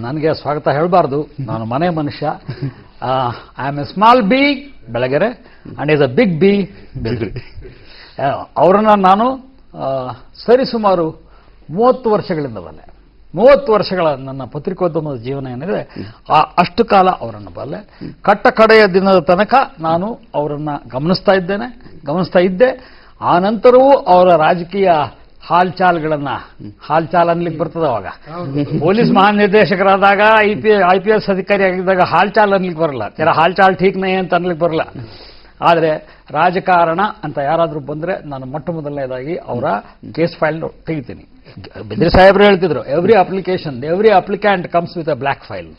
ನನಗೆ ಸ್ವಾಗತ ಹೇಳಬಾರ್ದು, ನಾನು ಮನೆ ಮನುಷ್ಯ. I am a small B Belagere and is a big B Bidri. ಅವರನ್ನ ನಾನು ಸರಿಸುಮಾರು 30 ವರ್ಷಗಳಿಂದ ಬಲ್ಲೆ. 30 ವರ್ಷಗಳ ನನ್ನ ಪತ್ರಿಕೋದ್ಯಮದ ಜೀವನ ಏನಿದೆ ಅಷ್ಟು ಕಾಲ ಅವರನ್ನು ಬಲ್ಲೆ. ಕಟ್ಟ ಕಡೆಯ ದಿನದ ತನಕ ನಾನು ಅವರನ್ನ ಗಮನಿಸ್ತಾ ಇದ್ದೆ. ಆ ನಂತರವೂ ಅವರ ರಾಜಕೀಯ ಹಾಲ್ಚಾಲ್ ಅನ್ಲಿಕ್ಕೆ ಬರ್ತದೆ. ಅವಾಗ ಪೊಲೀಸ್ ಮಹಾನಿರ್ದೇಶಕರಾದಾಗ IPS ಅಧಿಕಾರಿ ಆಗಿದ್ದಾಗ ಹಾಲ್ಚಾಲ್ ಅನ್ಲಿಕ್ಕೆ ಬರಲ್ಲ, ಹಾಲ್ಚಾಲ್ ಠೀಕ್ ನೈ ಅಂತ ಅನ್ಲಿಕ್ಕೆ ಬರಲ್ಲ. ಆದರೆ ರಾಜಕಾರಣ ಅಂತ ಯಾರಾದರೂ ಬಂದ್ರೆ ನಾನು ಮೊಟ್ಟ ಮೊದಲನೇದಾಗಿ ಅವರ ಕೇಸ್ ಫೈಲ್ ತೆಗಿತೀನಿ. ಬಿದ್ರಿ ಸಾಹೇಬ್ರು ಹೇಳ್ತಿದ್ರು, every applicant comes with a black file.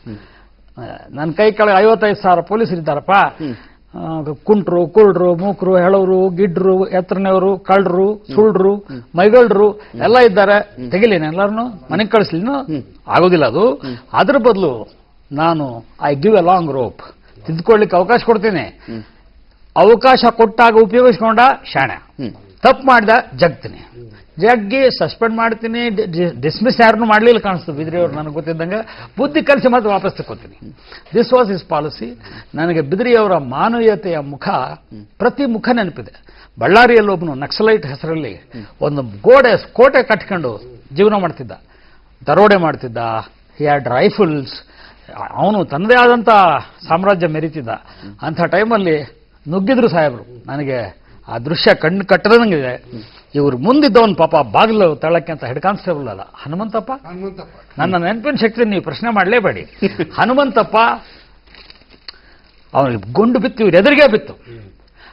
ನನ್ನ ಕೈ ಕೆಳಗೆ 55,000 ಪೊಲೀಸರಿದ್ದಾರಪ್ಪ. ಕುಂಟ್ರು, ಕುರುಡ್ರು, ಮೂಕರು, ಹೆಳವರು, ಗಿಡ್ರು, ಎತ್ತರನವರು, ಕಳ್ಳರು, ಸುಳ್ರು, ಮೈಗಳ್ರು ಎಲ್ಲ ಇದ್ದಾರೆ. ತೆಗಿಲೇನೆ ಎಲ್ಲರನ್ನು ಮನೆಗೆ ಕಳಿಸ್ಲಿನು ಆಗೋದಿಲ್ಲ ಅದು. ಅದ್ರ ಬದಲು ನಾನು I give a long rope, ತಿದ್ದುಕೊಳ್ಳಿಕ್ಕೆ ಅವಕಾಶ ಕೊಡ್ತೀನಿ. ಅವಕಾಶ ಕೊಟ್ಟಾಗ ಉಪಯೋಗಿಸ್ಕೊಂಡ ಶಾಣೆ, ತಪ್ಪು ಮಾಡಿದ ಜಗ್ಗಿ ಸಸ್ಪೆಂಡ್ ಮಾಡ್ತೀನಿ. ಡಿಸ್ಮಿಸ್ ಯಾರನ್ನು ಮಾಡಲಿಲ್ಲ ಕಾಣಿಸ್ತು ಬಿದ್ರಿ ಅವರು, ನನಗೆ ಗೊತ್ತಿದ್ದಂಗೆ ಬುದ್ಧಿ ಕಲಿಸಿ ಮತ್ತೆ ವಾಪಸ್ ತಗೋತೀನಿ. This was his policy. ನನಗೆ ಬಿದ್ರಿ ಅವರ ಮಾನವೀಯತೆಯ ಪ್ರತಿ ಮುಖ ನೆನಪಿದೆ. ಬಳ್ಳಾರಿಯಲ್ಲಿ ಒಬ್ಬನು ನಕ್ಸಲೈಟ್ ಹೆಸರಲ್ಲಿ ಒಂದು ಕೋಟೆ ಕಟ್ಕೊಂಡು ಜೀವನ ಮಾಡ್ತಿದ್ದ, ದರೋಡೆ ಮಾಡ್ತಿದ್ದ. He had rifles. ಅವನು ತನ್ನದೇ ಆದಂಥ ಸಾಮ್ರಾಜ್ಯ ಮೆರೀತಿದ್ದ. ಅಂಥ ಟೈಮಲ್ಲಿ ನುಗ್ಗಿದ್ರು ಸಾಹೇಬರು. ನನಗೆ ಆ ದೃಶ್ಯ ಕಣ್ಣು ಕಟ್ಟದಂಗಿದೆ. ಇವ್ರು ಮುಂದಿದ್ದವನು ಪಾಪ ಬಾಗಿಲು ತಳಕ್ಕೆ ಅಂತ ಹೆಡ್ ಕಾನ್ಸ್ಟೇಬಲ್ ಅಲ್ಲ, ಹನುಮಂತಪ್ಪ. ನನ್ನ ನೆನಪಿನ ಶಕ್ತಿ ನೀವು ಪ್ರಶ್ನೆ ಮಾಡಲೇಬೇಡಿ. ಹನುಮಂತಪ್ಪ ಅವನಿಗೆ ಗುಂಡು ಬಿತ್ತು, ಇವ್ರು ಎದುರಿಗೆ ಬಿತ್ತು.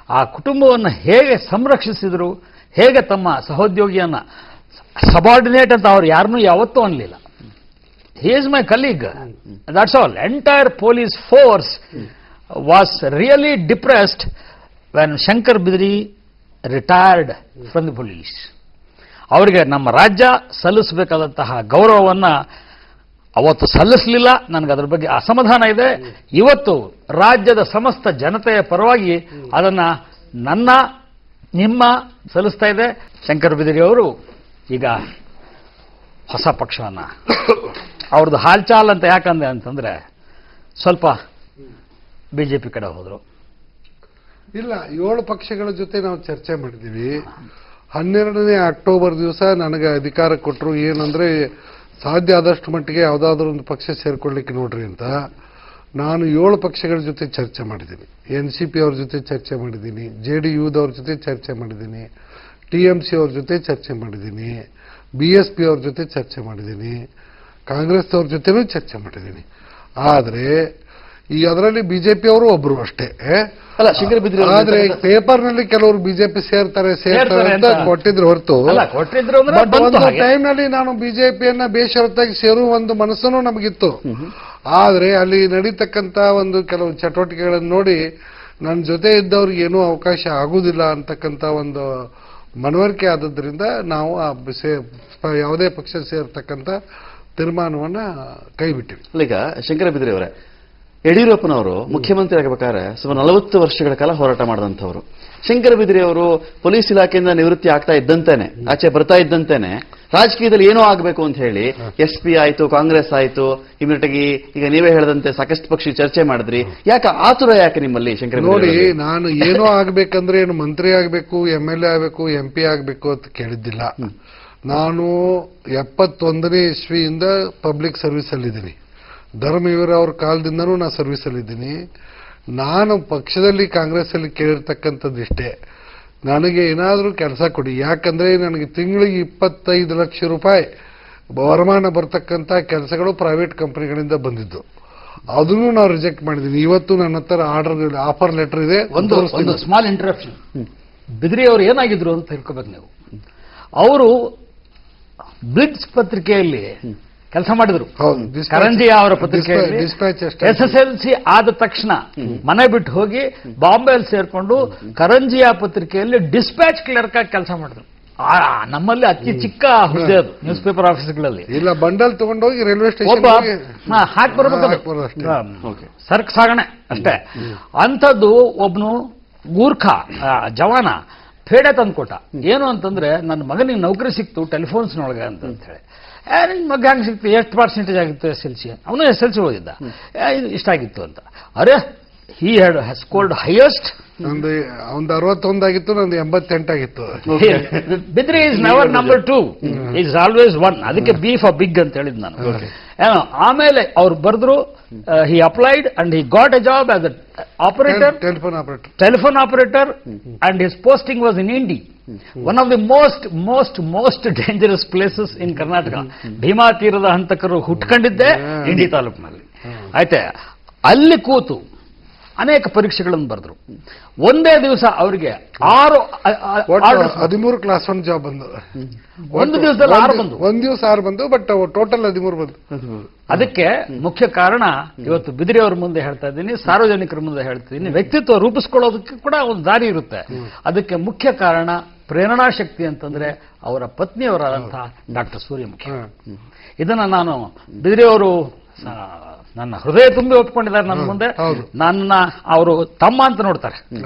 ಆ ಕುಟುಂಬವನ್ನು ಹೇಗೆ ಸಂರಕ್ಷಿಸಿದ್ರು, ಹೇಗೆ ತಮ್ಮ ಸಹೋದ್ಯೋಗಿಯನ್ನ ಸಬಾರ್ಡಿನೇಟ್ ಅಂತ ಅವ್ರು ಯಾರನ್ನೂ ಯಾವತ್ತೂ ಅನ್ಲಿಲ್ಲ. He is my colleague, that's all. Entire police force was really depressed when Shankar Bidri retired from the police. ಅವರಿಗೆ ನಮ್ಮ ರಾಜ್ಯ ಸಲ್ಲಿಸಬೇಕಾದಂತಹ ಗೌರವವನ್ನ ಅವತ್ತು ಸಲ್ಲಿಸಲಿಲ್ಲ. ನನಗೆ ಅದರ ಬಗ್ಗೆ ಅಸಮಾಧಾನ ಇದೆ. ಇವತ್ತು ರಾಜ್ಯದ ಸಮಸ್ತ ಜನತೆಯ ಪರವಾಗಿ ಅದನ್ನ ನಿಮ್ಮ ಸಲ್ಲಿಸ್ತಾ ಇದೆ. ಶಂಕರ್ ಬಿದಿರಿ ಅವರು ಈಗ ಹೊಸ ಪಕ್ಷವನ್ನ ಅವ್ರದ್ದು ಹಾಲ್ಚಾಲ್ ಅಂತ ಯಾಕಂದೆ ಅಂತಂದ್ರೆ ಸ್ವಲ್ಪ ಬಿಜೆಪಿ ಕಡೆ ಹೋದ್ರು. ಇಲ್ಲ, 7 ಪಕ್ಷಗಳ ಜೊತೆ ನಾವು ಚರ್ಚೆ ಮಾಡಿದ್ದೀವಿ. 12ನೇ ಅಕ್ಟೋಬರ್ ದಿವಸ ನನಗೆ ಅಧಿಕಾರ ಕೊಟ್ಟರು. ಏನಂದ್ರೆ ಸಾಧ್ಯ ಆದಷ್ಟು ಮಟ್ಟಿಗೆ ಯಾವುದಾದ್ರೂ ಒಂದು ಪಕ್ಷ ಸೇರ್ಕೊಳ್ಳಿಕ್ಕೆ ನೋಡ್ರಿ ಅಂತ. ನಾನು 7 ಪಕ್ಷಗಳ ಜೊತೆ ಚರ್ಚೆ ಮಾಡಿದ್ದೀನಿ. NCP ಅವ್ರ ಜೊತೆ ಚರ್ಚೆ ಮಾಡಿದ್ದೀನಿ, JDUದವ್ರ ಜೊತೆ ಚರ್ಚೆ ಮಾಡಿದ್ದೀನಿ, TMC ಅವ್ರ ಜೊತೆ ಚರ್ಚೆ ಮಾಡಿದ್ದೀನಿ, BSP ಅವ್ರ ಜೊತೆ ಚರ್ಚೆ ಮಾಡಿದ್ದೀನಿ, ಕಾಂಗ್ರೆಸ್ ಅವ್ರ ಜೊತೆನೂ ಚರ್ಚೆ ಮಾಡಿದ್ದೀನಿ. ಆದರೆ ಈ ಅದರಲ್ಲಿ ಬಿಜೆಪಿ ಅವರು ಒಬ್ರು ಅಷ್ಟೇ. ಆದ್ರೆ ಪೇಪರ್ ನಲ್ಲಿ ಕೆಲವರು ಬಿಜೆಪಿ ಸೇರ್ತಾರೆ ಅಂತ ಕೊಟ್ಟಿದ್ರು ಹೊರತು, ಒಂದು ಟೈಮ್ ನಲ್ಲಿ ನಾನು ಬಿಜೆಪಿಯನ್ನ ಬೇಷರತ್ತಾಗಿ ಸೇರುವ ಒಂದು ಮನಸ್ಸನ್ನು ನಮಗಿತ್ತು. ಆದ್ರೆ ಅಲ್ಲಿ ನಡೀತಕ್ಕಂತ ಒಂದು ಕೆಲವು ಚಟುವಟಿಕೆಗಳನ್ನು ನೋಡಿ ನನ್ನ ಜೊತೆ ಇದ್ದವ್ರಿಗೆ ಏನೂ ಅವಕಾಶ ಆಗುದಿಲ್ಲ ಅಂತಕ್ಕಂತ ಒಂದು ಮನವರಿಕೆ ಆದದ್ರಿಂದ ನಾವು ಯಾವುದೇ ಪಕ್ಷ ಸೇರ್ತಕ್ಕಂತ ತೀರ್ಮಾನವನ್ನ ಕೈ ಬಿಟ್ಟಿವಿ. ಈಗ ಶಂಕರ ಬಿದ್ರಿ ಅವರೇ, ಯಡಿಯೂರಪ್ಪನವರು ಮುಖ್ಯಮಂತ್ರಿ ಆಗಬೇಕಾದ್ರೆ ಸುಮಾರು 40 ವರ್ಷಗಳ ಕಾಲ ಹೋರಾಟ ಮಾಡಿದಂಥವ್ರು. ಶಂಕರ ಬಿದ್ರಿ ಅವರು ಪೊಲೀಸ್ ಇಲಾಖೆಯಿಂದ ನಿವೃತ್ತಿ ಆಗ್ತಾ ಇದ್ದಂತೇನೆ, ಆಚೆ ಬರ್ತಾ ಇದ್ದಂತೇನೆ ರಾಜಕೀಯದಲ್ಲಿ ಏನೋ ಆಗಬೇಕು ಅಂತ ಹೇಳಿ SP ಆಯ್ತು, ಕಾಂಗ್ರೆಸ್ ಆಯ್ತು, ಇಮಿಡಿಯೇಟ್ ಆಗಿ ಈಗ ನೀವೇ ಹೇಳದಂತೆ ಸಾಕಷ್ಟು ಪಕ್ಷ ಚರ್ಚೆ ಮಾಡಿದ್ರಿ. ಯಾಕೆ ಆತುರ ಯಾಕೆ ನಿಮ್ಮಲ್ಲಿ ಶಂಕರ? ನೋಡಿ, ನಾನು ಏನೋ ಆಗ್ಬೇಕಂದ್ರೆ ಏನು ಮಂತ್ರಿ ಆಗ್ಬೇಕು, MLA ಆಗ್ಬೇಕು, MP ಆಗ್ಬೇಕು ಅಂತ ಕೇಳಿದ್ದಿಲ್ಲ. ನಾನು 71ನೇ ಇಸ್ವಿಯಿಂದ ಪಬ್ಲಿಕ್ ಸರ್ವಿಸ್ ಅಲ್ಲಿದ್ದೀನಿ. ಧರ್ಮವೀರ ಅವ್ರ ಕಾಲದಿಂದನೂ ನಾನು ಸರ್ವಿಸ್ ಅಲ್ಲಿದ್ದೀನಿ. ನಾನು ಪಕ್ಷದಲ್ಲಿ ಕಾಂಗ್ರೆಸ್ ಅಲ್ಲಿ ಕೇಳಿರ್ತಕ್ಕಂಥದ್ದು ಇಷ್ಟೇ, ನನಗೆ ಏನಾದರೂ ಕೆಲಸ ಕೊಡಿ. ಯಾಕಂದ್ರೆ ನನಗೆ ತಿಂಗಳಿಗೆ 25 ಲಕ್ಷ ರೂಪಾಯಿ ವರಮಾನ ಬರ್ತಕ್ಕಂಥ ಕೆಲಸಗಳು ಪ್ರೈವೇಟ್ ಕಂಪನಿಗಳಿಂದ ಬಂದಿದ್ದು. ಅದನ್ನು ನಾವು ರಿಜೆಕ್ಟ್ ಮಾಡಿದ್ದೀನಿ. ಇವತ್ತು ನನ್ನ ಹತ್ರ ಆಫರ್ ಲೆಟರ್ ಇದೆ. ಒಂದು ಸ್ಮಾಲ್ ಇಂಟರಪ್ಷನ್. ಬಿದ್ರಿ ಅವರು ಏನಾಗಿದ್ರು ಅಂತ ತಿಳ್ಕೋಬೇಕು ನೀವು. ಅವರು ಬ್ಲಿಟ್ಸ್ ಪತ್ರಿಕೆಯಲ್ಲಿ ಕೆಲಸ ಮಾಡಿದ್ರು. ಕರಂಜಿಯಾ ಅವರ ಪತ್ರಿಕೆಯಲ್ಲಿ SSLC ಆದ ತಕ್ಷಣ ಮನೆ ಬಿಟ್ಟು ಹೋಗಿ ಬಾಂಬೆಯಲ್ಲಿ ಸೇರ್ಕೊಂಡು ಕರಂಜಿಯಾ ಪತ್ರಿಕೆಯಲ್ಲಿ ಡಿಸ್ಪ್ಯಾಚ್ ಕ್ಲರ್ಕ್ ಆಗಿ ಕೆಲಸ ಮಾಡಿದ್ರು. ನಮ್ಮಲ್ಲಿ ಅತಿ ಚಿಕ್ಕ ಹುದ್ದೆ ಅದು ನ್ಯೂಸ್ ಪೇಪರ್ ಆಫೀಸ್ಗಳಲ್ಲಿ. ಇಲ್ಲ, ಬಂಡಲ್ ತಗೊಂಡೋಗಿ ರೈಲ್ವೆ ಸ್ಟೇಷನ್ ಹಾಕಿ ಬರ್ಬೇಕು, ಸರಕು ಸಾಗಣೆ ಅಷ್ಟೇ. ಅಂಥದ್ದು ಒಬ್ನು ಗೂರ್ಖಾ ಜವಾನ ಫೇಡೆ ತಂದ್ಕೊಟ್ಟ. ಏನು ಅಂತಂದ್ರೆ ನನ್ನ ಮಗನಿಗೆ ನೌಕರಿ ಸಿಕ್ತು ಟೆಲಿಫೋನ್ಸ್ನೊಳಗೆ ಅಂತ ಹೇಳಿ. ನಿನ್ ಮಗ ಹಂಗೆ ಸಿಗ್ತು, ಎಷ್ಟು ಪರ್ಸೆಂಟೇಜ್ ಆಗಿತ್ತು SLC? ಅವನು SLC ಓದಿದ್ದ, ಇದು ಇಷ್ಟಾಗಿತ್ತು ಅಂತ. ಅರೆ he has scored highest. ನಂದು ಒಂದು 61 ಆಗಿತ್ತು, ನಂದು 88 ಆಗಿತ್ತು. ಬಿದ್ರಿ is never number 2, is always 1. ಅದಕ್ಕೆ B for big ಅಂತ ಹೇಳಿದ್ ನಾನು. ಏನೋ ಆಮೇಲೆ ಅವ್ರು ಬರೆದ್ರು, he applied and he got a job as a operator, telephone operator, and his posting was in Indi, one of the most dangerous places in Karnataka. Bima ತೀರದ ಹಂತಕರು ಹುಟ್ಕೊಂಡಿದ್ದೆ ಇಂಡಿ ತಾಲೂಕಿನಲ್ಲಿ. ಆಯ್ತೆ, ಅಲ್ಲಿ ಕೂತು ಅನೇಕ ಪರೀಕ್ಷೆಗಳನ್ನು ಬರೆದ್ರು. ಒಂದೇ ದಿವಸ ಅವರಿಗೆ 13 ಕ್ಲಾಸ್ 1 ಜಾಬ್ ಬಂದು, ಒಂದು ದಿವಸದಲ್ಲಿ 6 ಬಂದು, ಒಂದ್ ದಿವಸ 6 ಬಂದು, ಬಟ್ ಟೋಟಲ್ 13 ಬಂದು. ಅದಕ್ಕೆ ಮುಖ್ಯ ಕಾರಣ ಇವತ್ತು ಬಿದಿರಿ ಅವ್ರ ಮುಂದೆ ಹೇಳ್ತಾ ಇದ್ದೀನಿ, ಸಾರ್ವಜನಿಕರ ಮುಂದೆ ಹೇಳ್ತಿದ್ದೀನಿ, ವ್ಯಕ್ತಿತ್ವ ರೂಪಿಸ್ಕೊಳ್ಳೋದಕ್ಕೆ ಕೂಡ ಒಂದು ದಾರಿ ಇರುತ್ತೆ. ಅದಕ್ಕೆ ಮುಖ್ಯ ಕಾರಣ ಪ್ರೇರಣಾ ಶಕ್ತಿ ಅಂತಂದ್ರೆ ಅವರ ಪತ್ನಿಯವರಾದಂತಹ ಡಾಕ್ಟರ್ ಸೂರ್ಯಮುಖಿ. ಇದನ್ನ ನಾನು ಬಿದಿರಿಯವರು ನನ್ನ ಹೃದಯ ತುಂಬಿ ಒಪ್ಕೊಂಡಿದ್ದಾರೆ ನನ್ನ ಮುಂದೆ. ನನ್ನ ಅವರು ತಮ್ಮ ಅಂತ ನೋಡ್ತಾರೆ.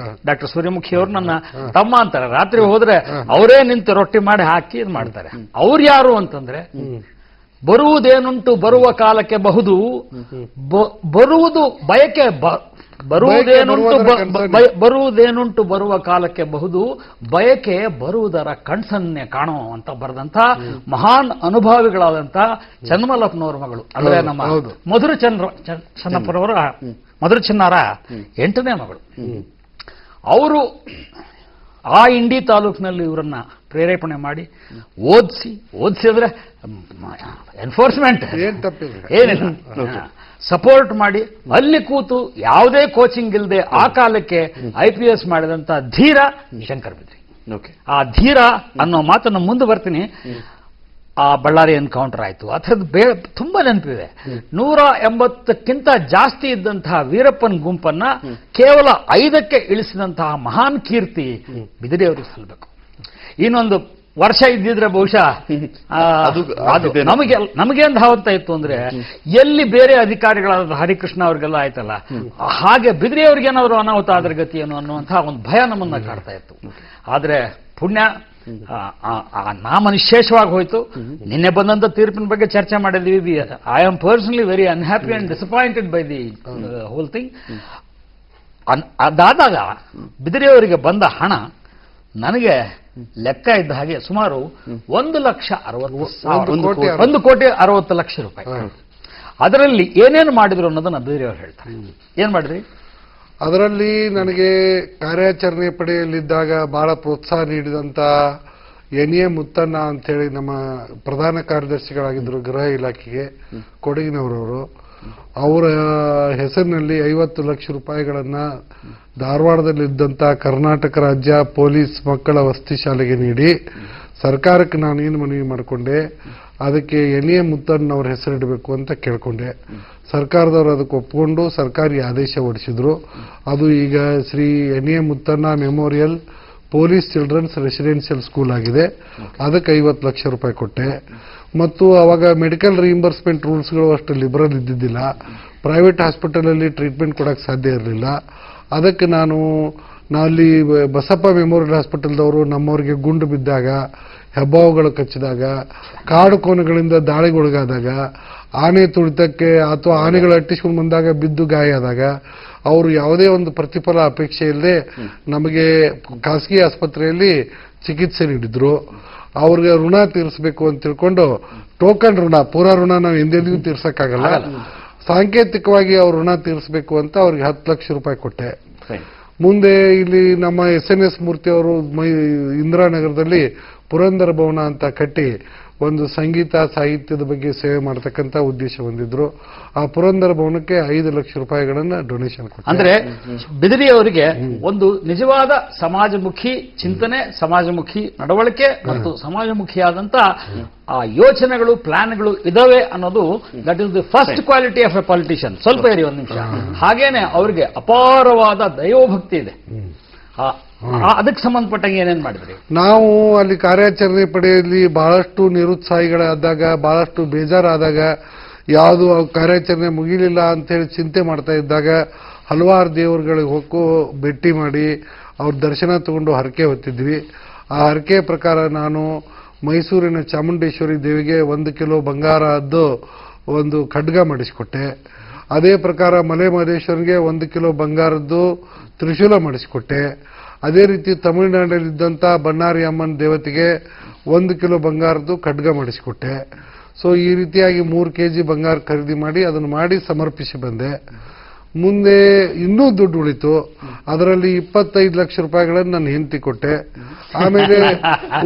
ಡಾಕ್ಟರ್ ಸೂರ್ಯಮುಖಿ ಅವರು ನನ್ನ ತಮ್ಮ ಅಂತಾರೆ. ರಾತ್ರಿ ಹೋದ್ರೆ ಅವರೇ ನಿಂತು ರೊಟ್ಟಿ ಮಾಡಿ ಹಾಕಿ ಇದು ಮಾಡ್ತಾರೆ. ಅವ್ರು ಯಾರು ಅಂತಂದ್ರೆ, ಬರುವುದೇನುಂಟು ಬರುವ ಕಾಲಕ್ಕೆ ಬಹುದು, ಬರುವುದು ಬಯಕೆ, ಬರುವುದೇನುಂಟು ಬರುವ ಕಾಲಕ್ಕೆ ಬಹುದು, ಬಯಕೆ ಬರುವುದರ ಕಣ್ಸನ್ನೆ ಕಾಣೋ ಅಂತ ಬರೆದಂತ ಮಹಾನ್ ಅನುಭಾವಿಗಳಾದಂತ ಚನ್ನಮಲ್ಲಪ್ಪನವರ ಮಗಳು, ಅಂದ್ರೆ ನಮ್ಮ ಮಧುರ ಚನ್ನಪ್ಪನವರ ಮಧುರ ಚಿನ್ನಾರ 8ನೇ ಮಗಳು. ಅವರು ಆ ಇಂಡಿ ತಾಲೂಕಿನಲ್ಲಿ ಇವರನ್ನ ಪ್ರೇರೇಪಣೆ ಮಾಡಿ ಓದಿಸಿ ಅಂದ್ರೆ ಎನ್ಫೋರ್ಸ್ಮೆಂಟ್ ಏನಿಲ್ಲ, ಸಪೋರ್ಟ್ ಮಾಡಿ ಅಲ್ಲಿ ಕೂತು ಯಾವುದೇ ಕೋಚಿಂಗ್ ಇಲ್ಲದೆ ಆ ಕಾಲಕ್ಕೆ IPS ಮಾಡಿದಂತ ಧೀರ ಶಂಕರ್ ಬಿದ್ರಿ. ಆ ಧೀರ ಅನ್ನೋ ಮಾತನ್ನು ಮುಂದೆ ಬರ್ತೀನಿ. ಆ ಬಳ್ಳಾರಿ ಎನ್ಕೌಂಟರ್ ಆಯ್ತು, ಅಥವಾ ತುಂಬಾ ನೆನಪಿದೆ. 180ಕ್ಕಿಂತ ಜಾಸ್ತಿ ಇದ್ದಂತಹ ವೀರಪ್ಪನ್ ಗುಂಪನ್ನ ಕೇವಲ 5ಕ್ಕೆ ಇಳಿಸಿದಂತಹ ಮಹಾನ್ ಕೀರ್ತಿ ಬಿದಿರಿ ಅವರಿಗೆ ಸಲ್ಲಬೇಕು. ಇನ್ನೊಂದು ವರ್ಷ ಇದ್ದಿದ್ರೆ ಬಹುಶಃ ನಮಗೆ ಅಂತ ಹಾವತ್ತ ಇತ್ತು ಅಂದ್ರೆ, ಎಲ್ಲಿ ಬೇರೆ ಅಧಿಕಾರಿಗಳಾದ ಹರಿಕೃಷ್ಣ ಅವ್ರಿಗೆಲ್ಲ ಆಯ್ತಲ್ಲ, ಹಾಗೆ ಬಿದಿರಿ ಅವ್ರಿಗೇನಾದ್ರು ಅನಾಹುತ ಆದ್ರ ಗತಿ ಏನು ಅನ್ನುವಂತಹ ಒಂದು ಭಯ ನಮ್ಮನ್ನ ಕಾಡ್ತಾ ಇತ್ತು. ಆದ್ರೆ ಪುಣ್ಯ ನಾಮ ನಿಶೇಷವಾಗಿ ಹೋಯ್ತು. ನಿನ್ನೆ ಬಂದಂತ ತೀರ್ಪಿನ ಬಗ್ಗೆ ಚರ್ಚೆ ಮಾಡಿದ್ವಿ. I am personally very unhappy and disappointed by the whole thing. ಅದಾದಾಗ ಬಿದಿರಿಯವರಿಗೆ ಬಂದ ಹಣ ನನಗೆ ಲೆಕ್ಕ ಇದ್ದ ಹಾಗೆ ಸುಮಾರು 1,60,00,000 ರೂಪಾಯಿ. ಅದರಲ್ಲಿ ಏನೇನು ಮಾಡಿದ್ರು ಅನ್ನೋದನ್ನ ಬಿದಿರಿಯವರು ಹೇಳ್ತಾರೆ. ಏನ್ ಮಾಡಿದ್ರಿ? ಅದರಲ್ಲಿ ನನಗೆ ಕಾರ್ಯಾಚರಣೆ ಪಡೆಯಲಿದ್ದಾಗ ಬಹಳ ಪ್ರೋತ್ಸಾಹ ನೀಡಿದಂತ NA ಮುತ್ತಣ್ಣ ಅಂತೇಳಿ ನಮ್ಮ ಪ್ರಧಾನ ಕಾರ್ಯದರ್ಶಿಗಳಾಗಿದ್ದರು ಗೃಹ ಇಲಾಖೆಗೆ, ಕೊಡಗಿನವರವರು. ಅವರ ಹೆಸರಿನಲ್ಲಿ 50 ಲಕ್ಷ ರೂಪಾಯಿಗಳನ್ನ ಧಾರವಾಡದಲ್ಲಿದ್ದಂಥ ಕರ್ನಾಟಕ ರಾಜ್ಯ ಪೊಲೀಸ್ ಮಕ್ಕಳ ವಸತಿ ಶಾಲೆಗೆ ನೀಡಿ ಸರ್ಕಾರಕ್ಕೆ ನಾನೇನು ಮನವಿ ಮಾಡಿಕೊಂಡೆ, ಅದಕ್ಕೆ NA ಮುತ್ತಣ್ಣವ್ರ ಹೆಸರಿಡಬೇಕು ಅಂತ ಕೇಳ್ಕೊಂಡೆ. ಸರ್ಕಾರದವರು ಅದಕ್ಕೆ ಒಪ್ಪಿಕೊಂಡು ಸರ್ಕಾರಿ ಆದೇಶ ಹೊರಡಿಸಿದ್ರು. ಅದು ಈಗ Shri NA Muthanna memorial police children's residential school ಆಗಿದೆ. ಅದಕ್ಕೆ 50 ಲಕ್ಷ ರೂಪಾಯಿ ಕೊಟ್ಟೆ. ಮತ್ತು ಅವಾಗ ಮೆಡಿಕಲ್ ರಿಇಂಬರ್ಸ್ಮೆಂಟ್ ರೂಲ್ಸ್ಗಳು ಅಷ್ಟು ಲಿಬರಲ್ ಇದ್ದಿದ್ದಿಲ್ಲ. ಪ್ರೈವೇಟ್ ಹಾಸ್ಪಿಟಲ್ ಅಲ್ಲಿ ಟ್ರೀಟ್ಮೆಂಟ್ ಕೊಡಕ್ಕೆ ಸಾಧ್ಯ ಇರಲಿಲ್ಲ. ಅದಕ್ಕೆ ಅಲ್ಲಿ ಬಸಪ್ಪ ಮೆಮೋರಿಯಲ್ ಹಾಸ್ಪಿಟಲ್ದವರು ನಮ್ಮವರಿಗೆ ಗುಂಡು ಬಿದ್ದಾಗ, ಹೆಬ್ಬಾವುಗಳು ಕಚ್ಚಿದಾಗ, ಕಾಡು ಕೋಣಗಳಿಂದ ದಾಳಿಗೊಳಗಾದಾಗ, ಆನೆ ತುಳಿತಕ್ಕೆ ಅಥವಾ ಆನೆಗಳು ಅಟ್ಟಿಸ್ಕೊಂಡು ಬಂದಾಗ ಬಿದ್ದು ಗಾಯ ಆದಾಗ ಅವರು ಯಾವುದೇ ಒಂದು ಪ್ರತಿಫಲ ಅಪೇಕ್ಷೆ ಇಲ್ಲದೆ ನಮಗೆ ಖಾಸಗಿ ಆಸ್ಪತ್ರೆಯಲ್ಲಿ ಚಿಕಿತ್ಸೆ ನೀಡಿದ್ರು. ಅವ್ರಿಗೆ ಋಣ ತೀರಿಸಬೇಕು ಅಂತ ತಿಳ್ಕೊಂಡು ಟೋಕನ್ ಋಣ, ಪೂರಾ ಋಣ ನಾವು ಎಂದೆಂದಿಗೂ ತೀರ್ಸಕ್ಕಾಗಲ್ಲ, ಸಾಂಕೇತಿಕವಾಗಿ ಅವ್ರ ಋಣ ತೀರಿಸಬೇಕು ಅಂತ ಅವ್ರಿಗೆ 10 ಲಕ್ಷ ರೂಪಾಯಿ ಕೊಟ್ಟೆ. ಮುಂದೆ ಇಲ್ಲಿ ನಮ್ಮ SNS ಮೂರ್ತಿ ಅವರು ಇಂದಿರಾನಗರದಲ್ಲಿ ಪುರಂದರ ಭವನ ಅಂತ ಕಟ್ಟಿ ಒಂದು ಸಂಗೀತ ಸಾಹಿತ್ಯದ ಬಗ್ಗೆ ಸೇವೆ ಮಾಡತಕ್ಕಂತ ಉದ್ದೇಶ ಹೊಂದಿದ್ರು. ಆ ಪುರಂದರ ಭವನಕ್ಕೆ 5 ಲಕ್ಷ ರೂಪಾಯಿಗಳನ್ನ ಡೊನೇಷನ್ ಕೊಟ್ಟರು. ಅಂದ್ರೆ ಬಿದಿರಿ ಅವರಿಗೆ ಒಂದು ನಿಜವಾದ ಸಮಾಜಮುಖಿ ಚಿಂತನೆ, ಸಮಾಜಮುಖಿ ನಡವಳಿಕೆ ಮತ್ತು ಸಮಾಜಮುಖಿಯಾದಂತ ಆ ಯೋಚನೆಗಳು, ಪ್ಲಾನ್ಗಳು ಇದಾವೆ ಅನ್ನೋದು that is the first quality of A politician. ಸ್ವಲ್ಪ ಇರಿ ಒಂದು ನಿಮಿಷ. ಹಾಗೇನೆ ಅವರಿಗೆ ಅಪಾರವಾದ ದೈವಭಕ್ತಿ ಇದೆ. ಅದಕ್ಕೆ ಸಂಬಂಧಪಟ್ಟಂಗೆ ಏನೇನ್ ಮಾಡಿದ್ರಿ? ನಾವು ಅಲ್ಲಿ ಕಾರ್ಯಾಚರಣೆ ಪಡೆಯಲ್ಲಿ ಬಹಳಷ್ಟು ನಿರುತ್ಸಾಹಿಗಳಾದಾಗ, ಬಹಳಷ್ಟು ಬೇಜಾರಾದಾಗ, ಯಾವುದು ಕಾರ್ಯಾಚರಣೆ ಮುಗಿಲಿಲ್ಲ ಅಂತ ಹೇಳಿ ಚಿಂತೆ ಮಾಡ್ತಾ ಇದ್ದಾಗ ಹಲವಾರು ದೇವರುಗಳಿಗೆ ಹೋಗೋ ಭೇಟಿ ಮಾಡಿ ಅವ್ರ ದರ್ಶನ ತಗೊಂಡು ಹರಕೆ ಹೊತ್ತಿದ್ವಿ. ಆ ಹರಕೆ ಪ್ರಕಾರ ನಾನು ಮೈಸೂರಿನ ಚಾಮುಂಡೇಶ್ವರಿ ದೇವಿಗೆ 1 ಕಿಲೋ ಬಂಗಾರದ್ದು ಒಂದು ಖಡ್ಗ ಮಾಡಿಸಿಕೊಟ್ಟೆ. ಅದೇ ಪ್ರಕಾರ ಮಲೆ ಮಹದೇಶ್ವರನಿಗೆ 1 ಕಿಲೋ ಬಂಗಾರದ್ದು ತ್ರಿಶೂಲ ಮಾಡಿಸಿಕೊಟ್ಟೆ. ಅದೇ ರೀತಿ ತಮಿಳುನಾಡಲ್ಲಿದ್ದಂಥ ಬನ್ನಾರಿ ಅಮ್ಮನ ದೇವತೆಗೆ 1 ಕಿಲೋ ಬಂಗಾರದ್ದು ಖಡ್ಗ ಮಾಡಿಸಿಕೊಟ್ಟೆ. ಸೊ ಈ ರೀತಿಯಾಗಿ 3 ಕೆಜಿ ಬಂಗಾರ ಖರೀದಿ ಮಾಡಿ ಅದನ್ನು ಮಾಡಿ ಸಮರ್ಪಿಸಿ ಬಂದೆ. ಮುಂದೆ ಇನ್ನೂ ದುಡ್ಡು ಉಳಿತು. ಅದರಲ್ಲಿ 25 ಲಕ್ಷ ರೂಪಾಯಿಗಳನ್ನು ನನ್ನ ಹೆಂಡತಿ ಕೊಟ್ಟೆ. ಆಮೇಲೆ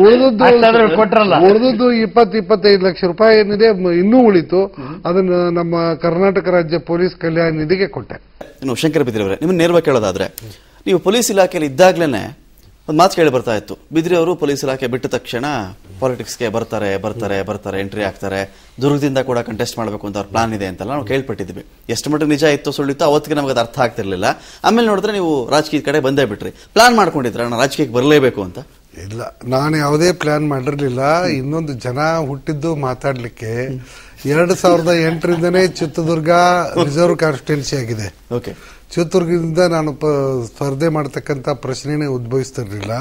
ಉಳಿದದ್ದು 25 ಲಕ್ಷ ರೂಪಾಯಿ ಏನಿದೆ ಇನ್ನೂ ಉಳಿತು. ಅದನ್ನು ನಮ್ಮ ಕರ್ನಾಟಕ ರಾಜ್ಯ ಪೊಲೀಸ್ ಕಲ್ಯಾಣ ನಿಧಿಗೆ ಕೊಟ್ಟೆ. ಇನ್ನು ಶಂಕರ ಬಿದ್ರಿ ಅವರೇ, ನಿಮ್ಮನ್ನು ನೇರವಾಗಿ ಕೇಳೋದಾದ್ರೆ, ನೀವು ಪೊಲೀಸ್ ಇಲಾಖೆಯಲ್ಲಿ ಇದ್ದಾಗ್ಲೇನೆ ಒಂದು ಮಾತು ಕೇಳಿ ಬರ್ತಾ ಇತ್ತು, ಬಿದ್ರಿ ಅವರು ಪೊಲೀಸ್ ಇಲಾಖೆ ಬಿಟ್ಟ ತಕ್ಷಣ ಪಾಲಿಟಿಕ್ಸ್ಗೆ ಬರ್ತಾರೆ ಎಂಟ್ರಿ ಆಗ್ತಾರೆ, ದುರ್ಗದಿಂದ ಕೂಡ ಕಂಟೆಸ್ಟ್ ಮಾಡಬೇಕು ಅಂತ ಅವ್ರ ಪ್ಲಾನ್ ಇದೆ ಅಂತೆಲ್ಲ ನಾವು ಕೇಳ್ಪಟ್ಟಿದ್ವಿ. ಎಷ್ಟು ಮಟ್ಟಿಗೆ ನಿಜ ಇತ್ತು ಸುಳ್ಳಿತ್ತು ಅವತ್ತಿಗೆ ನಮಗೆ ಅದು ಅರ್ಥ ಆಗ್ತಿರ್ಲಿಲ್ಲ. ಆಮೇಲೆ ನೋಡಿದ್ರೆ ನೀವು ರಾಜಕೀಯ ಕಡೆ ಬಂದೇ ಬಿಟ್ರಿ. ಪ್ಲಾನ್ ಮಾಡ್ಕೊಂಡಿದ್ರ ನಾನು ರಾಜಕೀಯಕ್ಕೆ ಬರಲೇಬೇಕು ಅಂತ? ಇಲ್ಲ, ನಾನು ಯಾವುದೇ ಪ್ಲಾನ್ ಮಾಡಿರ್ಲಿಲ್ಲ. ಇನ್ನೊಂದು ಜನ ಹುಟ್ಟಿದ್ದು ಮಾತಾಡ್ಲಿಕ್ಕೆ 2008ರಿಂದನೇ ಚಿತ್ರದುರ್ಗ ರಿಸರ್ವ್ ಕಾನ್ಸ್ಟಿಟ್ಯೂನ್ಸಿ ಆಗಿದೆ. ಓಕೆ, ಚಿತ್ರದುರ್ಗದಿಂದ ನಾನು ಸ್ಪರ್ಧೆ ಮಾಡತಕ್ಕಂತ ಪ್ರಶ್ನೆನೇ ಉದ್ಭವಿಸ್ತಿರ್ಲಿಲ್ಲ.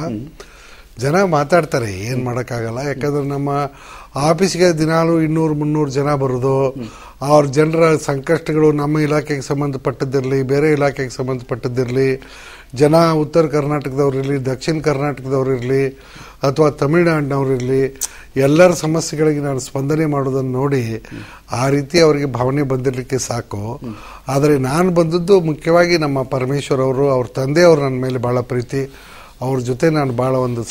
ಜನ ಮಾತಾಡ್ತಾರೆ, ಏನ್ ಮಾಡಕ್ಕಾಗಲ್ಲ. ಯಾಕಂದ್ರೆ ನಮ್ಮ ಆಫೀಸ್ಗೆ ದಿನಾಲು 200-300 ಜನ ಬರೋದು. ಅವ್ರ ಜನರ ಸಂಕಷ್ಟಗಳು ನಮ್ಮ ಇಲಾಖೆಗೆ ಸಂಬಂಧಪಟ್ಟದ್ದಿರಲಿ, ಬೇರೆ ಇಲಾಖೆಗೆ ಸಂಬಂಧಪಟ್ಟದ್ದಿರಲಿ, ಜನ ಉತ್ತರ ಕರ್ನಾಟಕದವ್ರಿರಲಿ, ದಕ್ಷಿಣ ಕರ್ನಾಟಕದವ್ರಿರಲಿ, ಅಥವಾ ತಮಿಳುನಾಡಿನವ್ರಿರಲಿ, ಎಲ್ಲರ ಸಮಸ್ಯೆಗಳಿಗೆ ನಾನು ಸ್ಪಂದನೆ ಮಾಡೋದನ್ನು ನೋಡಿ ಆ ರೀತಿ ಅವರಿಗೆ ಭಾವನೆ ಬಂದಿರಲಿಕ್ಕೆ ಸಾಕು. ಆದರೆ ನಾನು ಬಂದದ್ದು ಮುಖ್ಯವಾಗಿ ನಮ್ಮ ಪರಮೇಶ್ವರ್ ಅವರು, ಅವ್ರ ತಂದೆಯವರು ನನ್ನ ಮೇಲೆ ಬಹಳ ಪ್ರೀತಿ. ಅವ್ರ ಜೊತೆ ನಾನು ಬಹಳ ಒಂದು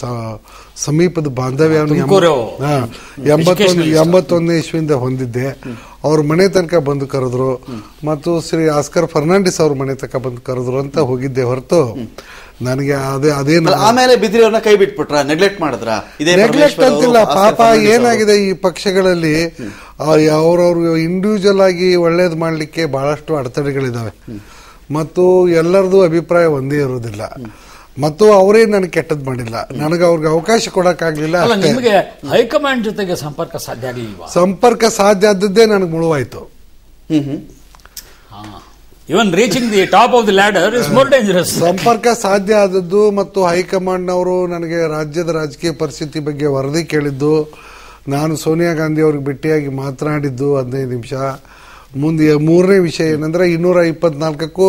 ಸಮೀಪದ ಬಾಂಧವ್ಯವನ್ನು 81ನೇ ಇಸ್ವಿಯಿಂದ ಹೊಂದಿದ್ದೆ. ಅವ್ರ ಮನೆ ತನಕ ಬಂದು ಕರೆದ್ರು, ಮತ್ತು ಶ್ರೀ ಆಸ್ಕರ್ ಫರ್ನಾಂಡಿಸ್ ಅವ್ರ ಮನೆ ತನಕ ಬಂದು ಕರೆದ್ರು ಅಂತ ಹೋಗಿದ್ದೆ ಹೊರತು ನನಗೆ ಅದೇನು. ಆಮೇಲೆ ಬಿದ್ರಿ ಅವ್ರನ್ನ ಕೈ ಬಿಟ್ಬಿಟ್ರ, ನೆಗ್ಲೆಕ್ಟ್ ಮಾಡಿದ್ರ? ನೆಗ್ಲೆಕ್ಟ್ ಅಂತಿಲ್ಲ, ಪಾಪ ಏನಾಗಿದೆ ಈ ಪಕ್ಷಗಳಲ್ಲಿ ಅವ್ರವ್ರು ಇಂಡಿವಿಜುವಲ್ ಆಗಿ ಒಳ್ಳೇದು ಮಾಡ್ಲಿಕ್ಕೆ ಬಹಳಷ್ಟು ಅಡೆತಡೆಗಳಿದಾವೆ, ಮತ್ತು ಎಲ್ಲರದು ಅಭಿಪ್ರಾಯ ಒಂದೇ ಇರೋದಿಲ್ಲ. ಮತ್ತು ಅವರೇ ನನಗೆ ಕೆಟ್ಟದ್ದು ಮಾಡಿಲ್ಲ, ನನಗೆ ಅವ್ರಿಗೆ ಅವಕಾಶ ಕೊಡಕ್ಕಾಗ್ಲಿಲ್ಲ. ನಿಮಗೆ ಹೈಕಮಾಂಡ್ ಜೊತೆಗೆ ಸಂಪರ್ಕ ಸಾಧ್ಯ ಆಗಲಿಲ್ವಾ? ಸಂಪರ್ಕ ಸಾಧ್ಯ ಆದದ್ದೇ ನನಗೆ ಮುಳುವಾಯ್ತು. Even reaching the top of the ladder is more dangerous. ಸಂಪರ್ಕ ಸಾಧ್ಯ ಆದದ್ದು ಮತ್ತು ಹೈಕಮಾಂಡ್ನವರು ನನಗೆ ರಾಜ್ಯದ ರಾಜಕೀಯ ಪರಿಸ್ಥಿತಿ ಬಗ್ಗೆ ವರದಿ ಕೇಳಿದ್ದು, ನಾನು ಸೋನಿಯಾ ಗಾಂಧಿ ಅವ್ರಿಗೆ ಭೇಟಿಯಾಗಿ ಮಾತನಾಡಿದ್ದು 15 ನಿಮಿಷ. ಮುಂದೆ 3ನೇ ವಿಷಯ ಏನಂದ್ರೆ 224ಕ್ಕೂ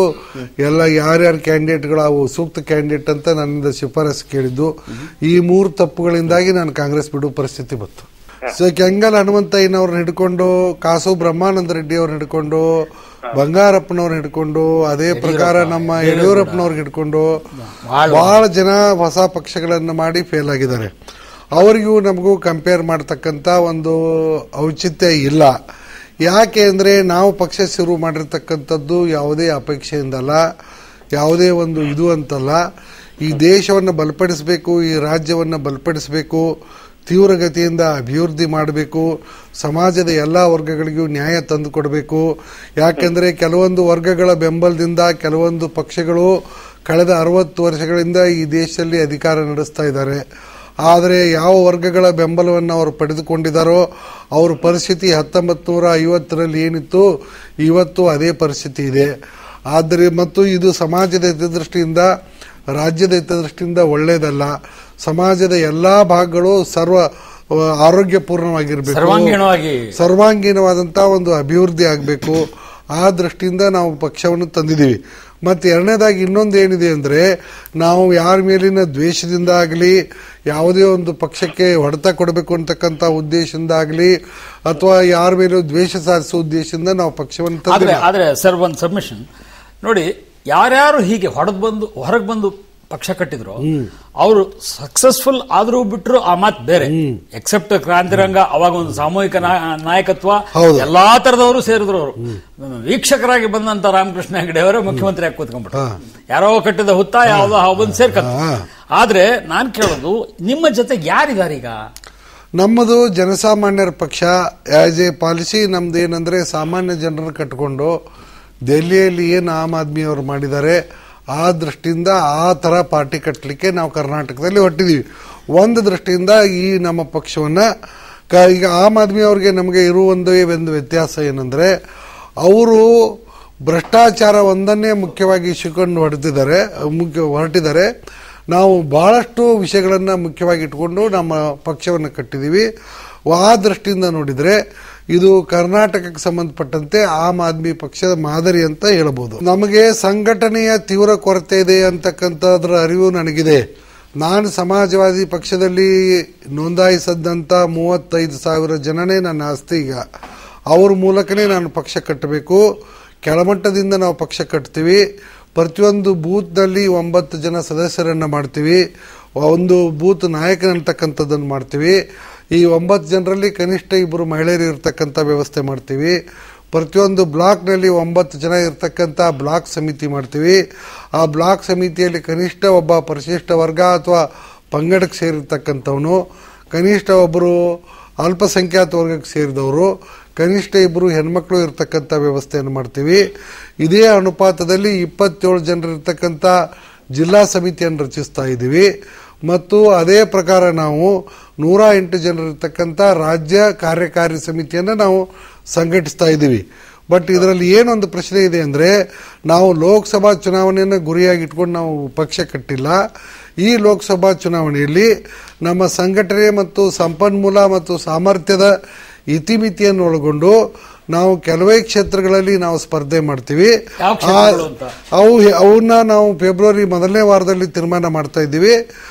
ಎಲ್ಲ ಯಾರ್ಯಾರು ಕ್ಯಾಂಡಿಡೇಟ್ಗಳು ಅವು ಸೂಕ್ತ ಕ್ಯಾಂಡಿಡೇಟ್ ಅಂತ ನನ್ನಿಂದ ಶಿಫಾರಸು ಕೇಳಿದ್ದು. ಈ 3 ತಪ್ಪುಗಳಿಂದಾಗಿ ನಾನು ಕಾಂಗ್ರೆಸ್ ಬಿಡುವ ಪರಿಸ್ಥಿತಿ ಬಂತು. ಸೊ ಕೆಂಗಲ್ ಹನುಮಂತಯ್ಯನವ್ರನ್ನ ಹಿಡ್ಕೊಂಡು, ಕಾಸು ಬ್ರಹ್ಮಾನಂದ ರೆಡ್ಡಿ ಅವ್ರನ್ನ ಹಿಡ್ಕೊಂಡು, ಬಂಗಾರಪ್ಪನವ್ರನ್ನ ಹಿಡ್ಕೊಂಡು, ಅದೇ ಪ್ರಕಾರ ನಮ್ಮ ಯಡಿಯೂರಪ್ಪನವ್ರಿಗೆ ಹಿಡ್ಕೊಂಡು ಬಹಳ ಜನ ಹೊಸ ಪಕ್ಷಗಳನ್ನು ಮಾಡಿ ಫೇಲ್ ಆಗಿದ್ದಾರೆ. ಅವರಿಗೂ ನಮಗೂ ಕಂಪೇರ್ ಮಾಡತಕ್ಕಂತ ಒಂದು ಔಚಿತ್ಯ ಇಲ್ಲ. ಯಾಕೆ ಅಂದರೆ ನಾವು ಪಕ್ಷ ಶುರು ಮಾಡಿರ್ತಕ್ಕಂಥದ್ದು ಯಾವುದೇ ಅಪೇಕ್ಷೆಯಿಂದಲ್ಲ, ಯಾವುದೇ ಒಂದು ಇದು ಅಂತಲ್ಲ. ಈ ದೇಶವನ್ನು ಬಲಪಡಿಸಬೇಕು, ಈ ರಾಜ್ಯವನ್ನು ಬಲಪಡಿಸಬೇಕು, ತೀವ್ರಗತಿಯಿಂದ ಅಭಿವೃದ್ಧಿ ಮಾಡಬೇಕು, ಸಮಾಜದ ಎಲ್ಲ ವರ್ಗಗಳಿಗೂ ನ್ಯಾಯ ತಂದು ಕೊಡಬೇಕು. ಯಾಕೆಂದರೆ ಕೆಲವೊಂದು ವರ್ಗಗಳ ಬೆಂಬಲದಿಂದ ಕೆಲವೊಂದು ಪಕ್ಷಗಳು ಕಳೆದ 60 ವರ್ಷಗಳಿಂದ ಈ ದೇಶದಲ್ಲಿ ಅಧಿಕಾರ ನಡೆಸ್ತಾ ಇದ್ದಾರೆ. ಆದರೆ ಯಾವ ವರ್ಗಗಳ ಬೆಂಬಲವನ್ನು ಅವರು ಪಡೆದುಕೊಂಡಿದ್ದಾರೋ ಅವ್ರ ಪರಿಸ್ಥಿತಿ 1950ರಲ್ಲಿ ಏನಿತ್ತು ಇವತ್ತು ಅದೇ ಪರಿಸ್ಥಿತಿ ಇದೆ. ಆದರೆ ಮತ್ತು ಇದು ಸಮಾಜದ ಹಿತದೃಷ್ಟಿಯಿಂದ, ರಾಜ್ಯದ ಹಿತದೃಷ್ಟಿಯಿಂದ ಒಳ್ಳೆಯದಲ್ಲ. ಸಮಾಜದ ಎಲ್ಲಾ ಭಾಗಗಳು ಆರೋಗ್ಯಪೂರ್ಣವಾಗಿರಬೇಕು, ಸರ್ವಾಂಗೀಣವಾದಂತಹ ಒಂದು ಅಭಿವೃದ್ಧಿ ಆಗಬೇಕು. ಆ ದೃಷ್ಟಿಯಿಂದ ನಾವು ಪಕ್ಷವನ್ನು ತಂದಿದ್ದೀವಿ. ಮತ್ತೆ ಎರಡನೇದಾಗಿ ಇನ್ನೊಂದು ಏನಿದೆ ಅಂದ್ರೆ, ನಾವು ಯಾರ ಮೇಲಿನ ದ್ವೇಷದಿಂದ ಆಗಲಿ, ಯಾವುದೇ ಒಂದು ಪಕ್ಷಕ್ಕೆ ಹೊಡೆತ ಕೊಡಬೇಕು ಅಂತಕ್ಕಂಥ ಉದ್ದೇಶದಿಂದ ಆಗಲಿ, ಅಥವಾ ಯಾರ ಮೇಲೂ ದ್ವೇಷ ಸಾಧಿಸುವ ಉದ್ದೇಶದಿಂದ ನಾವು ಪಕ್ಷವನ್ನು ತಂದಿಲ್ಲ. ಆದ್ರೆ ಸರ್, ಒಂದು ಸಬ್ಮಿಷನ್ ನೋಡಿ, ಯಾರ್ಯಾರು ಹೀಗೆ ಹೊರಗೆ ಬಂದು ಪಕ್ಷ ಕಟ್ಟಿದ್ರು ಅವರು ಸಕ್ಸಸ್ಫುಲ್ ಆದ್ರೂ ಬಿಟ್ರು ಆ ಮಾತು ಬೇರೆ. ಎಕ್ಸೆಪ್ಟ್ ಕ್ರಾಂತಿರಂಗ, ಅವಾಗ ಒಂದು ಸಾಮೂಹಿಕ ನಾಯಕತ್ವ, ಎಲ್ಲಾ ತರದವರು ಸೇರಿದ್ರು. ಅವರು ವೀಕ್ಷಕರಾಗಿ ಬಂದಂತ ರಾಮಕೃಷ್ಣ ಹೆಗಡೆ ಅವರೇ ಮುಖ್ಯಮಂತ್ರಿ ಆಗಿ ಕೂತ್ಕೊಂಡ್ಬಿಟ್ರು. ಯಾರೋ ಕಟ್ಟಿದ ಹುತ್ತ ಯಾವುದೋ ಬಂದು ಸೇರ್ಕತ್ತ. ಆದ್ರೆ ನಾನ್ ಕೇಳೋದು, ನಿಮ್ಮ ಜೊತೆ ಯಾರಿದಾರೀಗ? ನಮ್ಮದು ಜನಸಾಮಾನ್ಯರ ಪಕ್ಷ. ಆಸ್ ಎ ಪಾಲಿಸಿ ನಮ್ದು ಏನಂದ್ರೆ, ಸಾಮಾನ್ಯ ಜನರನ್ನು ಕಟ್ಕೊಂಡು ದೆಹಲಿಯಲ್ಲಿ ಏನು ಆಮ್ ಆದ್ಮಿ ಅವರು ಮಾಡಿದ್ದಾರೆ ಆ ದೃಷ್ಟಿಯಿಂದ ಆ ತರ ಪಾರ್ಟಿ ಕಟ್ಟಲಿಕ್ಕೆ ನಾವು ಕರ್ನಾಟಕದಲ್ಲಿ ಹೊಟ್ಟಿದೀವಿ. ಒಂದು ದೃಷ್ಟಿಯಿಂದ ಈ ನಮ್ಮ ಪಕ್ಷವನ್ನ ಈಗ ಆಮ್ ಆದ್ಮಿ ಅವ್ರಿಗೆ ನಮಗೆ ಇರುವಂದೇ ಒಂದು ವ್ಯತ್ಯಾಸ ಏನಂದ್ರೆ, ಅವರು ಭ್ರಷ್ಟಾಚಾರ ಒಂದನ್ನೇ ಮುಖ್ಯವಾಗಿ ಇಸಿಕೊಂಡು ಹೊರಟಿದ್ದಾರೆ. ನಾವು ಬಹಳಷ್ಟು ವಿಷಯಗಳನ್ನ ಮುಖ್ಯವಾಗಿ ಇಟ್ಕೊಂಡು ನಮ್ಮ ಪಕ್ಷವನ್ನು ಕಟ್ಟಿದೀವಿ. ಆ ದೃಷ್ಟಿಯಿಂದ ನೋಡಿದ್ರೆ ಇದು ಕರ್ನಾಟಕಕ್ಕೆ ಸಂಬಂಧಪಟ್ಟಂತೆ ಆಮ್ ಆದ್ಮಿ ಪಕ್ಷದ ಮಾದರಿ ಅಂತ ಹೇಳಬಹುದು. ನಮಗೆ ಸಂಘಟನೆಯ ತೀವ್ರ ಕೊರತೆ ಇದೆ ಅಂತಕ್ಕಂಥದ್ರ ಅರಿವು ನನಗಿದೆ. ನಾನು ಸಮಾಜವಾದಿ ಪಕ್ಷದಲ್ಲಿ ನೋಂದಾಯಿಸದಂತ 35,000 ಜನನೇ ನನ್ನ ಆಸ್ತಿ. ಈಗ ಅವ್ರ ಮೂಲಕನೇ ನಾನು ಪಕ್ಷ ಕಟ್ಟಬೇಕು. ಕೆಳಮಟ್ಟದಿಂದ ನಾವು ಪಕ್ಷ ಕಟ್ತೀವಿ. ಪ್ರತಿಯೊಂದು ಬೂತ್ನಲ್ಲಿ 9 ಜನ ಸದಸ್ಯರನ್ನ ಮಾಡ್ತೀವಿ. ಒಂದು ಬೂತ್ ನಾಯಕನಂತಕ್ಕಂಥದ್ದನ್ನು ಮಾಡ್ತೀವಿ. ಈ 9 ಜನರಲ್ಲಿ ಕನಿಷ್ಠ 2 ಮಹಿಳೆಯರು ಇರತಕ್ಕಂಥ ವ್ಯವಸ್ಥೆ ಮಾಡ್ತೀವಿ. ಪ್ರತಿಯೊಂದು ಬ್ಲಾಕ್ನಲ್ಲಿ 9 ಜನ ಇರತಕ್ಕಂಥ ಬ್ಲಾಕ್ ಸಮಿತಿ ಮಾಡ್ತೀವಿ. ಆ ಬ್ಲಾಕ್ ಸಮಿತಿಯಲ್ಲಿ ಕನಿಷ್ಠ ಒಬ್ಬ ಪರಿಶಿಷ್ಟ ವರ್ಗ ಅಥವಾ ಪಂಗಡಕ್ಕೆ ಸೇರಿರ್ತಕ್ಕಂಥವನು, ಕನಿಷ್ಠ ಒಬ್ಬರು ಅಲ್ಪಸಂಖ್ಯಾತ ವರ್ಗಕ್ಕೆ ಸೇರಿದವರು, ಕನಿಷ್ಠ 2 ಹೆಣ್ಮಕ್ಳು ಇರತಕ್ಕಂಥ ವ್ಯವಸ್ಥೆಯನ್ನು ಮಾಡ್ತೀವಿ. ಇದೇ ಅನುಪಾತದಲ್ಲಿ 27 ಜನರು ಇರತಕ್ಕಂಥ ಜಿಲ್ಲಾ ಸಮಿತಿಯನ್ನು ರಚಿಸ್ತಾ ಇದ್ದೀವಿ. ಮತ್ತು ಅದೇ ಪ್ರಕಾರ ನಾವು 108 ಜನರಿರ್ತಕ್ಕಂಥ ರಾಜ್ಯ ಕಾರ್ಯಕಾರಿ ಸಮಿತಿಯನ್ನು ನಾವು ಸಂಘಟಿಸ್ತಾ ಇದ್ದೀವಿ. ಬಟ್ ಇದರಲ್ಲಿ ಏನೊಂದು ಪ್ರಶ್ನೆ ಇದೆ ಅಂದರೆ, ನಾವು ಲೋಕಸಭಾ ಚುನಾವಣೆಯನ್ನು ಗುರಿಯಾಗಿ ಇಟ್ಕೊಂಡು ನಾವು ಪಕ್ಷ ಕಟ್ಟಿಲ್ಲ. ಈ ಲೋಕಸಭಾ ಚುನಾವಣೆಯಲ್ಲಿ ನಮ್ಮ ಸಂಘಟನೆ ಮತ್ತು ಸಂಪನ್ಮೂಲ ಮತ್ತು ಸಾಮರ್ಥ್ಯದ ಇತಿಮಿತಿಯನ್ನು ಒಳಗೊಂಡು ನಾವು ಕೆಲವೇ ಕ್ಷೇತ್ರಗಳಲ್ಲಿ ನಾವು ಸ್ಪರ್ಧೆ ಮಾಡ್ತೀವಿ. ಅವನ್ನ ನಾವು ಫೆಬ್ರವರಿ 1ನೇ ವಾರದಲ್ಲಿ ತೀರ್ಮಾನ ಮಾಡ್ತಾ ಇದ್ದೀವಿ.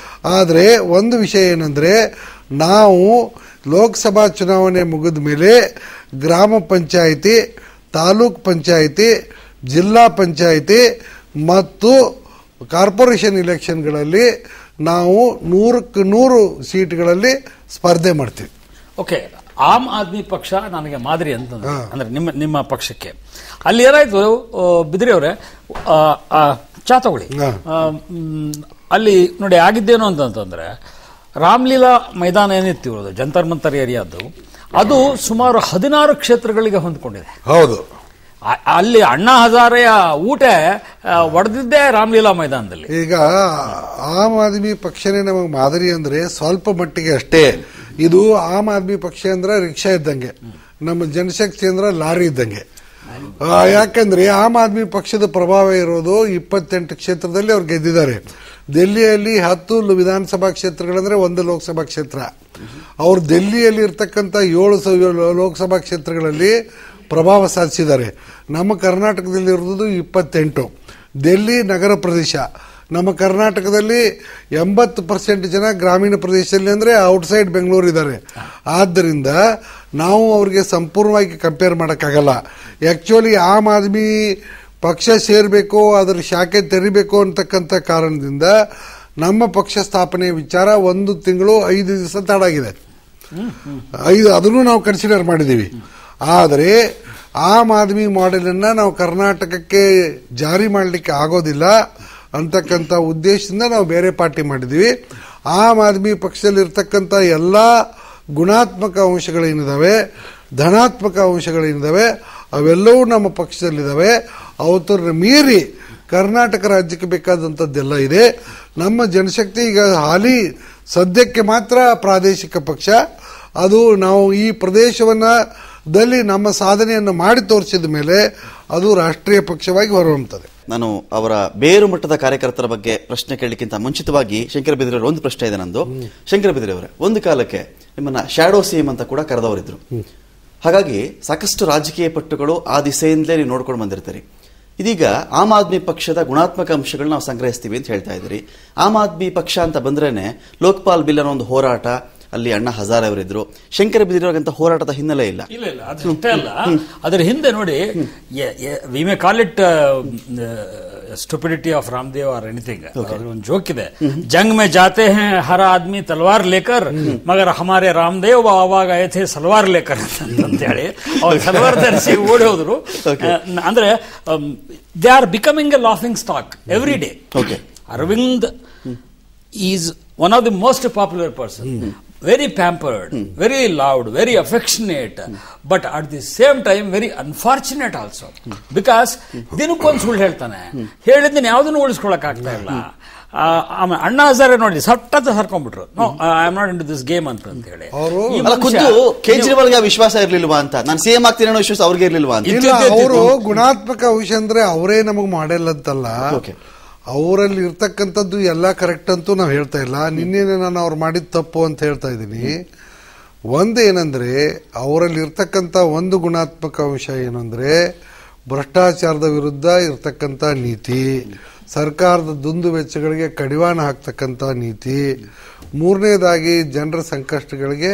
ಆದರೆ ಒಂದು ವಿಷಯ ಏನಂದ್ರೆ, ನಾವು ಲೋಕಸಭಾ ಚುನಾವಣೆ ಮುಗಿದ ಮೇಲೆ ಗ್ರಾಮ ಪಂಚಾಯಿತಿ, ತಾಲೂಕ್ ಪಂಚಾಯಿತಿ, ಜಿಲ್ಲಾ ಪಂಚಾಯಿತಿ ಮತ್ತು ಕಾರ್ಪೊರೇಷನ್ ಇಲೆಕ್ಷನ್ಗಳಲ್ಲಿ ನಾವು 100ಕ್ಕೆ 100 ಸೀಟ್ಗಳಲ್ಲಿ ಸ್ಪರ್ಧೆ ಮಾಡ್ತೀವಿ. ಓಕೆ, ಆಮ್ ಆದ್ಮಿ ಪಕ್ಷ ನನಗೆ ಮಾದರಿ ಅಂತಂದ್ರೆ, ಅಂದ್ರೆ ನಿಮ್ಮ ಪಕ್ಷಕ್ಕೆ ಅಲ್ಲಿ ಏನಾಯ್ತು ಬಿದ್ರಿ ಅವರೇ, ಚಾ ತಗೊಳ್ಳಿ. ಅಲ್ಲಿ ನೋಡಿ ಆಗಿದ್ದೇನು ಅಂತಂದ್ರೆ, ರಾಮ್ಲೀಲಾ ಮೈದಾನ ಏನಿತ್ತು ಇರೋದು ಜಂತರ್ ಮಂತರ್ ಏರಿಯಾದ್ದು, ಅದು ಸುಮಾರು 16 ಕ್ಷೇತ್ರಗಳಿಗೆ ಹೊಂದ್ಕೊಂಡಿದೆ. ಹೌದು, ಅಲ್ಲಿ ಅಣ್ಣಾ ಹಜಾರೆಯ ಊಟ ಒಡೆದಿದ್ದೇ ರಾಮ್ಲೀಲಾ ಮೈದಾನದಲ್ಲಿ. ಈಗ ಆಮ್ ಆದ್ಮಿ ಪಕ್ಷನೇ ನಮಗೆ ಮಾದರಿ ಅಂದ್ರೆ ಸ್ವಲ್ಪ ಮಟ್ಟಿಗೆ ಅಷ್ಟೇ. ಇದು ಆಮ್ ಆದ್ಮಿ ಪಕ್ಷ ಅಂದ್ರೆ ರಿಕ್ಷಾ ಇದ್ದಂಗೆ, ನಮ್ಮ ಜನಶಕ್ತಿ ಅಂದ್ರೆ ಲಾರಿ ಇದ್ದಂಗೆ. ಯಾಕಂದ್ರೆ ಆಮ್ ಆದ್ಮಿ ಪಕ್ಷದ ಪ್ರಭಾವ ಇರೋದು 28 ಕ್ಷೇತ್ರದಲ್ಲಿ ಅವ್ರು ಗೆದ್ದಿದ್ದಾರೆ. ದೆಹಲಿಯಲ್ಲಿ 10 ವಿಧಾನಸಭಾ ಕ್ಷೇತ್ರಗಳಂದ್ರೆ 1 ಲೋಕಸಭಾ ಕ್ಷೇತ್ರ. ಅವರು ದೆಹಲಿಯಲ್ಲಿ ಇರ್ತಕ್ಕಂಥ 7 ಲೋಕಸಭಾ ಕ್ಷೇತ್ರಗಳಲ್ಲಿ ಪ್ರಭಾವ ಸಾಧಿಸಿದ್ದಾರೆ. ನಮ್ಮ ಕರ್ನಾಟಕದಲ್ಲಿ ಇರೋದು 28. ದೆಹಲಿ ನಗರ ಪ್ರದೇಶ. ನಮ್ಮ ಕರ್ನಾಟಕದಲ್ಲಿ 80% ಜನ ಗ್ರಾಮೀಣ ಪ್ರದೇಶದಲ್ಲಿ ಅಂದ್ರೆ ಔಟ್ಸೈಡ್ ಬೆಂಗಳೂರು ಇದ್ದಾರೆ. ಆದ್ದರಿಂದ ನಾವು ಅವ್ರಿಗೆ ಸಂಪೂರ್ಣವಾಗಿ ಕಂಪೇರ್ ಮಾಡೋಕ್ಕಾಗಲ್ಲ. ಆಕ್ಚುಲಿ ಆಮ್ ಆದ್ಮಿ ಪಕ್ಷ ಸೇರಬೇಕು, ಅದರ ಶಾಖೆ ತೆರಿಬೇಕು ಅಂತಕ್ಕಂಥ ಕಾರಣದಿಂದ ನಮ್ಮ ಪಕ್ಷ ಸ್ಥಾಪನೆ ವಿಚಾರ 1 ತಿಂಗಳು 5 ದಿವಸ ತಡಾಗಿದೆ. ಅದನ್ನು ನಾವು ಕನ್ಸಿಡರ್ ಮಾಡಿದ್ದೀವಿ. ಆದರೆ ಆಮ್ ಆದ್ಮಿ ಮಾಡೆಲ್ ಅನ್ನ ನಾವು ಕರ್ನಾಟಕಕ್ಕೆ ಜಾರಿ ಮಾಡಲಿಕ್ಕೆ ಆಗೋದಿಲ್ಲ ಅಂತಕ್ಕಂಥ ಉದ್ದೇಶದಿಂದ ನಾವು ಬೇರೆ ಪಾರ್ಟಿ ಮಾಡಿದ್ದೀವಿ. ಆಮ್ ಆದ್ಮಿ ಪಕ್ಷದಲ್ಲಿ ಇರ್ತಕ್ಕಂಥ ಎಲ್ಲ ಗುಣಾತ್ಮಕ ಅಂಶಗಳೇನಿದಾವೆ, ಧನಾತ್ಮಕ ಅಂಶಗಳೇನಿದಾವೆ, ಅವೆಲ್ಲವೂ ನಮ್ಮ ಪಕ್ಷದಲ್ಲಿದ್ದಾವೆ. ಅವತ್ತರನ್ನ ಮೀರಿ ಕರ್ನಾಟಕ ರಾಜ್ಯಕ್ಕೆ ಬೇಕಾದಂಥದ್ದೆಲ್ಲ ಇದೆ. ನಮ್ಮ ಜನಶಕ್ತಿ ಈಗ ಹಾಲಿ ಸದ್ಯಕ್ಕೆ ಮಾತ್ರ ಪ್ರಾದೇಶಿಕ ಪಕ್ಷ. ಅದು ನಾವು ಈ ಪ್ರದೇಶದಲ್ಲಿ ನಮ್ಮ ಸಾಧನೆಯನ್ನು ಮಾಡಿ ತೋರಿಸಿದ ಮೇಲೆ ಅದು ರಾಷ್ಟ್ರೀಯ ಪಕ್ಷವಾಗಿ ಹೊರಹೊಮ್ಮುತ್ತದೆ. ನಾನು ಅವರ ಬೇರು ಮಟ್ಟದ ಕಾರ್ಯಕರ್ತರ ಬಗ್ಗೆ ಪ್ರಶ್ನೆ ಕೇಳಲಿಕ್ಕಿಂತ ಮುಂಚಿತವಾಗಿ ಶಂಕರ ಬಿದ್ರಿ ಒಂದು ಪ್ರಶ್ನೆ ಇದೆ ನಂದು. ಶಂಕರ ಬಿದ್ರಿ ಅವರೇ, ಒಂದು ಕಾಲಕ್ಕೆ ನಿಮ್ಮನ್ನ ಶ್ಯಾಡೋ ಸಿಎಂ ಅಂತ ಕೂಡ ಕರೆದವರಿದ್ರು. ಹಾಗಾಗಿ ಸಾಕಷ್ಟು ರಾಜಕೀಯ ಪಟ್ಟುಗಳು ಆ ದಿಸೆಯಿಂದಲೇ ನೀವು ನೋಡ್ಕೊಂಡು ಬಂದಿರ್ತೀರಿ. ಇದೀಗ ಆಮ್ ಆದ್ಮಿ ಪಕ್ಷದ ಗುಣಾತ್ಮಕ ಅಂಶಗಳನ್ನ ನಾವು ಸಂಗ್ರಹಿಸ್ತೀವಿ ಅಂತ ಹೇಳ್ತಾ ಇದ್ದೀರಿ. ಆಮ್ ಆದ್ಮಿ ಪಕ್ಷ ಅಂತ ಬಂದ್ರೇನೆ ಲೋಕಪಾಲ್ ಬಿಲ್ ಅನ್ನೋ ಒಂದು ಹೋರಾಟ, ಅಲ್ಲಿ ಅಣ್ಣಾ ಹಜಾರೆ ಅವರಿದ್ರು. ಶಂಕರ ಬಿದ್ರಿಯವರಿಗಂತ ಹೋರಾಟದ ಹಿನ್ನೆಲೆ ಇಲ್ಲ. ಅಷ್ಟೇ ಅಲ್ಲ, ಅದರ ಹಿಂದೆ ನೋಡಿ, we may call it stupidity of Ramdev or anything. ಒಂದು ಜೋಕ್ ಇದೆ, ಜಂಗ್ ಮೇ ಜಾತೆ ಹೇ ಹರ ಆದ್ಮಿ ತಲ್ವಾರ್ ಲೇಕರ್ ಮಗರ್ ಹಮಾರೆ ರಾಮದೇವ್ ಆವಾಗ ಆಯತೆ ಸಲ್ವಾರ್ ಲೇಕರ್ ಅಂತ ಹೇಳಿ ಅವ್ರು ಸಲ್ವಾರ್ ಧರಿಸಿ ಓಡಿ ಹೋದ್ರು. ಅಂದ್ರೆ they are becoming a laughing stock every day. Arvind is one of the most popular person, very pampered, very loud, very affectionate, but at the same time very unfortunate also, because ದಿನಕ್ಕೊಂದು ಸುಳ್ಳು ಹೇಳ್ತಾನೆ. ಹೇಳಿದ್ದೀನಿ ಯಾವುದನ್ನು ಉಳಿಸ್ಕೊಳಕ್ ಆಗ್ತಾ ಇಲ್ಲ. ಅಣ್ಣಾ ಹಜಾರೆ ನೋಡಿ ಸಟ್ಟತ್ತ ಸರ್ಕೊಂಡ್ಬಿಟ್ರು. No, I am not into this game ಅಂತ ಹೇಳಿ. ಕೇಜ್ರಿವಾಲ್ಗೆ ವಿಶ್ವಾಸ ಇರ್ಲಿಲ್ವಾ ಅಂತ, ನಾನು ಸಿಎಂ ಆಗ್ತೀನಿ ಅನ್ನೋ ವಿಶ್ವಾಸ ಅವ್ರಿಗೆ ಇರ್ಲಿಲ್ವಾ ಅಂತ. ಅವರು ಗುಣಾತ್ಮಕ ಅಂಶ ಅಂದ್ರೆ ಅವರೇ ನಮಗ್ ಮಾಡೆಲ್ ಅಂತಲ್ಲ. ಅವರಲ್ಲಿ ಇರ್ತಕ್ಕಂಥದ್ದು ಎಲ್ಲ ಕರೆಕ್ಟ್ ಅಂತೂ ನಾವು ಹೇಳ್ತಾ ಇಲ್ಲ. ನಿನ್ನೆ ನಾನು ಅವ್ರು ಮಾಡಿದ ತಪ್ಪು ಅಂತ ಹೇಳ್ತಾ ಇದ್ದೀನಿ. ಒಂದೇನಂದ್ರೆ ಅವರಲ್ಲಿ ಇರ್ತಕ್ಕಂಥ ಒಂದು ಗುಣಾತ್ಮಕ ಅಂಶ ಏನಂದ್ರೆ ಭ್ರಷ್ಟಾಚಾರದ ವಿರುದ್ಧ ಇರ್ತಕ್ಕಂಥ ನೀತಿ, ಸರ್ಕಾರದ ದುಂದು ವೆಚ್ಚಗಳಿಗೆ ಕಡಿವಾಣ ಹಾಕ್ತಕ್ಕಂಥ ನೀತಿ, ಮೂರನೇದಾಗಿ ಜನರ ಸಂಕಷ್ಟಗಳಿಗೆ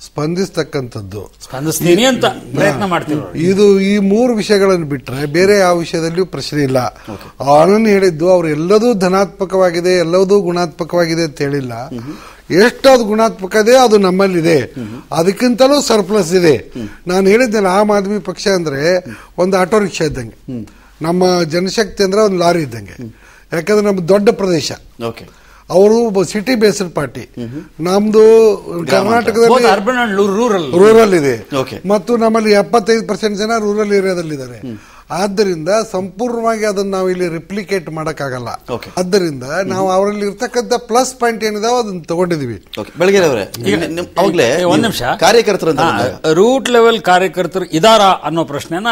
ಸ್ಪಂದಿಸ್ತಕ್ಕಂಥದ್ದು. ಸ್ಪಂದಿಸ್ತೀನಿ ಅಂತ ಪ್ರಯತ್ನ ಮಾಡ್ತೀವಿ. ಇದು ಈ ಮೂರು ವಿಷಯಗಳನ್ನು ಬಿಟ್ರೆ ಬೇರೆ ಯಾವ ವಿಷಯದಲ್ಲಿಯೂ ಪ್ರಶ್ನೆ ಇಲ್ಲ. ಆನಂದ್ ಹೇಳಿದ್ದು ಅವ್ರು ಎಲ್ಲದೂ ಧನಾತ್ಮಕವಾಗಿದೆ, ಎಲ್ಲದೂ ಗುಣಾತ್ಮಕವಾಗಿದೆ ಅಂತ ಹೇಳಿಲ್ಲ. ಎಷ್ಟದು ಗುಣಾತ್ಮಕ ಇದೆ ಅದು ನಮ್ಮಲ್ಲಿದೆ, ಅದಕ್ಕಿಂತಲೂ ಸರ್ಪ್ಲಸ್ ಇದೆ. ನಾನು ಹೇಳಿದ್ದೇನೆ, ಆಮ್ ಆದ್ಮಿ ಪಕ್ಷ ಅಂದ್ರೆ ಒಂದು ಆಟೋ ರಿಕ್ಷಾ ಇದ್ದಂಗೆ, ನಮ್ಮ ಜನಶಕ್ತಿ ಅಂದ್ರೆ ಒಂದು ಲಾರಿ ಇದ್ದಂಗೆ. ಯಾಕಂದ್ರೆ ನಮ್ದು ದೊಡ್ಡ ಪ್ರದೇಶ, ಅವರು ಸಿಟಿ ಬೇಸ್ಡ್ ಪಾರ್ಟಿ. ನಮ್ದು ಕರ್ನಾಟಕದಲ್ಲಿ ಅರ್ಬನ್ ಅಂಡ್ ರೂರಲ್ ಇದೆ, ಮತ್ತು ನಮ್ಮಲ್ಲಿ 75% ಜನ ರೂರಲ್ ಏರಿಯಾದಲ್ಲಿದ್ದಾರೆ. ಆದ್ದರಿಂದ ಸಂಪೂರ್ಣವಾಗಿ ಅದನ್ನ ನಾವು ಇಲ್ಲಿ ರಿಪ್ಲಿಕೇಟ್ ಮಾಡಕ್ಕಾಗಲ್ಲ. ಆದ್ದರಿಂದ ನಾವು ಅವರಲ್ಲಿ ಇರ್ತಕ್ಕಂಥ ಪ್ಲಸ್ ಪಾಯಿಂಟ್ ಏನಿದಾವ ಅದನ್ನ ತಗೊಂಡಿದೀವಿ. ಒಂದ್ ನಿಮಿಷ, ಕಾರ್ಯಕರ್ತರು ರೂಟ್ ಲೆವೆಲ್ ಕಾರ್ಯಕರ್ತರು ಇದಾರ ಅನ್ನೋ ಪ್ರಶ್ನೆನ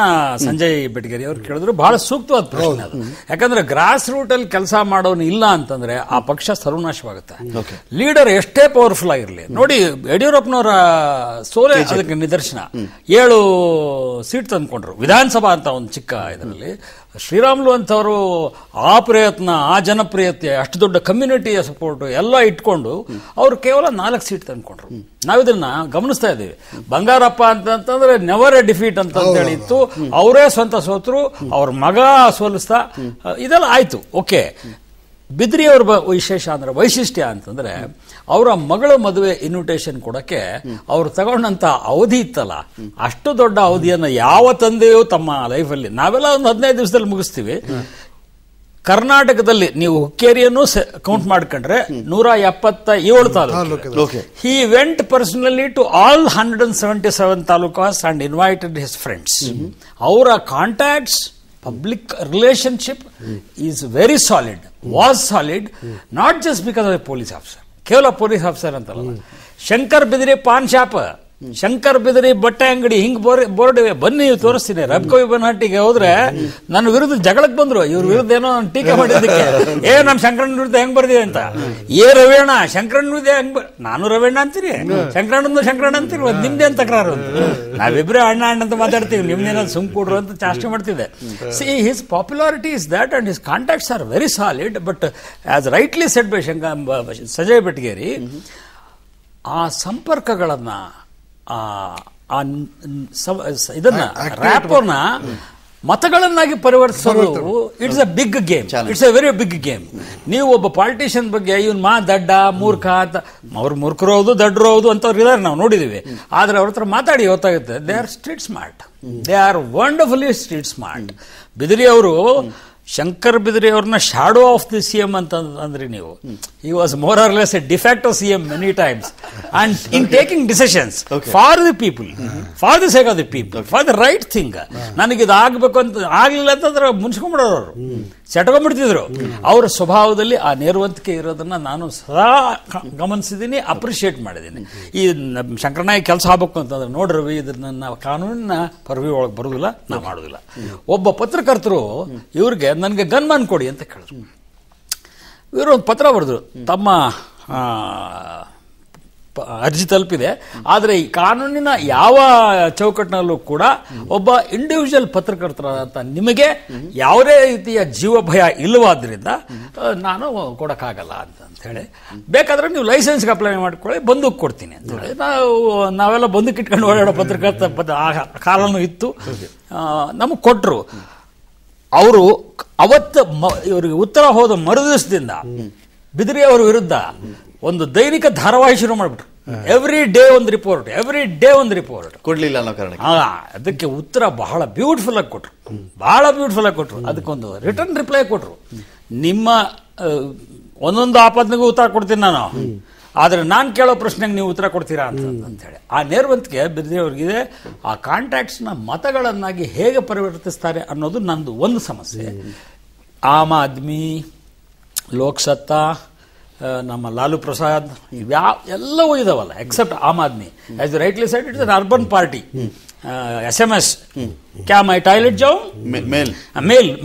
ಸಂಜಯ್ ಬೆಟಗೇರಿ ಅವ್ರು ಕೇಳಿದ್ರು. ಬಹಳ ಸೂಕ್ತವಾದ ಪ್ರಶ್ನೆ ಅದು. ಯಾಕಂದ್ರೆ ಗ್ರಾಸ್ ರೂಟ್ ಅಲ್ಲಿ ಕೆಲಸ ಮಾಡೋನು ಇಲ್ಲ ಅಂತಂದ್ರೆ ಆ ಪಕ್ಷ ಸರ್ವನಾಶವಾಗುತ್ತೆ. ಲೀಡರ್ ಎಷ್ಟೇ ಪವರ್ಫುಲ್ ಆಗಿರ್ಲಿ, ನೋಡಿ ಯಡಿಯೂರಪ್ಪನವರ ಸೋಲೆ ಅದಕ್ಕೆ ನಿದರ್ಶನ. 7 ಸೀಟ್ ತಂದ್ಕೊಂಡ್ರು ವಿಧಾನಸಭಾ ಅಂತ ಒಂದು ಚಿಕ್ಕ ಇದರಲ್ಲಿ. ಶ್ರೀರಾಮುಲು ಅಂತವರು ಆ ಪ್ರಯತ್ನ, ಆ ಜನಪ್ರಿಯತೆ, ಅಷ್ಟು ದೊಡ್ಡ ಕಮ್ಯುನಿಟಿಯ ಸಪೋರ್ಟ್ ಎಲ್ಲ ಇಟ್ಕೊಂಡು ಅವರು ಕೇವಲ 4 ಸೀಟ್ ತಂದ್ಕೊಂಡ್ರು. ನಾವಿದನ್ನ ಗಮನಿಸ್ತಾ ಇದ್ದೀವಿ. ಬಂಗಾರಪ್ಪ ಅಂತಂದ್ರೆ ನೆವರ್ ಎ ಡಿಫೀಟ್ ಅಂತ ಹೇಳಿ ಇತ್ತು, ಅವರೇ ಸ್ವಂತ ಸೋತರು, ಅವ್ರ ಮಗ ಸೋಲಿಸ್ತಾ ಇದೆಲ್ಲ ಆಯ್ತು. ಓಕೆ, ಬಿದ್ರಿ ಅವ್ರ ವಿಶೇಷ ಅಂದ್ರೆ ವೈಶಿಷ್ಟ್ಯ ಅಂತಂದ್ರೆ ಅವರ ಮಗಳ ಮದುವೆ ಇನ್ವಿಟೇಷನ್ ಕೊಡಕ್ಕೆ ಅವ್ರು ತಗೊಂಡಂತ ಅವಧಿ ಇತ್ತಲ್ಲ, ಅಷ್ಟು ದೊಡ್ಡ ಅವಧಿಯನ್ನ ಯಾವ ತಂದೆಯೂ ತಮ್ಮ ಲೈಫಲ್ಲಿ, ನಾವೆಲ್ಲ ಒಂದು 15 ದಿವಸದಲ್ಲಿ ಮುಗಿಸ್ತೀವಿ. ಕರ್ನಾಟಕದಲ್ಲಿ ನೀವು ಹುಕ್ಕೇರಿಯನ್ನು ಕೌಂಟ್ ಮಾಡ್ಕೊಂಡ್ರೆ 177 taluk. He went personally to all 177 talukas and invited his friends. ಅವರ contacts, public relationship is very solid, was solid, not just because of a police officer. ಕೇವಲ ಪೊಲೀಸ್ ಆಫೀಸರ್ ಅಂತಲ್ಲ, ಶಂಕರ್ ಬಿದಿರಿ ಪಾನ್ ಶಾಪ್, ಶಂಕರ್ ಬಿದಿರಿ ಬಟ್ಟೆ ಅಂಗಡಿ, ಹಿಂಗ್ ಬೋರ್ಡ್ ಇವೆ, ಬನ್ನಿ ತೋರಿಸ್ತೀನಿ. ರಬ್ಕವಿ ಬನಹಟ್ಟಿಗೆ ಹೋದ್ರೆ ನನ್ನ ವಿರುದ್ಧ ಜಗಳಕ್ಕೆ ಬಂದ್ರು, ಇವ್ರ ವಿರುದ್ಧ ಏನೋ ಟೀಕೆ ಮಾಡಿದ್ದಕ್ಕೆ. ನಮ್ ಶಂಕರಣ್ಣ ವಿರುದ್ಧ ಹೆಂಗ್ ಬರ್ದಿದೆ ಅಂತ. ರವೀಣ ಶಂಕರಣ್ಣ ವಿರುದ್ಧ ಹೆಂಗ್ ನಾನು ರವೀಣ ಅಂತೀರಿ, ಶಂಕರಣ್ಣ ಅಂತೀರಿ, ನಿಮ್ದೇನ್ ತಕರಾರು ಅಂತ. ನಾವಿಬ್ರೇ ಅಣ್ಣ ಅಂತ ಮಾತಾಡ್ತೀವಿ, ನಿಮ್ದೇನ ಸುಮ್ ಕೊಡ್ರು ಅಂತ ಚಾಷ್ಟೆ ಮಾಡ್ತಿದ್ದೆ. See his popularity is that and his contacts are very solid. But as rightly said by Sanjay Betageri, ಆ ಸಂಪರ್ಕಗಳನ್ನ, ಇದನ್ನ ರ್ಯಾಪರ್ನ ಮತಗಳನ್ನಾಗಿ ಪರಿವರ್ತಿಸೋದು it's a big game. It's a very big game. ನೀವು ಒಬ್ಬ ಪಾಲಿಟಿಷಿಯನ್ ಬಗ್ಗೆ ಇವನ್ ದಡ್ಡ, ಮೂರ್ಖ ಅಂತ, ಅವ್ರು ಮೂರ್ಖರು ಹೌದು, ದಡ್ಡರು ಹೌದು ಅಂತವ್ರು ಇದಾರೆ, ನಾವು ನೋಡಿದೀವಿ. ಆದ್ರೆ ಅವ್ರ ಹತ್ರ ಮಾತಾಡಿ ಗೊತ್ತಾಗುತ್ತೆ, they are street smart, they are wonderfully street smart. Bidiri ಅವರು ಶಂಕರ್ ಬಿದ್ರಿ ಅವ್ರನ್ನ ಶಾಡೋ ಆಫ್ ದಿ ಸಿಎಂ ಅಂತ ಅಂದ್ರೆ ನೀವು, he was more or less a de facto CM many times, and in taking decisions for the people, for the sake of the people, for the right thing. ನನಗೆ ಇದು ಆಗ್ಬೇಕು ಅಂತ ಆಗ್ಲಿಲ್ಲ ಅಂತಂದ್ರೆ ಮುನ್ಸ್ಕೊಂಡ್ಬಿಡೋರು, ಅವರು ಸೆಟ್ಕೊಂಡ್ಬಿಡ್ತಿದ್ರು. ಅವರ ಸ್ವಭಾವದಲ್ಲಿ ಆ ನೇರವಂತಿಕೆ ಇರೋದನ್ನ ನಾನು ಸದಾ ಗಮನಿಸಿದ್ದೀನಿ, ಅಪ್ರಿಶಿಯೇಟ್ ಮಾಡಿದ್ದೀನಿ. ಈ ಶಂಕರನಾಯಕ್ ಕೆಲಸ ಆಗ್ಬೇಕು ಅಂತಂದ್ರೆ, ನೋಡ್ರಿ ರವಿ, ಇದನ್ನ ಕಾನೂನಿನ ಪರ್ವಿ ಒಳಗೆ ಬರುದಿಲ್ಲ, ನಾವು ಮಾಡೋದಿಲ್ಲ. ಒಬ್ಬ ಪತ್ರಕರ್ತರು ಇವ್ರಿಗೆ ನನಗೆ ಗನ್ಮನ್ ಕೊಡಿ ಅಂತ ಕೇಳಿದ್ರು. ಇವರು ಒಂದು ಪತ್ರ ಬರೆದ್ರು, ತಮ್ಮ ಅರ್ಜಿ ತಲುಪಿದೆ, ಆದರೆ ಈ ಕಾನೂನಿನ ಯಾವ ಚೌಕಟ್ಟಿನಲ್ಲೂ ಕೂಡ ಒಬ್ಬ ಇಂಡಿವಿಜುವಲ್ ಪತ್ರಕರ್ತರಾದಂಥ ನಿಮಗೆ ಯಾವುದೇ ರೀತಿಯ ಜೀವ ಭಯ ಇಲ್ಲವಾದ್ರಿಂದ ನಾನು ಕೊಡಕ್ಕಾಗಲ್ಲ ಅಂತ ಹೇಳಿ, ಬೇಕಾದ್ರೆ ನೀವು ಲೈಸೆನ್ಸ್ಗೆ ಅಪ್ಲೈ ಮಾಡ್ಕೊಳ್ಳಿ, ಬಂದೂಕ್ ಕೊಡ್ತೀನಿ ಅಂತ ಹೇಳಿ. ನಾವೆಲ್ಲ ಬಂದೂಕ್ ಇಟ್ಕೊಂಡು ಓಡಾಡೋ ಪತ್ರಕರ್ತ ಕಾಲನೂ ಇತ್ತು, ನಮಗೆ ಕೊಟ್ಟರು. ಅವರು ಅವತ್ತು ಇವರಿಗೆ ಉತ್ತರ ಹೋದ ಮರುದಿವಸದಿಂದ ಬಿದಿರಿ ಅವರ ವಿರುದ್ಧ ಒಂದು ದೈನಿಕ ಧಾರಾವಾಹಿ ಶುರು ಮಾಡಿಬಿಟ್ರು. ಎವ್ರಿ ಡೇ ಒಂದು ರಿಪೋರ್ಟ್, ಎವ್ರಿ ಡೇ ಒಂದು ರಿಪೋರ್ಟ್ ಕೊಡ್ಲಿಲ್ಲ ಅನ್ನೋ ಕಾರಣ ಅದಕ್ಕೆ ಉತ್ತರ ಬಹಳ ಬ್ಯೂಟಿಫುಲ್ ಆಗಿ ಕೊಟ್ರು, ಬಹಳ ಬ್ಯೂಟಿಫುಲ್ ಆಗಿ ಕೊಟ್ರು. ಅದಕ್ಕೊಂದು ರಿಟರ್ನ್ ರಿಪ್ಲೈ ಕೊಟ್ರು, ನಿಮ್ಮ ಒಂದೊಂದು ಆಪತ್ನಿಗೂ ಉತ್ತರ ಕೊಡ್ತೀನಿ ನಾನು, ಆದ್ರೆ ನಾನು ಕೇಳೋ ಪ್ರಶ್ನೆಗೆ ನೀವು ಉತ್ತರ ಕೊಡ್ತೀರಾ ಅಂತ ಹೇಳಿ. ಆ ನೇರವಂತಿಕೆ ಬಿದ್ದಿಯವ್ರಿಗಿದೆ. ಆ ಕಾಂಟ್ಯಾಕ್ಟ್ಸ್ನ ಮತಗಳನ್ನಾಗಿ ಹೇಗೆ ಪರಿವರ್ತಿಸ್ತಾರೆ ಅನ್ನೋದು ನಂದು ಒಂದು ಸಮಸ್ಯೆ. ಆಮ್ ಆದ್ಮಿ, ಲೋಕ್ಸತ್ತಾ, ನಮ್ಮ ಲಾಲು ಪ್ರಸಾದ್, ಎಲ್ಲವೂ ಇದಾವಲ್ಲ except Aam Aadmi. As rightly said, it's an urban party. SMS, क्या मैं टॉयलेट जाऊं?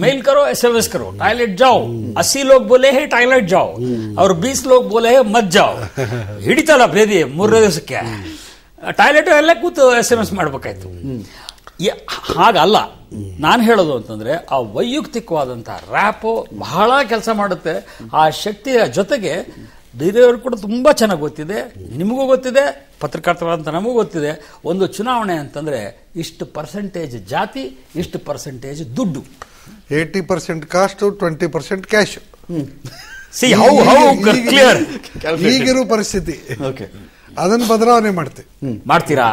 मेल करो, SMS करो, टॉयलेट जाओ. 80 लोग बोले हैं टॉयलेट जाओ और 20 लोग बोले हैं मत जाओ. ಹಿಡಿತಲ್ಲ ಬೇದಿ 3 ದಿವಸಕ್ಕೆ ಟಾಯ್ಲೆಟ್ ಎಲ್ಲ ಕೂತು SMS ಮಾಡ್ಬೇಕಾಯ್ತು. ಹಾಗಲ್ಲ ನಾನು ಹೇಳೋದು ಅಂತಂದ್ರೆ ಆ ವೈಯಕ್ತಿಕವಾದಂತಹ ರ್ಯಾಪು ಬಹಳ ಕೆಲಸ ಮಾಡುತ್ತೆ. ಆ ಶಕ್ತಿಯ ಜೊತೆಗೆ ಬೇರೆಯವರು ಕೂಡ ತುಂಬಾ ಚೆನ್ನಾಗಿ ಗೊತ್ತಿದೆ, ನಿಮಗೂ ಗೊತ್ತಿದೆ, ಪತ್ರಕರ್ತರಂತ ನಮಗೂ ಗೊತ್ತಿದೆ. ಒಂದು ಚುನಾವಣೆ ಅಂತಂದ್ರೆ ಇಷ್ಟು ಪರ್ಸೆಂಟೇಜ್ ಜಾತಿ, ಇಷ್ಟು ಪರ್ಸೆಂಟೇಜ್ ದುಡ್ಡು. 80% ಕಾಸ್ಟ್, 20% ಕ್ಯಾಶ್. ಕ್ಲಿಯರ್ ಈಗಿರೋ ಪರಿಸ್ಥಿತಿ ಅದನ್ನು ಬದಲಾವಣೆ ಮಾಡ್ತೀರಾ?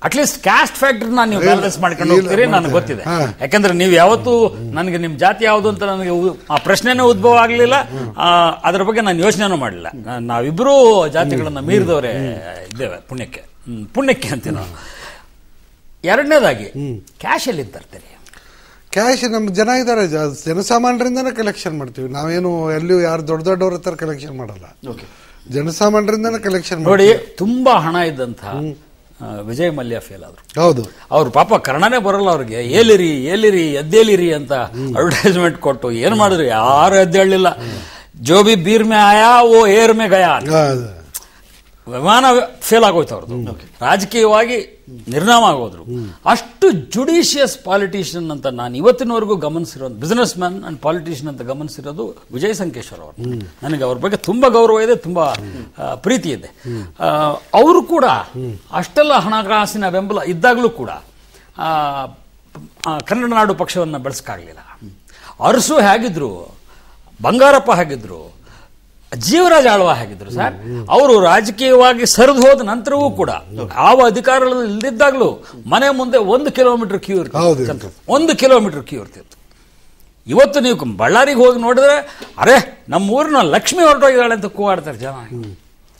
ಅಟ್ಲೀಸ್ಟ್ ಕ್ಯಾಸ್ಟ್ ಫ್ಯಾಕ್ಟರ್ನ ನೀವು ಬ್ಯಾಲೆನ್ಸ್ ಮಾಡ್ಕೊಂಡು ಹೋಗ್ತೀರಿ, ನನಗೆ ಗೊತ್ತಿದೆ. ಯಾಕಂದ್ರೆ ನೀವು ಯಾವತ್ತೂ ನನಗೆ ನಿಮ್ ಜಾತಿ ಯಾವುದು ಅಂತ ನನಗೆ ಆ ಪ್ರಶ್ನೆನೇ ಉದ್ಭವ ಆಗಲಿಲ್ಲ. ಅದ್ರ ಬಗ್ಗೆ ನಾನು ಯೋಚನೆನೂ ಮಾಡಲಿಲ್ಲ. ನಾವಿಬ್ರು ಜಾತಿಗಳನ್ನ ಮೀರಿದವರೇ ಇದ್ದೇವೆ, ಪುಣ್ಯಕ್ಕೆ ಅಂತೀವಿ ನಾವು. ಎರಡನೇದಾಗಿ ಕ್ಯಾಶ್ ಎಲ್ಲಿ ತರ್ತೀರಿ? ಕ್ಯಾಶ್ ನಮ್ಮ ಜನ ಇದ್ದಾರೆ, ಜನಸಾಮಾನ್ಯರಿಂದನೇ ಕಲೆಕ್ಷನ್ ಮಾಡ್ತೀವಿ. ನಾವೇನು ಎಲ್ಲಿಯೂ ಯಾರು ದೊಡ್ಡವ್ರ ಹತ್ರ ಕಲೆಕ್ಷನ್ ಮಾಡಲ್ಲ, ಜನಸಾಮಾನ್ಯರಿಂದನೇ ಕಲೆಕ್ಷನ್ ನೋಡಿ. ತುಂಬಾ ಹಣ ಇದ್ದಂತ ವಿಜಯ್ ಮಲ್ಯ ಫೇಲ್ ಆದ್ರು. ಹೌದು, ಅವ್ರು ಪಾಪ ಕರ್ಣನೇ ಬರಲ್ಲ ಅವ್ರಿಗೆ. ಏಲಿರಿ ಎದ್ದೇಳಿರಿ ಅಂತ ಅಡ್ವರ್ಟೈಸ್ಮೆಂಟ್ ಕೊಟ್ಟು ಏನ್ ಮಾಡಿದ್ರು? ಯಾರು ಎದ್ದೇಳಲಿಲ್ಲ. ಜೋ ಬಿ ಬೀರ್ ಮೇ ಆಯಾ ಓ ಏರ್ ಮೇ ಗಯಾ. ವಿಮಾನ ಫೇಲ್ ಆಗೋಯ್ತು ಅವ್ರದ್ದು. ರಾಜಕೀಯವಾಗಿ ನಿರ್ನಾಮ ಆಗೋದ್ರು. ಅಷ್ಟು ಜುಡಿಷಿಯಸ್ ಪಾಲಿಟಿಷಿಯನ್ ಅಂತ ನಾನು ಇವತ್ತಿನವರೆಗೂ ಗಮನಿಸಿರೋದು, ಬಿಸಿನೆಸ್ ಮ್ಯಾನ್ ಅಂಡ್ ಪಾಲಿಟಿಷಿಯನ್ ಅಂತ ಗಮನಿಸಿರೋದು ವಿಜಯ್ ಸಂಕೇಶ್ವರ್ ಅವರು. ನನಗೆ ಅವ್ರ ಬಗ್ಗೆ ತುಂಬಾ ಗೌರವ ಇದೆ, ತುಂಬಾ ಪ್ರೀತಿ ಇದೆ. ಅವರು ಕೂಡ ಅಷ್ಟೆಲ್ಲ ಹಣಕಾಸಿನ ಬೆಂಬಲ ಇದ್ದಾಗಲೂ ಕೂಡ ಕನ್ನಡ ನಾಡು ಪಕ್ಷವನ್ನು ಬೆಳೆಸಕ್ಕಾಗಲಿಲ್ಲ. ಅರಸು ಹೇಗಿದ್ರು, ಬಂಗಾರಪ್ಪ ಹೇಗಿದ್ರು, ಜೀವರಾಜ ಆಳ್ವ ಹೇಗಿದ್ರು ಸರ್. ಅವರು ರಾಜಕೀಯವಾಗಿ ಸರಿದು ಹೋದ ನಂತರವೂ ಕೂಡ ಯಾವ ಅಧಿಕಾರದಲ್ಲಿ ಇಲ್ದಿದ್ದಾಗಲೂ ಮನೆ ಮುಂದೆ 1 ಕಿಲೋಮೀಟರ್ ಕ್ಯೂ ಇರ್ತಿತ್ತು. 1 ಕಿಲೋಮೀಟರ್ ಕ್ಯೂ ಇರ್ತಿತ್ತು. ಇವತ್ತು ನೀವು ಬಳ್ಳಾರಿಗೆ ಹೋಗಿ ನೋಡಿದ್ರೆ, ಅರೆ ನಮ್ಮ ಊರಿನ ಲಕ್ಷ್ಮಿ ಹೊರಟೋಗಿದ್ದಾಳೆ ಅಂತ ಕೂಗಾಡ್ತಾರೆ ಜನ.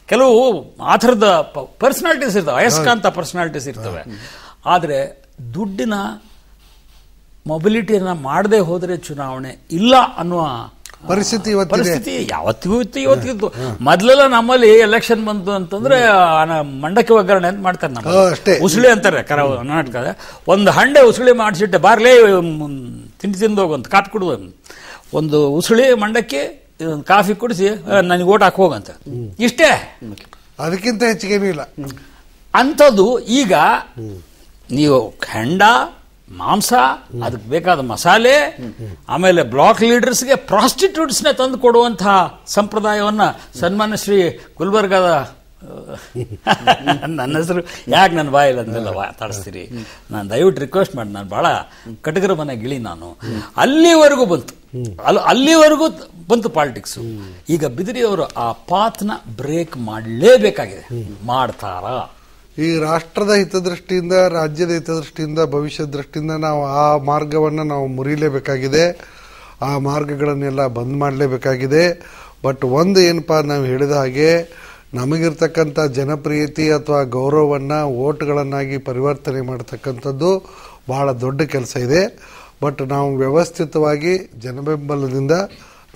ಕೆಲವು ಆ ಥರದ ಪರ್ಸನಾಲಿಟೀಸ್ ಇರ್ತವೆ, ಅಯಸ್ಕಾಂತ ಪರ್ಸನಾಲಿಟೀಸ್ ಇರ್ತವೆ. ಆದರೆ ದುಡ್ಡಿನ ಮೊಬಿಲಿಟಿಯನ್ನ ಮಾಡದೆ ಹೋದರೆ ಚುನಾವಣೆ ಇಲ್ಲ ಅನ್ನುವ ಪರಿಸ್ಥಿತಿ ಯಾವತ್ತಿಗೂ ಇತ್ತು, ಇವತ್ತಿತ್ತು. ಮೊದಲೆಲ್ಲ ನಮ್ಮಲ್ಲಿ ಎಲೆಕ್ಷನ್ ಬಂತು ಅಂತಂದ್ರೆ ಮಂಡಕ್ಕಿ ಒಗ್ಗರಣೆ ಅಂತ ಮಾಡ್ತಾರೆ. ನಮ್ಮ ಉಸುಳಿ ಅಂತಾರೆ ಕರ್ನಾಟಕದ. ಒಂದು ಹಂಡೆ ಉಸುಳಿ ಮಾಡಿಸಿಟ್ಟೆ, ಬಾರ್ಲೇ ತಿಂದೋಗಂತ ಕಾಫಿ ಕುಡುವ, ಒಂದು ಉಸುಳಿ ಮಂಡಕ್ಕಿ ಕಾಫಿ ಕುಡಿಸಿ ನನಗೆ ಓಟ್ ಹಾಕಿ ಹೋಗಂತ. ಇಷ್ಟೇ, ಅದಕ್ಕಿಂತ ಹೆಚ್ಚಿಗೆ ಇಲ್ಲ. ಅಂಥದ್ದು ಈಗ ನೀವು ಹೆಂಡ, ಮಾಂಸ, ಅದಕ್ಕೆ ಬೇಕಾದ ಮಸಾಲೆ, ಆಮೇಲೆ ಬ್ಲಾಕ್ ಲೀಡರ್ಸ್ಗೆ ಪ್ರಾಸ್ಟಿಟ್ಯೂಟ್ಸ್ನೇ ತಂದು ಕೊಡುವಂತಹ ಸಂಪ್ರದಾಯವನ್ನ ಸನ್ಮಾನ್ಯ ಶ್ರೀ ಗುಲ್ಬರ್ಗಾದ ನನ್ನ ಹೆಸರು ಯಾಕೆ ನನ್ನ ಬಾಯಲ್ಲಿ ಅಂದೆಲ್ಲ ಮಾತಾಡಿಸ್ತೀರಿ? ನಾನು ದಯವಿಟ್ಟು ರಿಕ್ವೆಸ್ಟ್ ಮಾಡಿ, ನಾನು ಬಹಳ ಕಟಗರ ಮನೆ ಗಿಳಿ, ನಾನು ಅಲ್ಲಿವರೆಗೂ ಬಂತು ಪಾಲಿಟಿಕ್ಸ್. ಈಗ ಬಿದಿರಿಯವರು ಆ ಪಾತ್ನ ಬ್ರೇಕ್ ಮಾಡಲೇಬೇಕಾಗಿದೆ. ಮಾಡ್ತಾರಾ? ಈ ರಾಷ್ಟ್ರದ ಹಿತದೃಷ್ಟಿಯಿಂದ, ರಾಜ್ಯದ ಹಿತದೃಷ್ಟಿಯಿಂದ, ಭವಿಷ್ಯದ ದೃಷ್ಟಿಯಿಂದ ನಾವು ಆ ಮಾರ್ಗವನ್ನು ನಾವು ಮುರಿಲೇಬೇಕಾಗಿದೆ. ಆ ಮಾರ್ಗಗಳನ್ನೆಲ್ಲ ಬಂದ್ ಮಾಡಲೇಬೇಕಾಗಿದೆ. ಬಟ್ ಒಂದು ಏನಪ್ಪಾ, ನಾವು ಹೇಳಿದ ಹಾಗೆ ನಮಗಿರ್ತಕ್ಕಂಥ ಜನಪ್ರಿಯತೆ ಅಥವಾ ಗೌರವವನ್ನು ಓಟ್ಗಳನ್ನಾಗಿ ಪರಿವರ್ತನೆ ಮಾಡತಕ್ಕಂಥದ್ದು ಬಹಳ ದೊಡ್ಡ ಕೆಲಸ ಇದೆ. ಬಟ್ ನಾವು ವ್ಯವಸ್ಥಿತವಾಗಿ ಜನಬೆಂಬಲದಿಂದ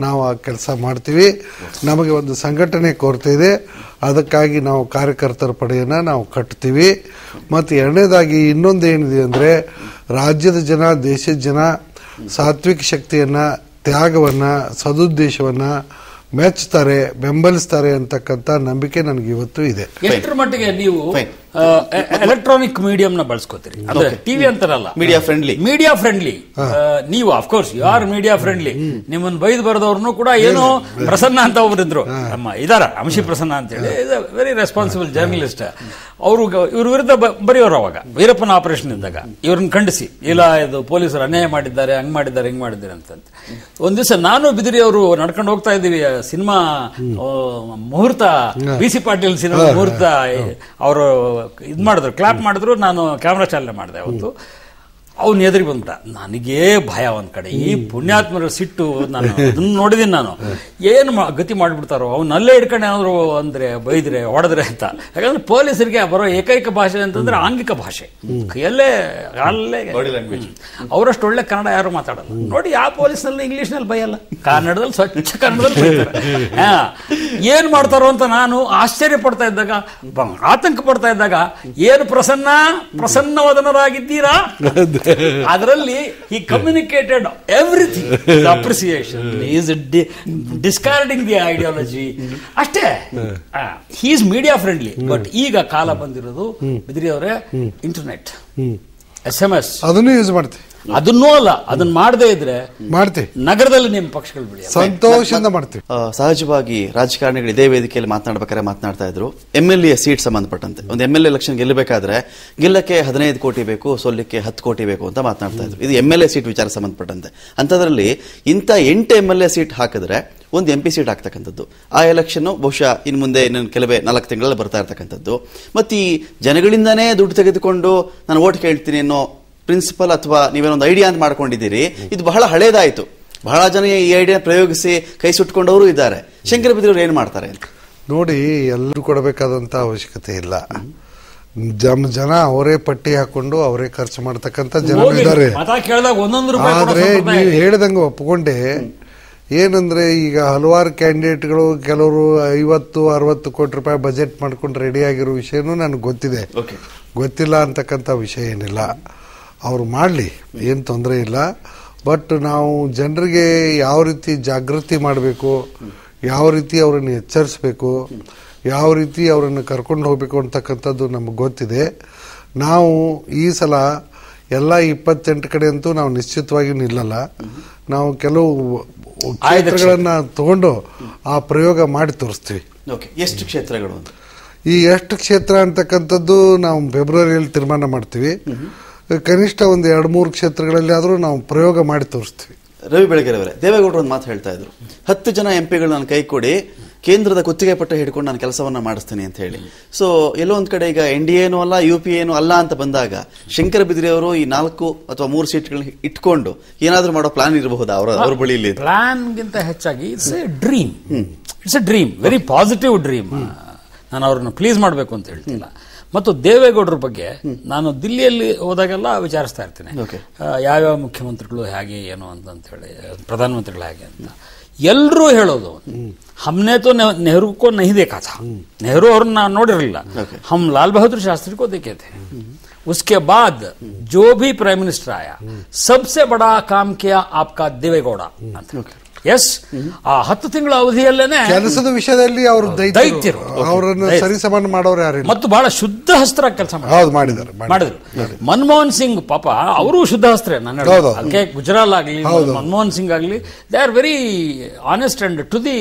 ನಾವು ಆ ಕೆಲಸ ಮಾಡ್ತೀವಿ. ನಮಗೆ ಒಂದು ಸಂಘಟನೆ ಕೊರತೆ ಇದೆ, ಅದಕ್ಕಾಗಿ ನಾವು ಕಾರ್ಯಕರ್ತರ ಪಡೆಯನ್ನು ನಾವು ಕಟ್ತೀವಿ. ಮತ್ತು ಎರಡನೇದಾಗಿ ಇನ್ನೊಂದು ಏನಿದೆ ಅಂದರೆ, ರಾಜ್ಯದ ಜನ, ದೇಶದ ಜನ ಸಾತ್ವಿಕ ಶಕ್ತಿಯನ್ನು, ತ್ಯಾಗವನ್ನು, ಸದುದ್ದೇಶವನ್ನು ಮೆಚ್ಚುತ್ತಾರೆ, ಬೆಂಬಲಿಸ್ತಾರೆ ಅಂತಕ್ಕಂಥ ನಂಬಿಕೆ ನನಗೆ ಇವತ್ತು ಇದೆ. ಎಷ್ಟರ ಮಟ್ಟಿಗೆ ನೀವು ಎಲೆಕ್ಟ್ರಾನಿಕ್ ಮೀಡಿಯಂನ ಬಳಸ್ಕೋತೀರಿ? ಅಂದ್ರೆ ಟಿವಿ ಅಂತಾರಲ್ಲ, ಮೀಡಿಯಾ ಫ್ರೆಂಡ್ಲಿ. ನೀವು of course you are media friendly. ನಿಮ್ಮನ್ನು ಬೈದು ಬರೆದವ್ರನ್ನು ಕೂಡ ಏನೋ ಪ್ರಸನ್ನ ಅಂತ ಒಬ್ಬರಿದ್ರು, ಇದಾರ ಅಂಶಿ ಪ್ರಸನ್ನ ಅಂತೇಳಿ, ವೆರಿ ರೆಸ್ಪಾನ್ಸಿಬಲ್ ಜರ್ನಲಿಸ್ಟ್. ಇವ್ರ ವಿರುದ್ಧ ಬರೆಯೋರು ಅವಾಗ ವೀರಪ್ಪನ ಆಪರೇಷನ್ ಇದ್ದಾಗ ಇವ್ರನ್ನ ಖಂಡಿಸಿ, ಇಲ್ಲ ಇದು ಪೊಲೀಸರು ಅನ್ಯಾಯ ಮಾಡಿದ್ದಾರೆ, ಹಂಗ್ ಮಾಡಿದ್ದಾರೆ, ಹಿಂಗ್ ಮಾಡಿದ್ದಾರೆ ಅಂತ. ಒಂದ್ ದಿವಸ ನಾನು ಬಿದಿರಿ ಅವರು ನಡ್ಕೊಂಡು ಹೋಗ್ತಾ ಇದ್ದೀವಿ, ಸಿನಿಮಾ ಮುಹೂರ್ತ, BC ಪಾಟೀಲ್ ಸಿನಿಮಾ ಮುಹೂರ್ತ ಅವರು ಇದ್ ಮಾಡಿದ್ರು, ಕ್ಲಾಪ್ ಮಾಡಿದ್ರು, ನಾನು ಕ್ಯಾಮ್ರಾ ಚಾಲನೆ ಮಾಡಿದೆ. ಅವತ್ತು ಅವ್ನು ಎದುರಿಗೆ ಬಂದ್ಬಿಟ್ಟ. ನನಗೇ ಭಯ ಒಂದ್ ಕಡೆ, ಈ ಪುಣ್ಯಾತ್ಮರ ಸಿಟ್ಟು ನಾನು ಅದನ್ನ ನೋಡಿದೀನಿ ನಾನು, ಏನು ಗತಿ ಮಾಡಿಬಿಡ್ತಾರೋ ಅವ್ನಲ್ಲೇ ಹಿಡ್ಕೊಂಡು ಏನಾದ್ರು ಅಂದ್ರೆ ಬೈದ್ರೆ ಹೊಡೆದ್ರೆ ಅಂತ. ಯಾಕಂದ್ರೆ ಪೊಲೀಸರಿಗೆ ಬರೋ ಏಕೈಕ ಭಾಷೆ ಅಂತಂದ್ರೆ ಆಂಗಿಕ ಭಾಷೆ, ಕೈಯಲ್ಲೇ ಅಲ್ಲೇ ಅವರಷ್ಟು ಒಳ್ಳೆ ಕನ್ನಡ ಯಾರು ಮಾತಾಡಲ್ಲ ನೋಡಿ. ಯಾವ ಪೊಲೀಸ್ನಲ್ಲಿ ಇಂಗ್ಲಿಷ್ನಲ್ಲಿ ಬೈಯಲ್ಲ, ಕನ್ನಡದಲ್ಲಿ ಸ್ವಚ್ಛ ಕನ್ನಡದಲ್ಲಿ ಬೈತಾರೆ. ಏನ್ ಮಾಡ್ತಾರೋ ಅಂತ ನಾನು ಆಶ್ಚರ್ಯ ಪಡ್ತಾ ಇದ್ದಾಗ, ಆತಂಕ ಪಡ್ತಾ ಇದ್ದಾಗ, ಏನು ಪ್ರಸನ್ನವದನರಾಗಿದ್ದೀರಾ, ಅದರಲ್ಲಿ he communicated everything, the appreciation, he is discarding the ideology ಅಷ್ಟೇ. he is media friendly. But ಈಗ ಕಾಲ ಬಂದಿರೋದು ಬಿದ್ರಿ ಅವರೇ, ಇಂಟರ್ನೆಟ್, SMS ಅದನ್ನು ಯೂಸ್ ಮಾಡ್ತೀವಿ. ಅದನ್ನೂ ಅಲ್ಲ, ಅದನ್ನ ಮಾಡದೇ ಇದ್ರೆ ಮಾಡ್ತೀವಿ, ನಗರದಲ್ಲಿ ನಿಮ್ಮ ಪಕ್ಷಗಳು ಬೆಳೆಯ ಸಂತೋಷದಿಂದ ಮಾಡ್ತೀವಿ. ಸಹಜವಾಗಿ ರಾಜಕಾರಣಿಗಳು ಇದೇ ವೇದಿಕೆಯಲ್ಲಿ ಮಾತನಾಡಬೇಕಾದ್ರೆ ಮಾತನಾಡ್ತಾ ಇದ್ರು MLA ಸೀಟ್ ಸಂಬಂಧಪಟ್ಟಂತೆ. ಒಂದು MLA ಎಲೆಕ್ಷನ್ ಗೆಲ್ಲಬೇಕಾದ್ರೆ ಗೆಲ್ಲಕ್ಕೆ 15 ಕೋಟಿ ಬೇಕು, ಸೋಲಿಕ್ಕೆ 10 ಕೋಟಿ ಬೇಕು ಅಂತ ಮಾತನಾಡ್ತಾ ಇದ್ರು. ಇದು MLA ಸೀಟ್ ವಿಚಾರ ಸಂಬಂಧಪಟ್ಟಂತೆ. ಅಂಥದ್ರಲ್ಲಿ ಇಂಥ 8 MLA ಸೀಟ್ ಹಾಕಿದ್ರೆ ಒಂದು MP ಸೀಟ್ ಆಗ್ತಕ್ಕಂಥದ್ದು. ಆ ಎಲೆಕ್ಷನ್ ಬಹುಶಃ ಇನ್ನು ಮುಂದೆ ಇನ್ನೊಂದು ಕೆಲವೇ 4 ತಿಂಗಳಲ್ಲಿ ಬರ್ತಾ ಇರ್ತಕ್ಕಂಥದ್ದು. ಮತ್ತು ಈ ಜನಗಳಿಂದಾನೇ ದುಡ್ಡು ತೆಗೆದುಕೊಂಡು ನಾನು ಓಟ್ ಕೇಳ್ತೀನಿ ಅನ್ನೋ ಪ್ರಿನ್ಸಿಪಲ್ ಅಥವಾ ನೀವೇನೊಂದು ಐಡಿಯಾ ಅಂತ ಮಾಡ್ಕೊಂಡಿದ್ದೀರಿ, ಇದು ಬಹಳ ಹಳೇದಾಯಿತು. ಬಹಳ ಜನ ಈ ಐಡಿಯಾ ಪ್ರಯೋಗಿಸಿ ಕೈ ಸುಟ್ಕೊಂಡವರು ಇದ್ದಾರೆ. ಶಂಕರ ಬಿದ್ರವ್ರು ಏನ್ ಮಾಡ್ತಾರೆ ಅಂತ ನೋಡಿ. ಎಲ್ಲರೂ ಕೊಡಬೇಕಾದಂತ ಅವಶ್ಯಕತೆ ಇಲ್ಲ. ಜನ ಅವರೇ ಪಟ್ಟಿ ಹಾಕೊಂಡು ಅವರೇ ಖರ್ಚು ಮಾಡ್ತಕ್ಕಂಥ ಜನ ಇದ್ದಾರೆ. ಆದ್ರೆ ನೀವು ಹೇಳಿದಂಗೆ ಒಪ್ಕೊಂಡೆ. ಏನಂದ್ರೆ ಈಗ ಹಲವಾರು ಕ್ಯಾಂಡಿಡೇಟ್ಗಳು ಕೆಲವರು 50-60 ಕೋಟಿ ರೂಪಾಯಿ ಬಜೆಟ್ ಮಾಡ್ಕೊಂಡು ರೆಡಿ ಆಗಿರೋ ವಿಷಯನೂ ನನಗೆ ಗೊತ್ತಿದೆ. ಗೊತ್ತಿಲ್ಲ ಅಂತಕ್ಕಂಥ ವಿಷಯ ಏನಿಲ್ಲ, ಅವ್ರು ಮಾಡಲಿ, ಏನು ತೊಂದರೆ ಇಲ್ಲ. ಬಟ್ ನಾವು ಜನರಿಗೆ ಯಾವ ರೀತಿ ಜಾಗೃತಿ ಮಾಡಬೇಕು, ಯಾವ ರೀತಿ ಅವರನ್ನು ಎಚ್ಚರಿಸಬೇಕು, ಯಾವ ರೀತಿ ಅವರನ್ನು ಕರ್ಕೊಂಡು ಹೋಗಬೇಕು ಅಂತಕ್ಕಂಥದ್ದು ನಮಗೆ ಗೊತ್ತಿದೆ. ನಾವು ಈ ಸಲ ಎಲ್ಲ 28 ಕಡೆ ಅಂತೂ ನಾವು ನಿಶ್ಚಿತವಾಗಿ ನಿಲ್ಲಲ್ಲ. ನಾವು ಕೆಲವು ಕ್ಷೇತ್ರಗಳನ್ನ ತಗೊಂಡು ಆ ಪ್ರಯೋಗ ಮಾಡಿ ತೋರಿಸ್ತೀವಿ. ಎಷ್ಟು ಕ್ಷೇತ್ರಗಳು? ಈ ಎಷ್ಟು ಕ್ಷೇತ್ರ ಅಂತಕ್ಕಂಥದ್ದು ನಾವು ಫೆಬ್ರವರಿಯಲ್ಲಿ ತೀರ್ಮಾನ ಮಾಡ್ತೀವಿ. ಕನಿಷ್ಠ ಒಂದು 2-3 ಕ್ಷೇತ್ರಗಳಲ್ಲಿ ಆದರೂ ನಾವು ಪ್ರಯೋಗ ಮಾಡಿ ತೋರಿಸ್ತೀವಿ. ರವಿ ಬೆಳಗೆರೆ ಅವರೇ, ದೇವೇಗೌಡರು ಒಂದು ಮಾತು ಹೇಳ್ತಾ ಇದ್ರು, 10 ಜನ MP ಗಳು ನನ್ನ ಕೈ ಕೊಡಿ, ಕೇಂದ್ರದ ಕುತ್ತಿಗೆ ಪಟ್ಟ ಹಿಡ್ಕೊಂಡು ನಾನು ಕೆಲಸವನ್ನ ಮಾಡಿಸ್ತೀನಿ ಅಂತ ಹೇಳಿ. ಸೊ ಎಲ್ಲೋ ಒಂದ್ ಕಡೆ ಈಗ NDA ಏನೂ ಅಲ್ಲ, UPA ಏನೂ ಅಲ್ಲ ಅಂತ ಬಂದಾಗ ಶಂಕರ ಬಿದ್ರಿ ಅವರು ಈ 4 ಅಥವಾ 3 ಸೀಟ್ಗಳನ್ನ ಇಟ್ಕೊಂಡು ಏನಾದ್ರೂ ಮಾಡೋ ಪ್ಲಾನ್ ಇರಬಹುದಾ ಅವ್ರ ಬಳಿಯಲ್ಲಿ? ಪ್ಲಾನ್ಗಿಂತ ಹೆಚ್ಚಾಗಿ it's A dream. It's A dream, very positive dream. ನಾನು ಅವ್ರನ್ನ ಪ್ಲೀಸ್ ಮಾಡಬೇಕು ಅಂತ ಹೇಳ್ತಿಲ್ಲ. ಮತ್ತು ದೇವೇಗೌಡರ ಬಗ್ಗೆ ನಾನು ದಿಲ್ಲಿಯಲ್ಲಿ ಹೋದಾಗೆಲ್ಲ ವಿಚಾರಿಸ್ತಾ ಇರ್ತೀನಿ, ಯಾವ್ಯಾವ ಮುಖ್ಯಮಂತ್ರಿಗಳು ಹೇಗೆ ಏನು ಅಂತ ಹೇಳಿ, ಪ್ರಧಾನಮಂತ್ರಿಗಳು ಹೇಗೆ ಅಂತ. ಎಲ್ಲರೂ ಹೇಳೋದು, हमने तो नेहरू को नहीं देखा था, नेहरू और नोडिरलिಲ್ಲ, हम लाल बहादुर शास्त्री को देखे थे. उसके बाद जो भी प्राइम मिनिस्टर आया सबसे बड़ा काम किया आपका देवेगौड़ा. ಎಸ್, ಆ 10 ತಿಂಗಳ ಅವಧಿಯಲ್ಲೇನೆ ಕೆಲಸದ ವಿಷಯದಲ್ಲಿ ಅವರು ದೈತ್ಯರು, ಅವರನ್ನು ಸರಿಸಮಾನ ಮಾಡೋರು ಯಾರಿಲ್ಲ. ಮತ್ತು ಬಹಳ ಶುದ್ಧ ಹಸ್ತ್ರ ಕೆಲಸ ಮಾಡಿದ್ರು. ಮನಮೋಹನ್ ಸಿಂಗ್ ಪಾಪ ಅವರು ಶುದ್ಧ ಹಸ್ತ್ರ. ನಾನು ಅದಕ್ಕೆ ಗುಜರಾಲ್ ಆಗಲಿ ಮನಮೋಹನ್ ಸಿಂಗ್ ಆಗಲಿ, they are very honest and to the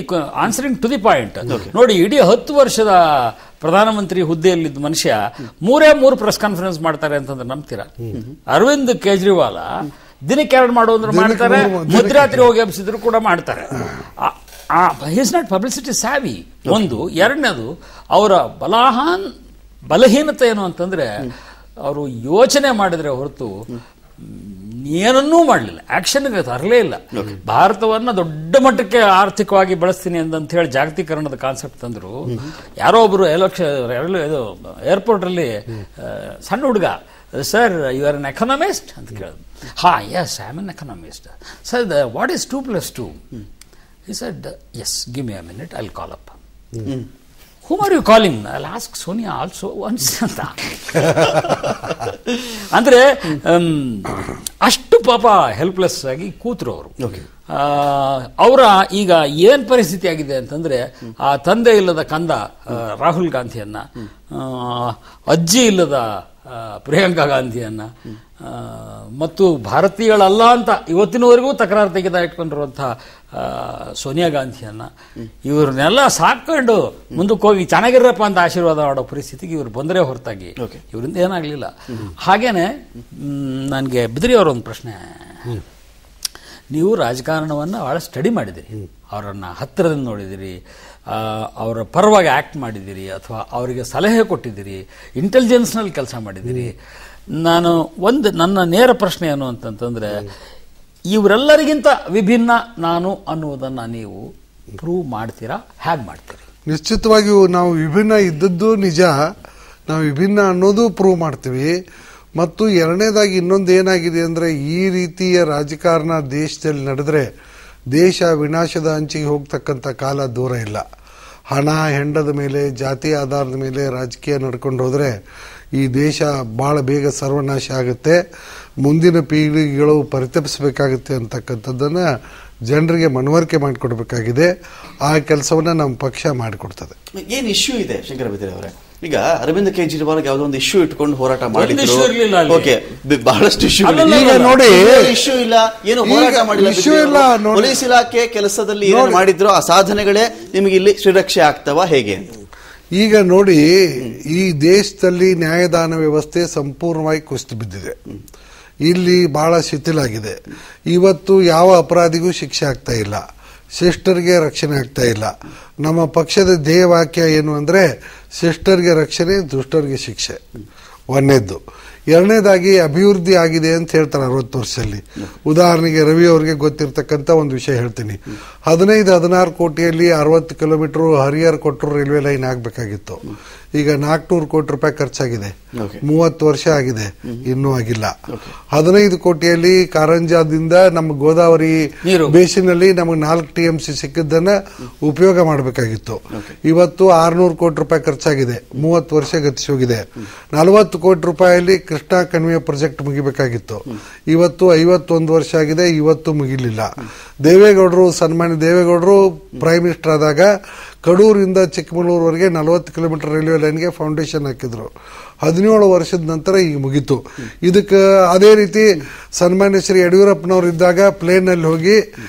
answering to the point. ನೋಡಿ, ಇಡೀ 10 ವರ್ಷದ ಪ್ರಧಾನಮಂತ್ರಿ ಹುದ್ದೆಯಲ್ಲಿದ್ದ ಮನುಷ್ಯ 3 ಪ್ರೆಸ್ ಕಾನ್ಫರೆನ್ಸ್ ಮಾಡ್ತಾರೆ ಅಂತಂದ್ರೆ ನಂಬ್ತೀರಾ? ಅರವಿಂದ್ ಕೇಜ್ರಿವಾಲ್ ದಿನಕ್ಕೆ 2 ಮಾಡೋದ್ರೆ ಮಾಡ್ತಾರೆ, ಮಧ್ಯರಾತ್ರಿ ಹೋಗಿ ಎಬ್ಸಿದ್ರು ಕೂಡ ಮಾಡ್ತಾರೆ. Is not publicity ಸ್ಯಾವಿ. ಒಂದು. ಎರಡನೇದು, ಅವರ ಬಲಹೀನತೆ ಏನು ಅಂತಂದ್ರೆ, ಅವರು ಯೋಚನೆ ಮಾಡಿದ್ರೆ ಹೊರತು ಏನನ್ನೂ ಮಾಡಲಿಲ್ಲ, ಆಕ್ಷನ್ಗೆ ತರಲೇ ಇಲ್ಲ. ಭಾರತವನ್ನ ದೊಡ್ಡ ಮಟ್ಟಕ್ಕೆ ಆರ್ಥಿಕವಾಗಿ ಬೆಳೆಸ್ತೀನಿ ಅಂತ ಹೇಳಿ ಜಾಗತೀಕರಣದ ಕಾನ್ಸೆಪ್ಟ್ ತಂದ್ರು. ಯಾರೋ ಒಬ್ರು ಏರ್ಪೋರ್ಟ್ ಅಲ್ಲಿ ಸಣ್ಣ ಹುಡುಗ, sir you are an economist ಅಂತ ಕೇಳಿದ್ರು. ಹಾ, yes, I am an economist. Sir, what is 2+2? He said, yes, give me a minute, I'll call up. Whom are you calling? I'll ask Sonia also once. ಅಂದ್ರೆ ಅಷ್ಟು ಪಾಪ helpless ಆಗಿ ಕೂತರು ಅವರು. ಅವರ ಈಗ ಏನ್ ಪರಿಸ್ಥಿತಿ ಆಗಿದೆ ಅಂತಂದ್ರೆ, ಆ ತಂದೆ ಇಲ್ಲದ ಕಂದ ರಾಹುಲ್ ಗಾಂಧಿಯನ್ನ, ಅಜ್ಜಿ ಇಲ್ಲದ ಪ್ರಿಯಾಂಕಾ ಗಾಂಧಿಯನ್ನ, ಮತ್ತು ಭಾರತೀಯಳಲ್ಲ ಅಂತ ಇವತ್ತಿನವರೆಗೂ ತಕರಾರು ತೆಗೆದ ಇಟ್ಕೊಂಡಿರುವಂತಹ ಸೋನಿಯಾ ಗಾಂಧಿಯನ್ನ, ಇವ್ರನ್ನೆಲ್ಲ ಸಾಕೊಂಡು ಮುಂದಕ್ಕೆ ಹೋಗಿ ಚೆನ್ನಾಗಿರಪ್ಪ ಅಂತ ಆಶೀರ್ವಾದ ಮಾಡೋ ಪರಿಸ್ಥಿತಿಗೆ ಇವ್ರು ಬಂದರೆ ಹೊರತಾಗಿ ಇವರಿಂದ ಏನಾಗಲಿಲ್ಲ. ಹಾಗೇನೆ ನನಗೆ ಬಿದ್ರಿ ಅವರೊಂದು ಪ್ರಶ್ನೆ, ನೀವು ರಾಜಕಾರಣವನ್ನು ಬಹಳ ಸ್ಟಡಿ ಮಾಡಿದಿರಿ, ಅವರನ್ನು ಹತ್ತಿರದಿಂದ ನೋಡಿದಿರಿ, ಅವರ ಪರವಾಗಿ ಆಕ್ಟ್ ಮಾಡಿದಿರಿ, ಅಥವಾ ಅವರಿಗೆ ಸಲಹೆ ಕೊಟ್ಟಿದ್ದೀರಿ, ಇಂಟೆಲಿಜೆನ್ಸ್ನಲ್ಲಿ ಕೆಲಸ ಮಾಡಿದಿರಿ. ನಾನು ನನ್ನ ನೇರ ಪ್ರಶ್ನೆ ಏನು ಅಂತಂತಂದ್ರೆ, ಇವರೆಲ್ಲರಿಗಿಂತ ವಿಭಿನ್ನ ನಾನು ಅನ್ನುವುದನ್ನ ನೀವು ಪ್ರೂವ್ ಮಾಡ್ತೀರಾ? ಹೇಗೆ ಮಾಡ್ತೀರಿ? ನಿಶ್ಚಿತವಾಗಿಯೂ ನಾವು ವಿಭಿನ್ನ ಇದ್ದದ್ದು ನಿಜ, ನಾವು ವಿಭಿನ್ನ ಅನ್ನೋದು ಪ್ರೂವ್ ಮಾಡ್ತೀವಿ. ಮತ್ತು ಎರಡನೇದಾಗಿ ಇನ್ನೊಂದು ಏನಾಗಿದೆ ಅಂದರೆ, ಈ ರೀತಿಯ ರಾಜಕಾರಣ ದೇಶದಲ್ಲಿ ನಡೆದ್ರೆ ದೇಶ ವಿನಾಶದ ಅಂಚಿಗೆ ಹೋಗ್ತಕ್ಕಂಥ ಕಾಲ ದೂರ ಇಲ್ಲ. ಹಣ ಹೆಂಡದ ಮೇಲೆ, ಜಾತಿ ಆಧಾರದ ಮೇಲೆ ರಾಜಕೀಯ ನಡ್ಕೊಂಡು ಹೋದರೆ ಈ ದೇಶ ಭಾಳ ಬೇಗ ಸರ್ವನಾಶ ಆಗುತ್ತೆ, ಮುಂದಿನ ಪೀಳಿಗೆಗಳು ಪರಿತಪಿಸಬೇಕಾಗುತ್ತೆ ಅಂತಕ್ಕಂಥದ್ದನ್ನು ಜನರಿಗೆ ಮನವರಿಕೆ ಮಾಡಿಕೊಡ್ಬೇಕಾಗಿದೆ. ಆ ಕೆಲಸವನ್ನ ನಮ್ಮ ಪಕ್ಷ ಮಾಡಿಕೊಡ್ತದೆ. ಏನು ಇಶ್ಯೂ ಇದೆ ಶಂಕರ ಬಿದ್ರಿ ಅವರೇ? ಈಗ ಅರವಿಂದ್ ಕೇಜ್ರಿವಾಲ್ ಯಾವುದೋ ಒಂದು ಇಶ್ಯೂ ಇಟ್ಕೊಂಡು ಹೋರಾಟ ಮಾಡಿದ್ರು, ಓಕೆ, ಬಹಳಷ್ಟು ಇಶ್ಯೂ ಈಗ ನೋಡಿ, ಇಶ್ಯೂ ಇಲ್ಲ, ಏನು ಹೋರಾಟ ಮಾಡಿಲ್ಲ, ಪೊಲೀಸ್ ಇಲಾಖೆ ಕೆಲಸದಲ್ಲಿ ಏನು ಮಾಡಿದ್ರು ಆ ಸಾಧನೆಗಳೇ ನಿಮಗೆ ಇಲ್ಲಿ ಶ್ರೀರಕ್ಷೆ ಆಗ್ತಾವ ಹೇಗೆ? ಈಗ ನೋಡಿ, ಈ ದೇಶದಲ್ಲಿ ನ್ಯಾಯದಾನ ವ್ಯವಸ್ಥೆ ಸಂಪೂರ್ಣವಾಗಿ ಕುಸಿದು ಬಿದ್ದಿದೆ. ಇಲ್ಲಿ ಬಹಳ ಶಿಥಿಲಾಗಿದೆ. ಇವತ್ತು ಯಾವ ಅಪರಾಧಿಗೂ ಶಿಕ್ಷೆ ಆಗ್ತಾ ಇಲ್ಲ, ಶಿಷ್ಟರಿಗೆ ರಕ್ಷಣೆ ಆಗ್ತಾ ಇಲ್ಲ. ನಮ್ಮ ಪಕ್ಷದ ಧ್ಯೇಯವಾಕ್ಯ ಏನು ಅಂದರೆ, ಶಿಷ್ಟರಿಗೆ ರಕ್ಷಣೆ, ದುಷ್ಟರಿಗೆ ಶಿಕ್ಷೆ. ಒಂದನೇದ್ದು. ಎರಡನೇದಾಗಿ ಅಭಿವೃದ್ಧಿ ಆಗಿದೆ ಅಂತ ಹೇಳ್ತಾರೆ 60 ವರ್ಷದಲ್ಲಿ. ಉದಾಹರಣೆಗೆ ರವಿ ಅವರಿಗೆ ಗೊತ್ತಿರತಕ್ಕಂಥ ಒಂದು ವಿಷಯ ಹೇಳ್ತೀನಿ. 15-16 ಕೋಟಿಯಲ್ಲಿ 60 ಕಿಲೋಮೀಟರ್ ಹರಿಹರ್ ಕೊಟ್ಟರು ರೈಲ್ವೆ ಲೈನ್ ಆಗಬೇಕಾಗಿತ್ತು. ಈಗ 400 ಕೋಟಿ ರೂಪಾಯಿ ಖರ್ಚಾಗಿದೆ, 30 ವರ್ಷ ಆಗಿದೆ, ಇನ್ನೂ ಆಗಿಲ್ಲ. 15 ಕೋಟಿಯಲ್ಲಿ ಕಾರಂಜಾದಿಂದ ನಮ್ಮ ಗೋದಾವರಿ ಬೇಸಿನಲ್ಲಿ ನಮಗೆ 4 TMC ಸಿಕ್ಕಿದ್ದನ್ನ ಉಪಯೋಗ ಮಾಡಬೇಕಾಗಿತ್ತು. ಇವತ್ತು 600 ಕೋಟಿ ರೂಪಾಯಿ ಖರ್ಚಾಗಿದೆ, 30 ವರ್ಷ ಗತಿಸಿ ಹೋಗಿದೆ. 40 ಕೋಟಿ ರೂಪಾಯಿಯಲ್ಲಿ ಕೃಷ್ಣಾ ಕಣಿವೆ ಪ್ರಾಜೆಕ್ಟ್ ಮುಗಿಬೇಕಾಗಿತ್ತು, ಇವತ್ತು 51 ವರ್ಷ ಆಗಿದೆ, ಇವತ್ತು ಮುಗಿಲಿಲ್ಲ. ದೇವೇಗೌಡರು, ಸನ್ಮಾನ್ಯ ದೇವೇಗೌಡರು ಪ್ರೈಮ್ ಮಿನಿಸ್ಟರ್ ಆದಾಗ ಕಡೂರಿಂದ ಚಿಕ್ಕಮಗಳೂರುವರೆಗೆ 40 ಕಿಲೋಮೀಟರ್ ರೈಲ್ವೆ ಲೈನ್ಗೆ ಫೌಂಡೇಶನ್ ಹಾಕಿದ್ರು. 17 ವರ್ಷದ ನಂತರ ಈಗ ಮುಗೀತು. ಇದಕ್ಕೆ ಅದೇ ರೀತಿ ಸನ್ಮಾನ್ಯ ಶ್ರೀ ಯಡಿಯೂರಪ್ಪನವರು ಇದ್ದಾಗ ಪ್ಲೇನಲ್ಲಿ ಹೋಗಿ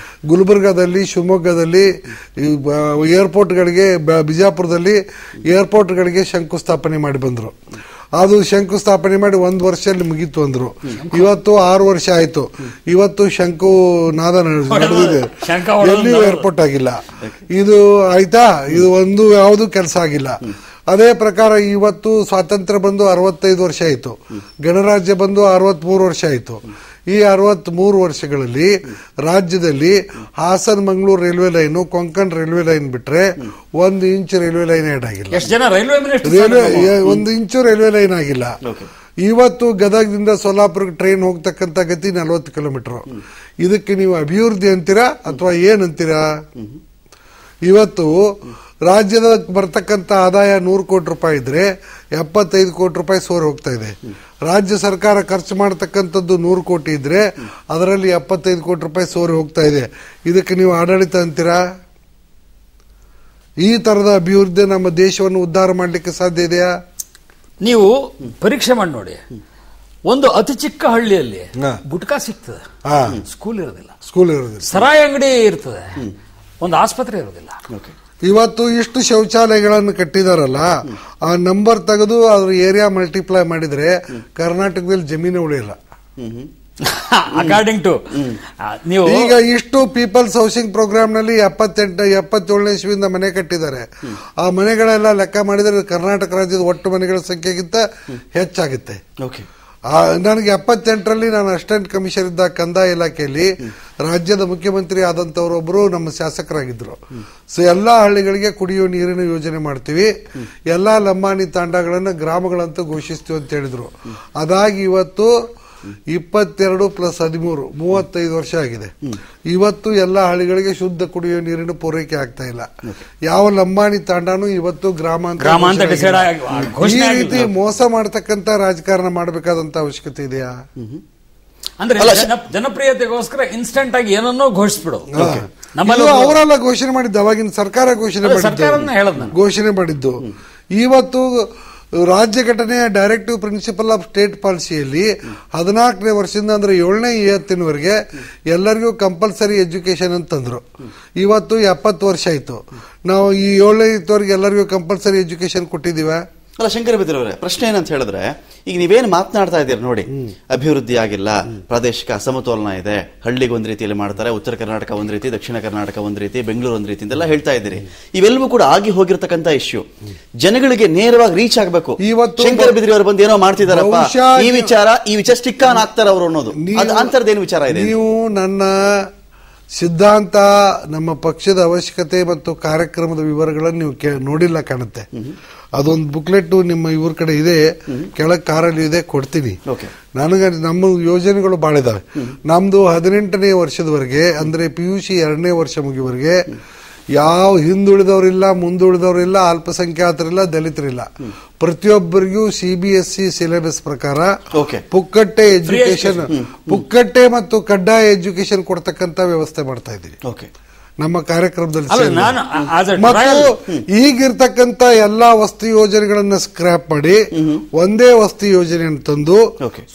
ಗುಲ್ಬರ್ಗಾದಲ್ಲಿ, ಶಿವಮೊಗ್ಗದಲ್ಲಿ ಏರ್ಪೋರ್ಟ್ಗಳಿಗೆ, ಬಿಜಾಪುರದಲ್ಲಿ ಏರ್ಪೋರ್ಟ್ಗಳಿಗೆ ಶಂಕುಸ್ಥಾಪನೆ ಮಾಡಿ ಬಂದರು. ಅದು ಶಂಕುಸ್ಥಾಪನೆ ಮಾಡಿ 1 ವರ್ಷದಲ್ಲಿ ಮುಗೀತು ಅಂದ್ರು. ಇವತ್ತು 6 ವರ್ಷ ಆಯ್ತು, ಇವತ್ತು ಶಂಕು ನಾದ ನಡೆದಿದೆ, ಎಲ್ಲಿಯೂ ಏರ್ಪೋರ್ಟ್ ಆಗಿಲ್ಲ. ಇದು ಆಯ್ತಾ, ಇದು ಒಂದು ಯಾವುದು ಕೆಲಸ ಆಗಿಲ್ಲ. ಅದೇ ಪ್ರಕಾರ ಇವತ್ತು ಸ್ವಾತಂತ್ರ್ಯ ಬಂದು 65 ವರ್ಷ ಆಯಿತು, ಗಣರಾಜ್ಯ ಬಂದು 63 ವರ್ಷ ಆಯಿತು. ಈ 63 ವರ್ಷಗಳಲ್ಲಿ ರಾಜ್ಯದಲ್ಲಿ Hassan Mangaluru railway line, Konkan railway line ಬಿಟ್ರೆ 1 ಇಂಚ್ ರೈಲ್ವೆ ಲೈನ್ ಆಡ್ ಆಗಿಲ್ಲ. 1 ಇಂಚು ರೈಲ್ವೆ ಲೈನ್ ಆಗಿಲ್ಲ. ಇವತ್ತು ಗದಗದಿಂದ ಸೋಲಾಪುರಕ್ಕೆ ಟ್ರೈನ್ ಹೋಗ್ತಕ್ಕಂಥ ಗತಿ 40 ಕಿಲೋಮೀಟರ್. ಇದಕ್ಕೆ ನೀವು ಅಭಿವೃದ್ಧಿ ಅಂತೀರಾ ಅಥವಾ ಏನಂತೀರಾ? ಇವತ್ತು ರಾಜ್ಯದ ಬರ್ತಕ್ಕಂಥ ಆದಾಯ 100 ಕೋಟಿ ರೂಪಾಯಿ ಇದ್ರೆ 75 ಕೋಟಿ ರೂಪಾಯಿ ಸೋರಿ ಹೋಗ್ತಾ ಇದೆ. ರಾಜ್ಯ ಸರ್ಕಾರ ಖರ್ಚು ಮಾಡತಕ್ಕಂಥದ್ದು 100 ಕೋಟಿ ಇದ್ರೆ ಅದರಲ್ಲಿ 75 ಕೋಟಿ ರೂಪಾಯಿ ಸೋರಿ ಹೋಗ್ತಾ ಇದೆ. ಇದಕ್ಕೆ ನೀವು ಆಡಳಿತ ಅಂತೀರಾ? ಈ ತರದ ಅಭಿವೃದ್ಧಿ ನಮ್ಮ ದೇಶವನ್ನು ಉದ್ಧಾರ ಮಾಡಲಿಕ್ಕೆ ಸಾಧ್ಯ ಇದೆಯಾ? ನೀವು ಪರೀಕ್ಷೆ ಮಾಡಿ ನೋಡಿ. ಒಂದು ಅತಿ ಚಿಕ್ಕ ಹಳ್ಳಿಯಲ್ಲಿ ಗುಟ್ಕಾ ಸಿಗ್ತದೆ, ಸ್ಕೂಲ್ ಇರೋದಿಲ್ಲ, ಸರಾಯಿ ಅಂಗಡಿ ಇರ್ತದೆ, ಒಂದು ಆಸ್ಪತ್ರೆ ಇರೋದಿಲ್ಲ. ಇವತ್ತು ಇಷ್ಟು ಶೌಚಾಲಯಗಳನ್ನು ಕಟ್ಟಿದಾರಲ್ಲ, ಆ ನಂಬರ್ ತೆಗೆದು ಅದ್ರ ಏರಿಯಾ ಮಲ್ಟಿಪ್ಲೈ ಮಾಡಿದ್ರೆ ಕರ್ನಾಟಕದಲ್ಲಿ ಜಮೀನು ಉಳಿಯಲ್ಲ. ಅಕಾರ್ಡಿಂಗ್ ಟು ನೀವು ಈಗ ಇಷ್ಟು ಪೀಪಲ್ಸ್ ಹೌಸಿಂಗ್ ಪ್ರೋಗ್ರಾಮ್ ನಲ್ಲಿ 77ನೇ ಇಸ್ವಿಯಿಂದ ಮನೆ ಕಟ್ಟಿದ್ದಾರೆ. ಆ ಮನೆಗಳೆಲ್ಲ ಲೆಕ್ಕ ಮಾಡಿದ್ರೆ ಕರ್ನಾಟಕ ರಾಜ್ಯದ ಒಟ್ಟು ಮನೆಗಳ ಸಂಖ್ಯೆಗಿಂತ ಹೆಚ್ಚಾಗುತ್ತೆ. ನನಗೆ 78ರಲ್ಲಿ ನಾನು ಅಸಿಸ್ಟೆಂಟ್ ಕಮಿಷನರ್ ಇದ್ದ ಕಂದಾಯ ಇಲಾಖೆಯಲ್ಲಿ ರಾಜ್ಯದ ಮುಖ್ಯಮಂತ್ರಿ ಆದಂತವರೊಬ್ಬರು ನಮ್ಮ ಶಾಸಕರಾಗಿದ್ರು. ಸೊ ಎಲ್ಲಾ ಹಳ್ಳಿಗಳಿಗೆ ಕುಡಿಯುವ ನೀರಿನ ಯೋಜನೆ ಮಾಡ್ತೀವಿ, ಎಲ್ಲಾ ಲಂಬಾಣಿ ತಾಂಡಗಳನ್ನು ಗ್ರಾಮಗಳಂತ ಘೋಷಿಸ್ತೀವಿ ಅಂತ ಹೇಳಿದ್ರು. ಅದಾಗಿ ಇವತ್ತು 22 + 13 35 ವರ್ಷ ಆಗಿದೆ. ಇವತ್ತು ಎಲ್ಲ ಹಳ್ಳಿಗಳಿಗೆ ಶುದ್ಧ ಕುಡಿಯುವ ನೀರಿನ ಪೂರೈಕೆ ಆಗ್ತಾ ಇಲ್ಲ. ಯಾವ ಲಂಬಾಣಿ ತಾಂಡಾನು ಇವತ್ತು ಗ್ರಾಮ ಅಂತ ಈ ರೀತಿ ಮೋಸ ಮಾಡತಕ್ಕಂತ ರಾಜಕಾರಣ ಮಾಡಬೇಕಾದಂತ ಅವಶ್ಯಕತೆ ಇದೆಯಾ? ಅಂದ್ರೆ ಜನಪ್ರಿಯತೆಗೋಸ್ಕರ ಇನ್ಸ್ಟೆಂಟ್ ಆಗಿ ಏನನ್ನೋ ಘೋಷಿಸ್ಬಿಡು. ಅವರೆಲ್ಲ ಘೋಷಣೆ ಮಾಡಿದ್ದು, ಅವಾಗಿನ ಸರ್ಕಾರ ಘೋಷಣೆ ಮಾಡಿದ್ದು. ಇವತ್ತು ರಾಜ್ಯ ಘಟನೆಯ ಡೈರೆಕ್ಟಿವ್ ಪ್ರಿನ್ಸಿಪಲ್ ಆಫ್ ಸ್ಟೇಟ್ ಪಾಲಿಸಿಯಲ್ಲಿ 14ನೇ ವರ್ಷದಿಂದ ಅಂದ್ರೆ 7ನೇ ಇಯತ್ತಿನವರೆಗೆ ಎಲ್ಲರಿಗೂ ಕಂಪಲ್ಸರಿ ಎಜುಕೇಶನ್ ಅಂತಂದ್ರು. ಇವತ್ತು 70 ವರ್ಷ ಆಯ್ತು, ನಾವು ಈ 7ನೇ ಇಯತ್ವರೆಗೆ ಎಲ್ಲರಿಗೂ ಕಂಪಲ್ಸರಿ ಎಜುಕೇಶನ್ ಕೊಟ್ಟಿದೀವ? ಅಲ್ಲ ಶಂಕರ ಬಿದ್ರಿ ಅವರೇ, ಪ್ರಶ್ನೆ ಏನಂತ ಹೇಳಿದ್ರೆ, ಈಗ ನೀವೇನು ಮಾತನಾಡ್ತಾ ಇದ್ದೀರಿ ನೋಡಿ, ಅಭಿವೃದ್ಧಿ ಆಗಿಲ್ಲ, ಪ್ರಾದೇಶಿಕ ಅಸಮತೋಲನ ಇದೆ, ಹಳ್ಳಿಗೆ ಒಂದ್ ರೀತಿಯಲ್ಲಿ ಮಾಡ್ತಾರೆ, ಉತ್ತರ ಕರ್ನಾಟಕ ಒಂದ್ ರೀತಿ, ದಕ್ಷಿಣ ಕರ್ನಾಟಕ ಒಂದ್ ರೀತಿ, ಬೆಂಗಳೂರು ಒಂದ್ ರೀತಿ ಅಂತೆಲ್ಲ ಹೇಳ್ತಾ ಇದ್ದೀರಿ. ಇವೆಲ್ಲವೂ ಕೂಡ ಆಗಿ ಹೋಗಿರ್ತಕ್ಕಂಥ ಇಶ್ಯೂ, ಜನಗಳಿಗೆ ನೇರವಾಗಿ ರೀಚ್ ಆಗಬೇಕು. ಶಂಕರ ಬಿದ್ರಿ ಅವರು ಬಂದು ಏನೋ ಮಾಡ್ತಿದಾರಪ್ಪ, ಈ ವಿಚಾರ ಸ್ಟಿಕ್ ಆನ್ ಆಗ್ತಾರ ಅವರು ಅನ್ನೋದು, ಅಂತರದೇನು ವಿಚಾರ ಇದೆ? ನೀವು ನನ್ನ ಸಿದ್ಧಾಂತ, ನಮ್ಮ ಪಕ್ಷದ ಅವಶ್ಯಕತೆ ಮತ್ತು ಕಾರ್ಯಕ್ರಮದ ವಿವರಗಳನ್ನು ನೀವು ನೋಡಿಲ್ಲ ಕಾಣುತ್ತೆ. ಅದೊಂದು ಬುಕ್ಲೆಟ್ ನಿಮ್ಮ ಇವ್ರ ಕಡೆ ಇದೆ, ಕೆಳಗೆ ಕಾರಲ್ಲಿ ಇದೆ, ಕೊಡ್ತೀನಿ. ನನಗೆ ನಮ್ಮ ಯೋಜನೆಗಳು ಬಾಳ ಇದಾವೆ. ನಮ್ದು 18ನೇ ವರ್ಷದವರೆಗೆ, ಅಂದ್ರೆ PUC 2ನೇ ವರ್ಷ ಮುಗಿವರೆಗೆ ಯಾವ ಹಿಂದುಳಿದವರಿಲ್ಲ, ಮುಂದುಳಿದವರಿಲ್ಲ, ಅಲ್ಪಸಂಖ್ಯಾತರಿಲ್ಲ, ದಲಿತರಿಲ್ಲ, ಪ್ರತಿಯೊಬ್ಬರಿಗೂ CBSE ಸಿಲೆಬಸ್ ಪ್ರಕಾರ ಪುಕ್ಕಟ್ಟೆ ಎಜುಕೇಶನ್, ಪುಕ್ಕಟ್ಟೆ ಮತ್ತು ಕಡ್ಡಾಯ ಎಜುಕೇಶನ್ ಕೊಡ್ತಕ್ಕಂತ ವ್ಯವಸ್ಥೆ ಮಾಡ್ತಾ ಇದ್ದೀವಿ ನಮ್ಮ ಕಾರ್ಯಕ್ರಮದಲ್ಲಿ. ಮತ್ತು ಈಗಿರ್ತಕ್ಕಂತ ಎಲ್ಲಾ ವಸತಿ ಯೋಜನೆಗಳನ್ನ ಸ್ಕ್ರಾಪ್ ಮಾಡಿ ಒಂದೇ ವಸತಿ ಯೋಜನೆಯನ್ನು ತಂದು,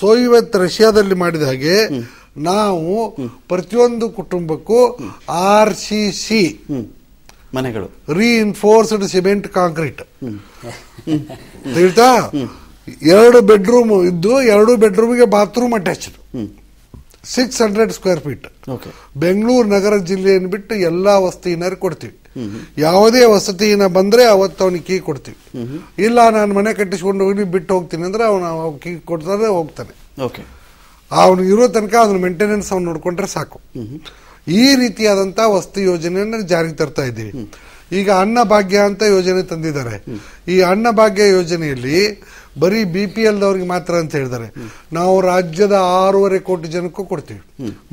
ಸೊ ಇವತ್ತು ರಷ್ಯಾದಲ್ಲಿ ಮಾಡಿದ ಹಾಗೆ ನಾವು ಪ್ರತಿಯೊಂದು ಕುಟುಂಬಕ್ಕೂ RCC ಮನೆಗಳು, ರೀಇನ್ಫೋರ್ಸ್ಡ್ ಸಿಮೆಂಟ್ ಕಾಂಕ್ರೀಟ್, ತಿಳಿತಾ, 2 ಬೆಡ್ರೂಮ್ ಇದ್ದು 2 ಬೆಡ್ರೂಮ್ಗೆ bathroom attached, 600 square feet. Bengaluru ನಗರ ಜಿಲ್ಲೆಯನ್ನು ಬಿಟ್ಟು ಎಲ್ಲಾ ವಸತಿಹಿನರು ಕೊಡ್ತೀವಿ. ಯಾವುದೇ ವಸತಿಹಿನ ಬಂದ್ರೆ ಅವತ್ತು ಅವನಿಗೆ ಕೀ ಕೊಡ್ತೀವಿ. ಇಲ್ಲ ನಾನು ಮನೆ ಕಟ್ಟಿಸ್ಕೊಂಡು ಹೋಗಿ ಬಿಟ್ಟು ಹೋಗ್ತೀನಿ ಅಂದ್ರೆ ಅವನು ಕೀ ಕೊಡ್ತಾರೆ, ಹೋಗ್ತಾನೆ. ಅವನು ಇರೋ ತನಕ ಅದನ್ನ ಮೇಂಟೆನೆನ್ಸ್ ಅವ್ನು ನೋಡ್ಕೊಂಡ್ರೆ ಸಾಕು. ಈ ರೀತಿಯಾದಂತ ವಸತಿ ಯೋಜನೆಯನ್ನು ಜಾರಿಗೆ ತರ್ತಾ ಇದ್ದೀವಿ. ಈಗ ಅನ್ನಭಾಗ್ಯ ಅಂತ ಯೋಜನೆ ತಂದಿದ್ದಾರೆ. ಈ ಅನ್ನಭಾಗ್ಯ ಯೋಜನೆಯಲ್ಲಿ ಬರೀ BPL ದವ್ರಿಗೆ ಮಾತ್ರ ಅಂತ ಹೇಳಿದ್ದಾರೆ. ನಾವು ರಾಜ್ಯದ 6.5 ಕೋಟಿ ಜನಕ್ಕೂ ಕೊಡ್ತೀವಿ.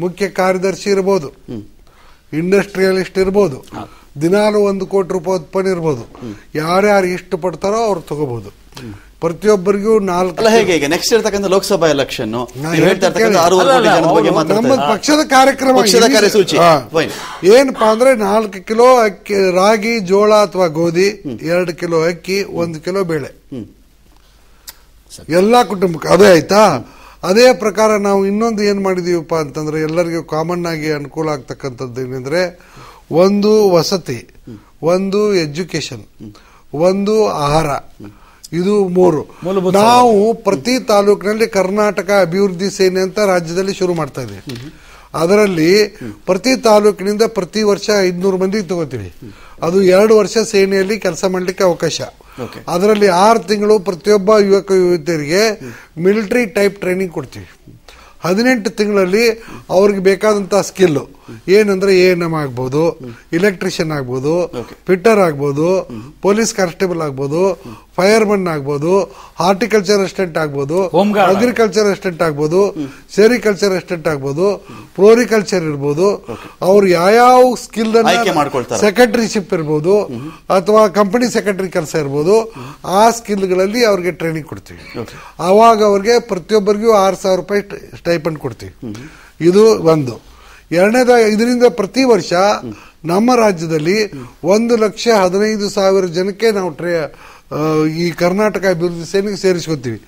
ಮುಖ್ಯ ಕಾರ್ಯದರ್ಶಿ ಇರ್ಬೋದು, ಇಂಡಸ್ಟ್ರಿಯಲಿಸ್ಟ್ ಇರ್ಬೋದು, ದಿನಾಲು 1 ಕೋಟಿ ರೂಪಾಯಿ ಉತ್ಪನ್ನ ಇರ್ಬೋದು, ಯಾರ್ಯಾರು ಇಷ್ಟಪಡ್ತಾರೋ ಅವ್ರು ತಗೋಬಹುದು. ಪ್ರತಿಯೊಬ್ಬರಿಗೂ 4. ಹೇಗೆ ಈಗ ನೆಕ್ಸ್ಟ್ ಇರ್ತಕ್ಕಂಥ ಲೋಕಸಭಾ ಎಲೆಕ್ಷನ್ ನಮ್ಮ ಪಕ್ಷದ ಕಾರ್ಯಕ್ರಮ ಏನಪ್ಪಾ ಅಂದ್ರೆ 4 ಕಿಲೋ ಅಕ್ಕಿ, ರಾಗಿ, ಜೋಳ ಅಥವಾ ಗೋಧಿ, 2 ಕಿಲೋ ಅಕ್ಕಿ, 1 ಕಿಲೋ ಬೇಳೆ, ಎಲ್ಲಾ ಕುಟುಂಬಕ್ಕೆ ಅದೇ ಆಯ್ತಾ. ಅದೇ ಪ್ರಕಾರ ನಾವು ಇನ್ನೊಂದು ಏನ್ ಮಾಡಿದೀವಪ್ಪ ಅಂತಂದ್ರೆ, ಎಲ್ಲರಿಗೂ ಕಾಮನ್ ಆಗಿ ಅನುಕೂಲ ಆಗ್ತಕ್ಕಂಥದ್ದು ಏನಂದ್ರೆ, 1 ವಸತಿ, 1 ಎಜುಕೇಶನ್, 1 ಆಹಾರ, ಇದು 3. ನಾವು ಪ್ರತಿ ತಾಲೂಕಿನಲ್ಲಿ ಕರ್ನಾಟಕ ಅಭಿವೃದ್ಧಿ ಸೇನೆ ಅಂತ ರಾಜ್ಯದಲ್ಲಿ ಶುರು ಮಾಡ್ತಾ ಇದ್ದೀವಿ. ಅದರಲ್ಲಿ ಪ್ರತಿ ತಾಲೂಕಿನಿಂದ ಪ್ರತಿ ವರ್ಷ 500 ಮಂದಿ ತಗೋತೀವಿ. ಅದು 2 ವರ್ಷ ಸೇನೆಯಲ್ಲಿ ಕೆಲಸ ಮಾಡಲಿಕ್ಕೆ ಅವಕಾಶ. ಅದರಲ್ಲಿ 6 ತಿಂಗಳು ಪ್ರತಿಯೊಬ್ಬ ಯುವಕ ಯುವತಿಯರಿಗೆ ಮಿಲಿಟರಿ ಟೈಪ್ ಟ್ರೈನಿಂಗ್ ಕೊಡ್ತೀವಿ. 18 ತಿಂಗಳಲ್ಲಿ ಅವ್ರಿಗೆ ಬೇಕಾದಂತಹ ಸ್ಕಿಲ್ ಏನಂದ್ರೆ ANM ಆಗ್ಬೋದು, ಇಲೆಕ್ಟ್ರಿಷಿಯನ್ ಆಗ್ಬೋದು, ಫಿಟ್ಟರ್ ಆಗ್ಬೋದು, ಪೊಲೀಸ್ ಕಾನ್ಸ್ಟೇಬಲ್ ಆಗ್ಬೋದು, ಫೈರ್ಮನ್ ಆಗ್ಬೋದು, ಹಾರ್ಟಿಕಲ್ಚರ್ ಅಸಿಸ್ಟೆಂಟ್ ಆಗ್ಬೋದು, ಅಗ್ರಿಕಲ್ಚರ್ ಅಸಿಸ್ಟೆಂಟ್ ಆಗ್ಬೋದು, ಸೆರಿಕಲ್ಚರ್ ಅಸಿಸ್ಟೆಂಟ್ ಆಗ್ಬೋದು, ಫ್ಲೋರಿಕಲ್ಚರ್ ಇರ್ಬೋದು. ಅವ್ರು ಯಾವ ಸ್ಕಿಲ್ ಸೆಕ್ರೆಟರಿಶಿಪ್ ಇರ್ಬೋದು ಅಥವಾ ಕಂಪನಿ ಸೆಕ್ರೆಟರಿ ಕೆಲಸ ಇರ್ಬೋದು, ಆ ಸ್ಕಿಲ್ಗಳಲ್ಲಿ ಅವ್ರಿಗೆ ಟ್ರೈನಿಂಗ್ ಕೊಡ್ತೀವಿ. ಅವಾಗ ಅವ್ರಿಗೆ ಪ್ರತಿಯೊಬ್ಬರಿಗೂ 6,000 ರೂಪಾಯಿ ಸ್ಟೈಪಂಡ್ ಕೊಡ್ತೀವಿ. ಇದು 1. ಎರಡನೇದ, ಇದರಿಂದ ಪ್ರತಿ ವರ್ಷ ನಮ್ಮ ರಾಜ್ಯದಲ್ಲಿ 1,15,000 ಜನಕ್ಕೆ ನಾವು ಈ ಕರ್ನಾಟಕ ಅಭಿವೃದ್ಧಿ ಸೇನೆಗೆ ಸೇರಿಸ್ಕೊತೀವಿ.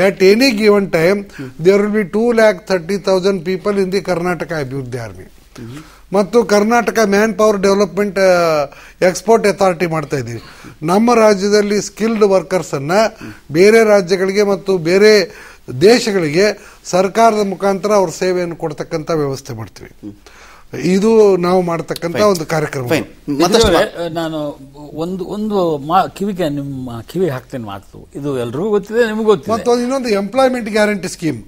At any given time there will be 2,30,000 people in the Karnataka ಅಭಿವೃದ್ಧಿ ಆರ್ಮಿ. ಮತ್ತು Karnataka manpower development export authority ಮಾಡ್ತಾ ಇದ್ದೀವಿ. ನಮ್ಮ ರಾಜ್ಯದಲ್ಲಿ ಸ್ಕಿಲ್ಡ್ ವರ್ಕರ್ಸ್ ಅನ್ನ ಬೇರೆ ರಾಜ್ಯಗಳಿಗೆ ಮತ್ತು ಬೇರೆ ದೇಶಗಳಿಗೆ ಸರ್ಕಾರದ ಮುಖಾಂತರ ಅವ್ರ ಸೇವೆಯನ್ನು ಕೊಡ್ತಕ್ಕಂಥ ವ್ಯವಸ್ಥೆ ಮಾಡ್ತೀವಿ. ಇದು ನಾವು ಮಾಡತಕ್ಕಂತ ಒಂದು ಕಾರ್ಯಕ್ರಮ. ನಾನು ಒಂದು ಕಿವಿಗೆ ನಿಮ್ಮ ಕಿವಿಗೆ ಹಾಕ್ತೇನೆ ಮಾತು. ಇದು ಎಲ್ರಿಗೂ ಗೊತ್ತಿದೆ, ನಿಮಗೂ ಗೊತ್ತಿದೆ. ಮತ್ತೊಂದು ಇನ್ನೊಂದು ಎಂಪ್ಲಾಯ್ಮೆಂಟ್ ಗ್ಯಾರಂಟಿ ಸ್ಕೀಮ್.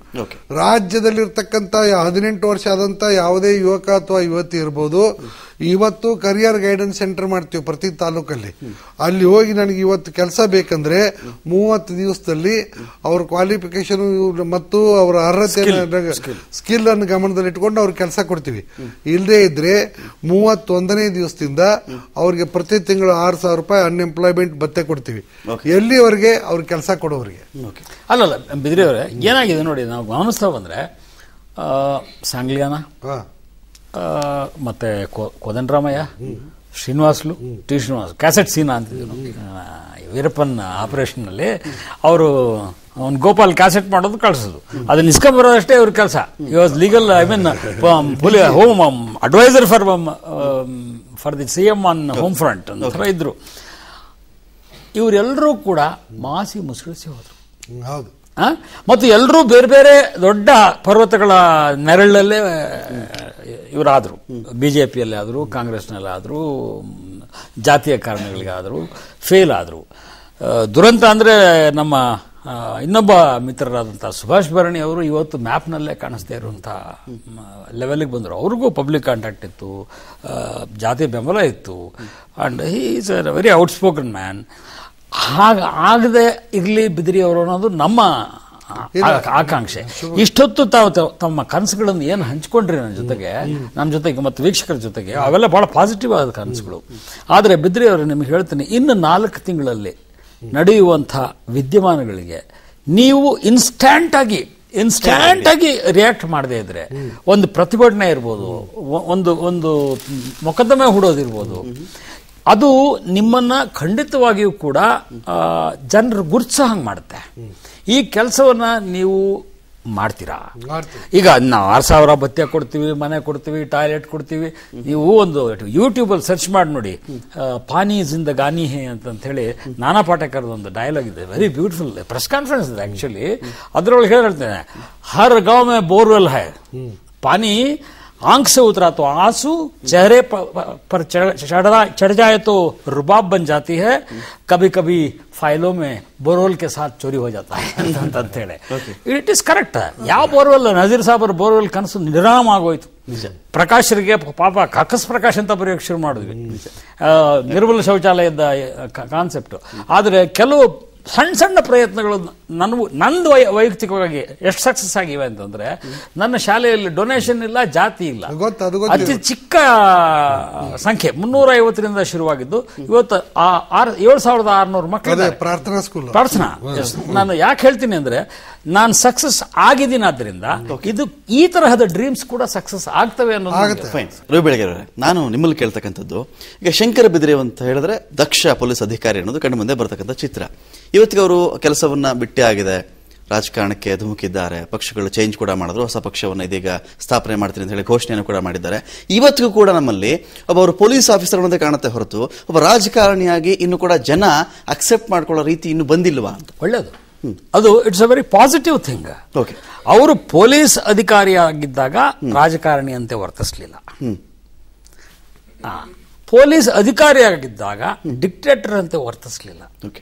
ರಾಜ್ಯದಲ್ಲಿರ್ತಕ್ಕಂಥ 18 ವರ್ಷ ಆದಂತ ಯಾವುದೇ ಯುವಕ ಅಥವಾ ಯುವತಿ ಇರ್ಬೋದು, ಇವತ್ತು ಕರಿಯರ್ ಗೈಡೆನ್ಸ್ ಸೆಂಟರ್ ಮಾಡ್ತೀವಿ ಪ್ರತಿ ತಾಲೂಕಲ್ಲಿ. ಅಲ್ಲಿ ಹೋಗಿ ನನಗೆ ಇವತ್ತು ಕೆಲಸ ಬೇಕಂದ್ರೆ 30 ದಿವಸದಲ್ಲಿ ಅವ್ರ ಕ್ವಾಲಿಫಿಕೇಶನ್ ಮತ್ತು ಅವರ ಅರ್ಹತೆ ಸ್ಕಿಲ್ ಅನ್ನು ಗಮನದಲ್ಲಿಟ್ಕೊಂಡು ಅವ್ರಿಗೆ ಕೆಲಸ ಕೊಡ್ತೀವಿ. ಇಲ್ಲದೆ ಇದ್ರೆ 31ನೇ ದಿವಸದಿಂದ ಅವ್ರಿಗೆ ಪ್ರತಿ ತಿಂಗಳು 6,000 ರೂಪಾಯಿ ಅನ್ಎಂಪ್ಲಾಯ್ಮೆಂಟ್ ಭತ್ಯೆ ಕೊಡ್ತೀವಿ. ಎಲ್ಲಿವರೆಗೆ ಅವ್ರಿಗೆ ಕೆಲಸ ಕೊಡೋರಿಗೆ. ಅಲ್ಲಲ್ಲ ಬಿದ್ರಿ ಅವರೇ, ಏನಾಗಿದೆ ನೋಡಿ, ನಾವು ಗಮನಿಸ್ತಾ ಬಂದ್ರೆ ಸಾಂಗ್ಲಿಯಾನ ಮತ್ತೆ ಕೋದಂಡರಾಮಯ್ಯ, ಶ್ರೀನಿವಾಸ್ಲು, ಟಿ ಶ್ರೀನಿವಾಸ್, ಕ್ಯಾಸೆಟ್ ಸೀನಾ ಅಂತಿದ್ರು ವೀರಪ್ಪನ್ ಆಪರೇಷನ್ ನಲ್ಲಿ. ಅವರು ಅವ್ನು ಗೋಪಾಲ್ ಕ್ಯಾಸೆಟ್ ಮಾಡೋದು ಕಳಿಸೋದು, ಅದನ್ನ ಇಸ್ಕೊಂಬರೋದಷ್ಟೇ ಅವ್ರ ಕೆಲಸ. He was legal, I mean home adviser for the CM on home front ಅಂತ ಇದ್ರು. ಇವರೆಲ್ಲರೂ ಕೂಡ ಮಾಸಿ ಮುಸುಳಿಸಿ ಹೋದರು. ಹೌದು. ಮತ್ತು ಎಲ್ಲರೂ ಬೇರೆ ಬೇರೆ ದೊಡ್ಡ ಪರ್ವತಗಳ ನೆರಳಲ್ಲೇ ಇವರಾದರು. ಬಿಜೆಪಿಯಲ್ಲಿ ಆದರೂ, ಕಾಂಗ್ರೆಸ್ನಲ್ಲಾದರೂ, ಜಾತಿಯ ಕಾರಣಗಳಿಗಾದರೂ ಫೇಲ್ ಆದರು. ದುರಂತ ಅಂದರೆ ನಮ್ಮ ಇನ್ನೊಬ್ಬ ಮಿತ್ರರಾದಂಥ ಸುಭಾಷ್ ಭರಣಿ ಅವರು ಇವತ್ತು ಮ್ಯಾಪ್ನಲ್ಲೇ ಕಾಣಿಸ್ತಾ ಇರುವಂಥ ಲೆವೆಲ್ಗೆ ಬಂದರು. ಅವ್ರಿಗೂ ಪಬ್ಲಿಕ್ ಕಾಂಟ್ಯಾಕ್ಟ್ ಇತ್ತು, ಜಾತಿ ಬೆಂಬಲ ಇತ್ತು, and he is a very outspoken man. ಆಗದೆ ಇರಲಿ ಬಿದಿರಿ ಅವರು ಅನ್ನೋದು ನಮ್ಮ ಆಕಾಂಕ್ಷೆ. ಇಷ್ಟೊತ್ತು ತಾವು ತಮ್ಮ ಕನಸುಗಳನ್ನು ಏನು ಹಂಚ್ಕೊಂಡ್ರಿ ನನ್ನ ಜೊತೆಗೆ ಮತ್ತು ವೀಕ್ಷಕರ ಜೊತೆಗೆ, ಅವೆಲ್ಲ ಬಹಳ ಪಾಸಿಟಿವ್ ಆದ ಕನಸುಗಳು. ಆದರೆ ಬಿದ್ರಿ ಅವರು ನಿಮಗೆ ಹೇಳ್ತೀನಿ, ಇನ್ನು 4 ತಿಂಗಳಲ್ಲಿ ನಡೆಯುವಂಥ ವಿದ್ಯಮಾನಗಳಿಗೆ ನೀವು ಇನ್ಸ್ಟ್ಯಾಂಟ್ ಆಗಿ ರಿಯಾಕ್ಟ್ ಮಾಡದೇ ಇದ್ರೆ, ಒಂದು ಪ್ರತಿಭಟನೆ ಇರ್ಬೋದು, ಒಂದು ಮೊಕದ್ದಮೆ ಹೂಡೋದಿರ್ಬೋದು, ಅದು ನಿಮ್ಮನ್ನ ಖಂಡಿತವಾಗಿಯೂ ಕೂಡ ಜನರು ಗುರುತಿಸೋ ಹಂಗೆ ಮಾಡುತ್ತೆ. ಈ ಕೆಲಸವನ್ನ ನೀವು ಮಾಡ್ತೀರಾ? ಈಗ ನಾವು 6,000 ಭತ್ಯೆ ಕೊಡ್ತೀವಿ, ಮನೆ ಕೊಡ್ತೀವಿ, ಟಾಯ್ಲೆಟ್ ಕೊಡ್ತೀವಿ. ನೀವು ಒಂದು ಯೂಟ್ಯೂಬಲ್ಲಿ ಸರ್ಚ್ ಮಾಡಿ ನೋಡಿ, ಪಾನಿ ಜಿಂದ ಗಾನಿ ಹೇ ಅಂತ ಹೇಳಿ ನಾನಾ ಪಾಟೇಕರ್ದ ಒಂದು ಡೈಲಾಗ್ ಇದೆ, ವೆರಿ ಬ್ಯೂಟಿಫುಲ್ ಪ್ರೆಸ್ ಕಾನ್ಫರೆನ್ಸ್ ಇದೆ ಆಕ್ಚುಲಿ. ಅದರೊಳಗೆ ಹೇಳ್ತೇನೆ, ಹರ್ ಗಾಂವ್ ಮೇ ಬೋರ್ವೆಲ್ ಹೈ, ಪಾನಿ आंख से उतरा तो आंसू, चेहरे पर चढ़ जाए तो रुबाब बन जाती है, कभी कभी फाइलों में बोरवेल के साथ चोरी हो जाता है ಅಂತ ಹೇಳಿ. It is correct. ಯಾವ ಬೋರ್ವೆಲ್, ನಜೀರ್ ಸಾಬರ್ ಬೋರ್ವೆಲ್ ಕನಸು ನಿರಾಮ ಆಗೋಯ್ತು. ಪ್ರಕಾಶರಿಗೆ ಪಾಪ ಕಕ್ಕಸ್ ಪ್ರಕಾಶ್ ಅಂತ ಬರೆಯೋಕೆ ಶುರು ಮಾಡಿದ್ವಿ, ನಿರ್ಮಲ ಶೌಚಾಲಯದ ಕಾನ್ಸೆಪ್ಟ್. ಆದರೆ ಕೆಲವು ಸಣ್ಣ ಪ್ರಯತ್ನಗಳು ನಂದು ವೈಯಕ್ತಿಕವಾಗಿ ಎಷ್ಟು ಸಕ್ಸಸ್ ಆಗಿವೆ ಅಂತಂದ್ರೆ, ನನ್ನ ಶಾಲೆಯಲ್ಲಿ ಡೊನೇಷನ್ ಇಲ್ಲ, ಜಾತಿ ಇಲ್ಲ, ಅತಿ ಚಿಕ್ಕ ಸಂಖ್ಯೆ 350ರಿಂದ ಶುರುವಾಗಿದ್ದು ಇವತ್ತು 7,600 ಮಕ್ಕಳು ಪ್ರಾರ್ಥನಾ. ನಾನು ಯಾಕೆ ಹೇಳ್ತೀನಿ ಅಂದ್ರೆ, ನಾನು ಸಕ್ಸಸ್ ಆಗಿದ್ದೀನಿ, ಆದ್ರಿಂದ ಇದು ಈ ತರಹದ ಡ್ರೀಮ್ಸ್ ಕೂಡ ಸಕ್ಸಸ್ ಆಗ್ತವೆ ಅನ್ನೋದು. ರವಿ ಬೆಳಗೆರೆ, ನಾನು ನಿಮ್ಮಲ್ಲಿ ಕೇಳ್ತಕ್ಕಂಥದ್ದು, ಈಗ ಶಂಕರ ಬಿದಿರೆ ಅಂತ ಹೇಳಿದ್ರೆ ದಕ್ಷ ಪೊಲೀಸ್ ಅಧಿಕಾರಿ ಅನ್ನೋದು ಕಣ್ಣು ಮುಂದೆ ಬರ್ತಕ್ಕಂಥ ಚಿತ್ರ. ಇವತ್ತಿಗೆ ಅವರು ಕೆಲಸವನ್ನ ಬಿಟ್ಟೇ ಆಗಿದೆ, ರಾಜಕಾರಣಕ್ಕೆ ಧುಮುಕಿದ್ದಾರೆ, ಪಕ್ಷಗಳು ಚೇಂಜ್ ಕೂಡ ಮಾಡಿದ್ರು, ಹೊಸ ಪಕ್ಷವನ್ನು ಇದೀಗ ಸ್ಥಾಪನೆ ಮಾಡ್ತೀನಿ ಅಂತ ಹೇಳಿ ಘೋಷಣೆಯನ್ನು ಕೂಡ ಮಾಡಿದ್ದಾರೆ. ಇವತ್ತಿಗೂ ಕೂಡ ನಮ್ಮಲ್ಲಿ ಒಬ್ಬರು ಪೊಲೀಸ್ ಆಫೀಸರ್ ಅನ್ನೋದೇ ಕಾಣುತ್ತೆ ಹೊರತು ಒಬ್ಬ ರಾಜಕಾರಣಿಯಾಗಿ ಇನ್ನು ಕೂಡ ಜನ ಅಕ್ಸೆಪ್ಟ್ ಮಾಡ್ಕೊಳ್ಳೋ ರೀತಿ ಇನ್ನು ಬಂದಿಲ್ವಾ ಅಂತ. ಒಳ್ಳೇದು, ಅದು it's a very positive thing. ಅವರು ಪೊಲೀಸ್ ಅಧಿಕಾರಿಯಾಗಿದ್ದಾಗ ರಾಜಕಾರಣಿ ಅಂತೆ ವರ್ತಿಸಲಿಲ್ಲ, ಪೊಲೀಸ್ ಅಧಿಕಾರಿಯಾಗಿದ್ದಾಗ ಡಿಕ್ಟೇಟರ್ ಅಂತೆ ವರ್ತಿಸಲಿಲ್ಲ.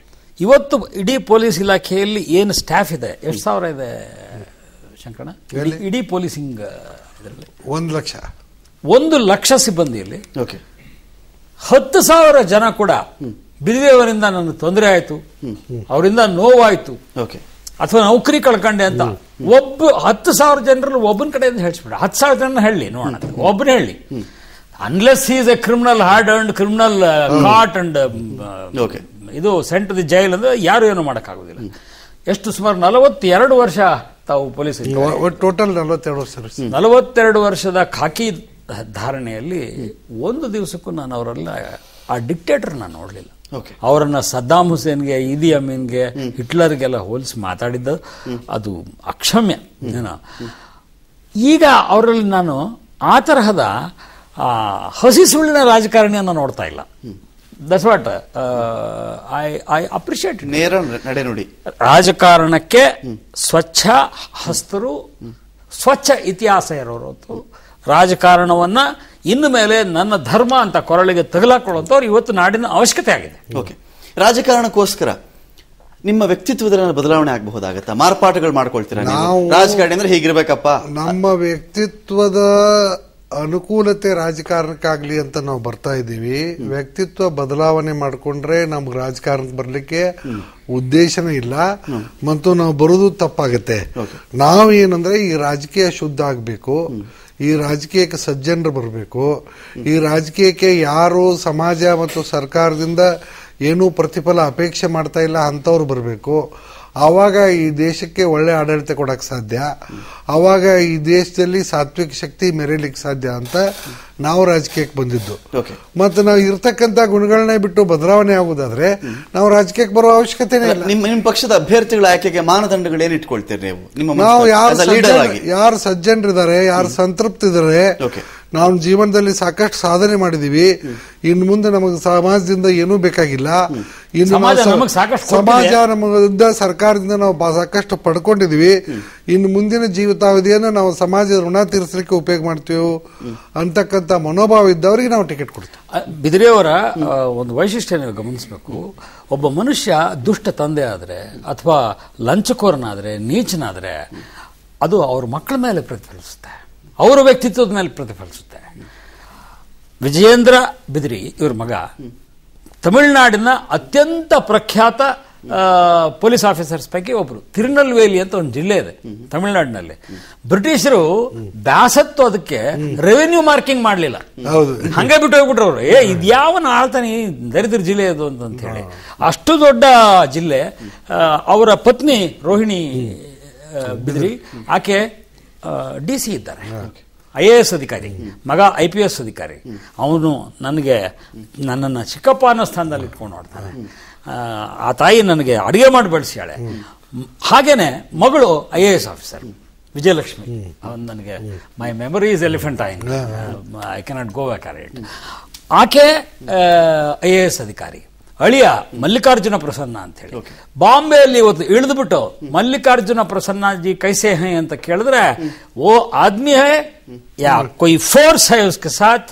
ಇವತ್ತು ಇಡೀ ಪೊಲೀಸ್ ಇಲಾಖೆಯಲ್ಲಿ ಏನು ಸ್ಟಾಫ್ ಇದೆ, ಎಷ್ಟು ಸಾವಿರ ಇದೆ ಶಂಕರಣ? ಇಡೀ ಪೊಲೀಸಿಂಗ್ ಇದರಲ್ಲಿ 1 ಲಕ್ಷ ಸಿಬ್ಬಂದಿಯಲ್ಲಿ 10,000 ಜನ ಕೂಡ ಬಿದಿರೆಯವರಿಂದ ನನಗೆ ತೊಂದರೆ ಆಯ್ತು, ಅವರಿಂದ ನೋವಾಯ್ತು, ಅಥವಾ ನೌಕರಿ ಕಳ್ಕೊಂಡೆ ಅಂತ 10,000 ಜನರಲ್ಲಿ ಒಬ್ಬನ ಕಡೆಯಿಂದ ಹೇಳ್ಸ್ಬಿಡ. 10,000 ಜನ ಹೇಳಿ ನೋಡೋಣ, ಒಬ್ಬನ ಹೇಳಿ. Unless he is a criminal hard and criminal caught and ಇದು ಸೆಂಟ್ ಟು ದಿ ಜೈಲ್ ಅಂದ್ರೆ ಯಾರು ಏನು ಮಾಡೋಕ್ಕಾಗೋದಿಲ್ಲ. ಎಷ್ಟು ಸುಮಾರು 42 ವರ್ಷ ತಾವು ಪೊಲೀಸ್, ಟೋಟಲ್ 42 ವರ್ಷದ ಖಾಕಿ ಧಾರಣೆಯಲ್ಲಿ ಒಂದು ದಿವಸಕ್ಕೂ ನಾನು ಅವರೆಲ್ಲ ಆ ಡಿಕ್ಟೇಟರ್ ನಾನು ನೋಡಲಿಲ್ಲ. ಅವರನ್ನ ಸದ್ದಾಂ ಹುಸೇನ್ಗೆ, ಇದಿ ಅಮೀನ್ಗೆ, ಹಿಟ್ಲರ್ಗೆಲ್ಲ ಹೋಲಿಸಿ ಮಾತಾಡಿದ್ದು ಅದು ಅಕ್ಷಮ್ಯ. ಈಗ ಅವರಲ್ಲಿ ನಾನು ಆ ತರಹದ ಹಸಿ ಸುಳ್ಳಿನ ರಾಜಕಾರಣಿಯನ್ನು ನೋಡ್ತಾ ಇಲ್ಲ. That's what I appreciate. ನೇರ ನಡೆನುಡಿ ರಾಜಕಾರಣಕ್ಕೆ ಸ್ವಚ್ಛ ಹಸ್ತರು, ಸ್ವಚ್ಛ ಇತಿಹಾಸ ಇರೋರು, ರಾಜಕಾರಣವನ್ನ ಇನ್ನು ಮೇಲೆ ನನ್ನ ಧರ್ಮ ಅಂತ ಕೊರಳಿಗೆ ತಗಲಾಕೊಳ್ಳುವಂಥವ್ರು ಇವತ್ತು ನಾಡಿನ ಅವಶ್ಯಕತೆ ಆಗಿದೆ. ಓಕೆ, ರಾಜಕಾರಣಕ್ಕೋಸ್ಕರ ನಿಮ್ಮ ವ್ಯಕ್ತಿತ್ವದಲ್ಲಿ ಬದಲಾವಣೆ ಆಗಬಹುದಾಗತ್ತಾ? ಮಾರ್ಪಾಟುಗಳು ಮಾಡ್ಕೊಳ್ತೀರಾ? ರಾಜಕಾರಣಿ ಅಂದ್ರೆ ಹೀಗಿರ್ಬೇಕಪ್ಪ, ನಮ್ಮ ವ್ಯಕ್ತಿತ್ವದ ಅನುಕೂಲತೆ ರಾಜಕಾರಣಕ್ಕಾಗ್ಲಿ ಅಂತ ನಾವು ಬರ್ತಾ ಇದ್ದೀವಿ. ವ್ಯಕ್ತಿತ್ವ ಬದಲಾವಣೆ ಮಾಡ್ಕೊಂಡ್ರೆ ನಮ್ಗೆ ರಾಜಕಾರಣಕ್ಕೆ ಬರ್ಲಿಕ್ಕೆ ಉದ್ದೇಶನೇ ಇಲ್ಲ, ಮತ್ತು ನಾವು ಬರೋದು ತಪ್ಪಾಗತ್ತೆ. ನಾವು ಏನಂದ್ರೆ ಈ ರಾಜಕೀಯ ಶುದ್ಧ ಆಗ್ಬೇಕು, ಈ ರಾಜಕೀಯಕ್ಕೆ ಸಜ್ಜನರು ಬರಬೇಕು, ಈ ರಾಜಕೀಯಕ್ಕೆ ಯಾರು ಸಮಾಜ ಮತ್ತು ಸರ್ಕಾರದಿಂದ ಏನೂ ಪ್ರತಿಫಲ ಅಪೇಕ್ಷೆ ಮಾಡ್ತಾ ಇಲ್ಲ ಅಂಥವ್ರು ಬರಬೇಕು. ಆವಾಗ ಈ ದೇಶಕ್ಕೆ ಒಳ್ಳೆ ಆಡಳಿತ ಕೊಡಕ್ಕೆ ಸಾಧ್ಯ, ಆವಾಗ ಈ ದೇಶದಲ್ಲಿ ಸಾತ್ವಿಕ ಶಕ್ತಿ ಮೆರೀಲಿಕ್ಕೆ ಸಾಧ್ಯ ಅಂತ ನಾವು ರಾಜಕೀಯಕ್ಕೆ ಬಂದಿದ್ದು. ಮತ್ತೆ ನಾವು ಇರ್ತಕ್ಕಂಥ ಗುಣಗಳನ್ನೇ ಬಿಟ್ಟು ಬದಲಾವಣೆ ಆಗುದಾದ್ರೆ ನಾವು ರಾಜಕೀಯಕ್ಕೆ ಬರೋ ಅವಶ್ಯಕತೆನೇ ಇಲ್ಲ. ನಿಮ್ಮ ಪಕ್ಷದ ಅಭ್ಯರ್ಥಿಗಳ ಆಯ್ಕೆಗೆ ಮಾನದಂಡಗಳು ಏನ್ ಇಟ್ಕೊಳ್ತೀರಿ ನೀವು? ನಾವು ಯಾರು ಸಜ್ಜನರಿದ್ದಾರೆ, ಯಾರು ಸಂತೃಪ್ತಿದ್ದಾರೆ, ನಾವು ಜೀವನದಲ್ಲಿ ಸಾಕಷ್ಟು ಸಾಧನೆ ಮಾಡಿದೀವಿ. ಇನ್ನು ಮುಂದೆ ನಮಗೆ ಸಮಾಜದಿಂದ ಏನೂ ಬೇಕಾಗಿಲ್ಲ. ಇನ್ನು ಸಮಾಜ ನಮ್ಮಿಂದ ಸರ್ಕಾರದಿಂದ ನಾವು ಸಾಕಷ್ಟು ಪಡ್ಕೊಂಡಿದೀವಿ. ಇನ್ನು ಮುಂದಿನ ಜೀವಿತಾವಧಿಯನ್ನು ನಾವು ಸಮಾಜದ ಋಣ ತೀರಿಸಲಿಕ್ಕೆ ಉಪಯೋಗ ಮಾಡ್ತೀವಿ ಅಂತಕ್ಕಂಥ ಮನೋಭಾವ ಇದ್ದವರಿಗೆ ನಾವು ಟಿಕೆಟ್ ಕೊಡ್ತೀವಿ. ಬಿದಿರೆಯವರ ಒಂದು ವೈಶಿಷ್ಟ್ಯ ನೀವು ಗಮನಿಸಬೇಕು. ಒಬ್ಬ ಮನುಷ್ಯ ದುಷ್ಟ ತಂದೆ ಆದರೆ ಅಥವಾ ಲಂಚಕೋರನಾದರೆ, ನೀಚನಾದರೆ, ಅದು ಅವ್ರ ಮಕ್ಕಳ ಮೇಲೆ ಪ್ರತಿಫಲಿಸುತ್ತೆ, ಅವರ ವ್ಯಕ್ತಿತ್ವದ ಮೇಲೆ ಪ್ರತಿಫಲಿಸುತ್ತೆ. ವಿಜಯೇಂದ್ರ ಬಿದಿರಿ ಇವ್ರ ಮಗ ತಮಿಳುನಾಡಿನ ಅತ್ಯಂತ ಪ್ರಖ್ಯಾತ ಪೊಲೀಸ್ ಆಫೀಸರ್ಸ್ ಪೈಕಿ ಒಬ್ರು. ತಿರುನಲ್ವೇಲಿ ಅಂತ ಒಂದು ಜಿಲ್ಲೆ ಇದೆ ತಮಿಳುನಾಡಿನಲ್ಲಿ. ಬ್ರಿಟಿಷರು ಬ್ಯಾಸತ್ತು ಅದಕ್ಕೆ ರೆವೆನ್ಯೂ ಮಾರ್ಕಿಂಗ್ ಮಾಡಲಿಲ್ಲ, ಹಂಗೆ ಬಿಟ್ಟು ಹೋಗ್ಬಿಟ್ರು ಅವರು. ಇದ್ಯಾವನ ಆಳ್ತಾನೆ ದರಿದ್ರ ಜಿಲ್ಲೆ ಅದು ಅಂತ ಹೇಳಿ. ಅಷ್ಟು ದೊಡ್ಡ ಜಿಲ್ಲೆ. ಅವರ ಪತ್ನಿ ರೋಹಿಣಿ ಬಿದ್ರಿ, ಆಕೆ DC ಇದ್ದಾರೆ, IAS ಅಧಿಕಾರಿ, ಮಗ IPS ಅಧಿಕಾರಿ. ಅವನು ನನ್ನನ್ನು ಚಿಕ್ಕಪ್ಪ ಅನ್ನೋ ಸ್ಥಾನದಲ್ಲಿ ಇಟ್ಕೊಂಡು ನೋಡ್ತಾನೆ. ಆ ತಾಯಿ ನನಗೆ ಅಡುಗೆ ಮಾಡಿ ಬೆಳೆಸ್ಯಾಳೆ. ಹಾಗೇನೆ ಮಗಳು IAS ಆಫೀಸರ್ ವಿಜಯಲಕ್ಷ್ಮಿ. ಅವನು ನನಗೆ my memory is elephant I cannot go back or it. ಆಕೆ IAS ಅಧಿಕಾರಿ. ಅಳಿಯ ಮಲ್ಲಿಕಾರ್ಜುನ ಪ್ರಸನ್ನ ಅಂತ ಹೇಳಿ ಬಾಂಬೆಯಲ್ಲಿ ಇವತ್ತು ಇಳಿದ್ಬಿಟ್ಟು ಮಲ್ಲಿಕಾರ್ಜುನ ಪ್ರಸನ್ನಾಜಿ ಕೈಸೆ ಹೈ ಅಂತ ಕೇಳಿದ್ರೆ, ಓ ಆದ್ಮಿ ಹೈ ಯಾ ಕೊಯ್ ಫೋರ್ಸ್ ಹೈ ಉಸ್ಕೆ ಸಾಥ್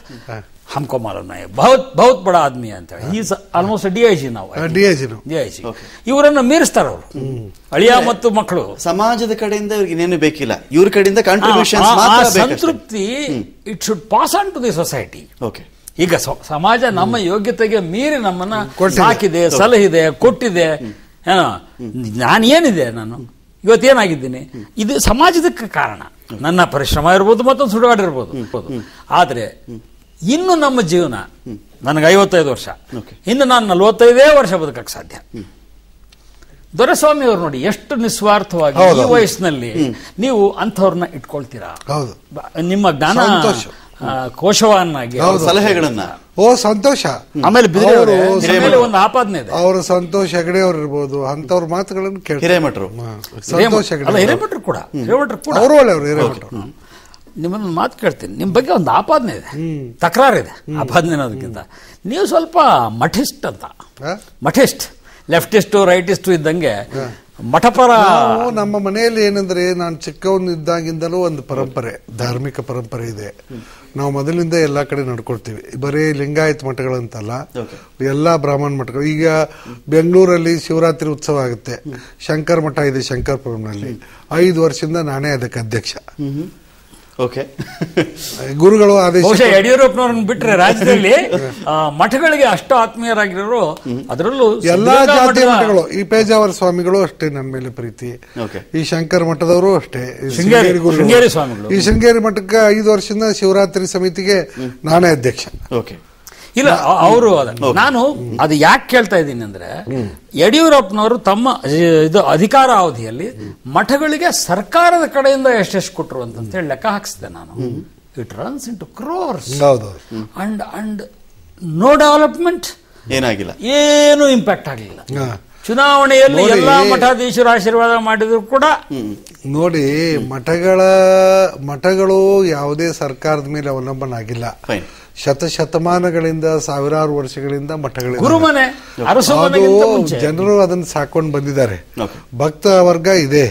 हमको मालूम नहीं, बहुत बड़ा आदमी ಅಂತ ಹೇಳಿ. ಈಸ್ ಆಲ್ಮೋಸ್ಟ್ DIG ನಾವು DIG. ಇವರನ್ನು ಮೀರಿಸ್ತಾರೆ ಅವರು, ಅಳಿಯ ಮತ್ತು ಮಕ್ಕಳು. ಸಮಾಜದ ಕಡೆಯಿಂದ ಇವ್ರಿಗೆ ಇನ್ನೇನು ಬೇಕಿಲ್ಲ, ಇವ್ರ ಕಡೆಯಿಂದ ಕಾಂಟ್ರಿಬ್ಯೂಷನ್ಸ್ ಮಾತ್ರ ಬೇಕು. ಸಂತೃಪ್ತಿ it should pass on to the society. Okay, ಈಗ ಸಮಾಜ ನಮ್ಮ ಯೋಗ್ಯತೆಗೆ ಮೀರಿ ನಮ್ಮನ್ನ ಸಾಕಿದೆ, ಸಲಹಿದೆ, ಕೊಟ್ಟಿದೆ. ನಾನೇನಿದೆ, ನಾನು ಇವತ್ತೇನಾಗಿದ್ದೀನಿ, ಇದು ಸಮಾಜದಕ್ಕೆ ಕಾರಣ. ನನ್ನ ಪರಿಶ್ರಮ ಇರ್ಬೋದು, ಮತ್ತೊಂದು ಸುಡುಗಾಡಿರ್ಬೋದು. ಆದ್ರೆ ಇನ್ನು ನಮ್ಮ ಜೀವನ, ನನಗೆ 55 ವರ್ಷ, ಇನ್ನು ನಾನು 45 ವರ್ಷ ಬದುಕಕ್ಕೆ ಸಾಧ್ಯ. ದೊರೆಸ್ವಾಮಿ ಅವರು ನೋಡಿ ಎಷ್ಟು ನಿಸ್ವಾರ್ಥವಾಗಿ ಈ ವಯಸ್ಸಿನಲ್ಲಿ ನೀವು ಅಂಥವ್ರನ್ನ ಇಟ್ಕೊಳ್ತೀರಾ. ನಿಮ್ಮ ಜ್ಞಾನ ಕೋಶವನ್ನಾಗಿ ಸಲಹೆಗಳನ್ನ. ಸಂತೋಷ. ಆಮೇಲೆ ಒಂದು ಆಪಾದನೆ ಇದೆ, ಅವರು ಸಂತೋಷ್ ಹೆಗಡೆ ಅವ್ರು ಇರ್ಬೋದು, ಅಂತವ್ರ ಮಾತುಗಳನ್ನು ಕೇಳಿ. ಹಿರೇಮಠರು ಹಿರೇಮಠರು ಕೂಡ ಅವರು ಒಳ್ಳೆಯವರು. ಹಿರೇಮಠರು ನಿಮ್ಮನ್ನು ಮಾತು ಕೇಳ್ತೀನಿ, ನಿಮ್ಮ ಬಗ್ಗೆ ಒಂದು ಆಪಾದನೆ ಇದೆ, ತಕರಾರಿದೆ. ಆಪಾದನೆ ಅನ್ನೋದಕ್ಕಿಂತ ನೀವು ಸ್ವಲ್ಪ ಮಠಿಸ್ಟ್ ಅಂತ, ಮಠಿಸ್ಟ್, ಲೆಫ್ಟಿಸ್ಟು ರೈಟಿಸ್ಟು ಇದ್ದಂಗೆ ಮಠಪರ. ನಮ್ಮ ಮನೆಯಲ್ಲಿ ಏನಂದ್ರೆ, ನಾನು ಚಿಕ್ಕವನಿದ್ದಾಗಿಂದಲೂ ಒಂದು ಪರಂಪರೆ, ಧಾರ್ಮಿಕ ಪರಂಪರೆ ಇದೆ. ನಾವು ಮೊದಲಿಂದ ಎಲ್ಲಾ ಕಡೆ ನಡ್ಕೊಳ್ತೀವಿ. ಬರೀ ಲಿಂಗಾಯತ್ ಮಠಗಳಂತಲ್ಲ, ಎಲ್ಲಾ ಬ್ರಾಹ್ಮಣ ಮಠಗಳು. ಈಗ ಬೆಂಗಳೂರಲ್ಲಿ ಶಿವರಾತ್ರಿ ಉತ್ಸವ ಆಗುತ್ತೆ, ಶಂಕರ್ ಮಠ ಇದೆ ಶಂಕರ್ಪುರಂನಲ್ಲಿ. 5 ವರ್ಷದಿಂದ ನಾನೇ ಅದಕ್ಕೆ ಅಧ್ಯಕ್ಷ. ಓಕೆ, ಗುರುಗಳು ಆದೇಶ. ಯಡಿಯೂರಪ್ಪನವ್ರನ್ನ ಬಿಟ್ರೆ ರಾಜ್ಯದಲ್ಲಿ ಮಠಗಳಿಗೆ ಅಷ್ಟು ಆತ್ಮೀಯರಾಗಿರೋರು, ಅದರಲ್ಲೂ ಎಲ್ಲಾ ಜಾತಿಯ ಮಠಗಳು. ಈ ಪೇಜಾವರ ಸ್ವಾಮಿಗಳು ಅಷ್ಟೇ ನನ್ನ ಮೇಲೆ ಪ್ರೀತಿ, ಈ ಶಂಕರ ಮಠದವರು ಅಷ್ಟೇ, ಶೃಂಗೇರಿ ಸ್ವಾಮಿಗಳು. ಈ ಶೃಂಗೇರಿ ಮಠಕ್ಕೆ 5 ವರ್ಷದಿಂದ ಶಿವರಾತ್ರಿ ಸಮಿತಿಗೆ ನಾನೇ ಅಧ್ಯಕ್ಷ. ಓಕೆ, ಇಲ್ಲ ಅವರು ನಾನು ಅದು ಯಾಕೆ ಕೇಳ್ತಾ ಇದ್ದೀನಿ ಅಂದ್ರೆ, ಯಡಿಯೂರಪ್ಪನವರು ತಮ್ಮ ಇದು ಅಧಿಕಾರ ಅವಧಿಯಲ್ಲಿ ಮಠಗಳಿಗೆ ಸರ್ಕಾರದ ಕಡೆಯಿಂದ ಎಷ್ಟೆಷ್ಟು ಕೊಟ್ಟರು ಅಂತ ಹೇಳಿ ಲೆಕ್ಕ ಹಾಕಿಸಿದೆ ನಾನು. It runs into crores and no development, ಏನಾಗಿಲ್ಲ, ಏನು ಇಂಪ್ಯಾಕ್ಟ್ ಆಗಲಿಲ್ಲ. ಚುನಾವಣೆಯಲ್ಲಿ ಎಲ್ಲಾ ಮಠಾಧೀಶರು ಆಶೀರ್ವಾದ ಮಾಡಿದ್ರು ಕೂಡ ನೋಡಿ, ಮಠಗಳು ಯಾವುದೇ ಸರ್ಕಾರದ ಮೇಲೆ ಅವಲಂಬನೆ ಆಗಿಲ್ಲ. ಶತಮಾನಗಳಿಂದ, ಸಾವಿರಾರು ವರ್ಷಗಳಿಂದ ಮಠಗಳಿಂದ ಗುರುಮನೆ, ಜನರು ಅದನ್ನು ಸಾಕೊಂಡು ಬಂದಿದ್ದಾರೆ. ಭಕ್ತ ವರ್ಗ ಇದೆ.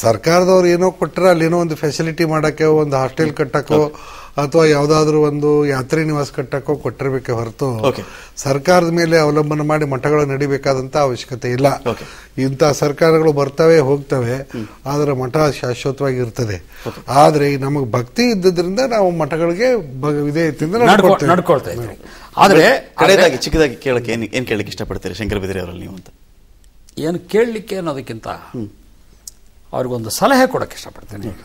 ಸರ್ಕಾರದವ್ರು ಏನೋ ಕೊಟ್ಟರೆ ಅಲ್ಲೇನೋ ಒಂದು ಫೆಸಿಲಿಟಿ ಮಾಡಕ್ಕೆ, ಒಂದು ಹಾಸ್ಟೆಲ್ ಕಟ್ಟಕ್ಕೋ ಅಥವಾ ಯಾವ್ದಾದ್ರು ಒಂದು ಯಾತ್ರಿ ನಿವಾಸ ಕಟ್ಟಕ್ಕೋ ಕೊಟ್ಟಿರ್ಬೇಕೆ ಹೊರತು ಸರ್ಕಾರದ ಮೇಲೆ ಅವಲಂಬನೆ ಮಾಡಿ ಮಠಗಳು ನಡಿಬೇಕಾದಂತ ಅವಶ್ಯಕತೆ ಇಲ್ಲ. ಇಂಥ ಸರ್ಕಾರಗಳು ಬರ್ತವೆ ಹೋಗ್ತವೆ, ಆದ್ರೆ ಮಠ ಶಾಶ್ವತವಾಗಿ ಇರ್ತದೆ. ಆದ್ರೆ ನಮಗೆ ಭಕ್ತಿ ಇದ್ದದ್ರಿಂದ ನಾವು ಮಠಗಳಿಗೆ ವಿಧೇಯತೆಯಿಂದ ನಡ್ಕೊಳ್ತಾ ಇದ್ದೀವಿ. ಆದ್ರೆ ಕಡೆಯದಾಗಿ ಚಿಕ್ಕದಾಗಿ ಕೇಳಕ್ಕೆ ಏನ್ ಕೇಳಲಿಕ್ಕೆ ಇಷ್ಟಪಡ್ತೀರಿ ಶಂಕರ ಬಿದಿರಿ ಅವರಲ್ಲಿ ನೀವು ಅಂತ? ಏನು ಕೇಳಲಿಕ್ಕೆ ಅನ್ನೋದಕ್ಕಿಂತ ಅವ್ರಿಗೊಂದು ಸಲಹೆ ಕೊಡಕ್ಕೆ ಇಷ್ಟಪಡ್ತೇನೆ.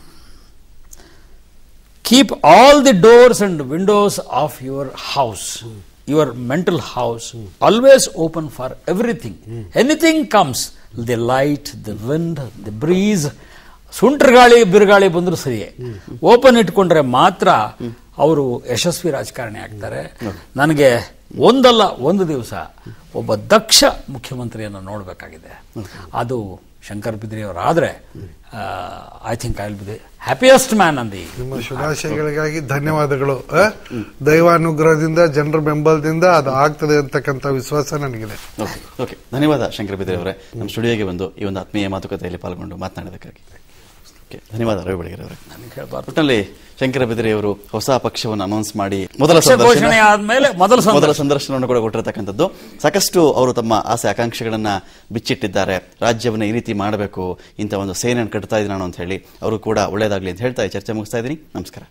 Keep all the doors and windows of your house, your mental house, always open for everything. Anything comes, the light, the wind, the breeze, ಸುಂಟ್ರಗಾಳಿ ಬಿರುಗಾಳಿ ಬಂದರೂ ಸರಿಯೇ, ಓಪನ್ ಇಟ್ಕೊಂಡ್ರೆ ಮಾತ್ರ ಅವರು ಯಶಸ್ವಿ ರಾಜಕಾರಣಿ ಆಗ್ತಾರೆ. ನನಗೆ ಒಂದು ದಿವಸ ಒಬ್ಬ ದಕ್ಷ ಮುಖ್ಯಮಂತ್ರಿಯನ್ನು ನೋಡಬೇಕಾಗಿದೆ. ಅದು ಶಂಕರ್ ಬಿದ್ರಿ ಅವರಾದ್ರೆ I think I will be the happiest man ಅಂದಿ. ನಿಮ್ಮ ಶುಭಾಶಯಗಳಿಗಾಗಿ ಧನ್ಯವಾದಗಳು. ದೈವಾನುಗ್ರಹದಿಂದ ಜನರ ಬೆಂಬಲದಿಂದ ಅದು ಆಗ್ತದೆ ಅಂತಕ್ಕಂಥ ವಿಶ್ವಾಸ ನನಗಿದೆ. ಓಕೆ, ಧನ್ಯವಾದ ಶಂಕರ್ ಬಿದ್ರಿ ಅವರೇ, ನಮ್ಮ ಸ್ಟುಡಿಯೋಗೆ ಬಂದು ಈ ಒಂದು ಆತ್ಮೀಯ ಮಾತುಕತೆಯಲ್ಲಿ ಪಾಲ್ಗೊಂಡು ಮಾತನಾಡೋದಕ್ಕಾಗಿ. ಧನ್ಯವಾದ ರವಿ ಬೆಳಗೆರೆ ಅವರೇ. ಒಟ್ಟಿನಲ್ಲಿ ಶಂಕರ ಬಿದ್ರಿ ಅವರು ಹೊಸ ಪಕ್ಷವನ್ನು ಅನೌನ್ಸ್ ಮಾಡಿ ಮೊದಲ ಸಂದರ್ಶನವನ್ನು ಕೂಡ ಕೊಟ್ಟಿರತಕ್ಕಂಥದ್ದು. ಸಾಕಷ್ಟು ಅವರು ತಮ್ಮ ಆಸೆ ಆಕಾಂಕ್ಷೆಗಳನ್ನ ಬಿಚ್ಚಿಟ್ಟಿದ್ದಾರೆ. ರಾಜ್ಯವನ್ನು ಈ ರೀತಿ ಮಾಡಬೇಕು, ಇಂಥ ಒಂದು ಸೇನೆಯನ್ನು ಕಟ್ತಾ ಇದ್ದೀನಿ ನಾನು ಅಂತ ಹೇಳಿ. ಅವರು ಕೂಡ ಒಳ್ಳೇದಾಗ್ಲಿ ಅಂತ ಹೇಳ್ತಾ ಚರ್ಚೆ ಮುಗಿಸ್ತಾ ಇದ್ದೀನಿ. ನಮಸ್ಕಾರ.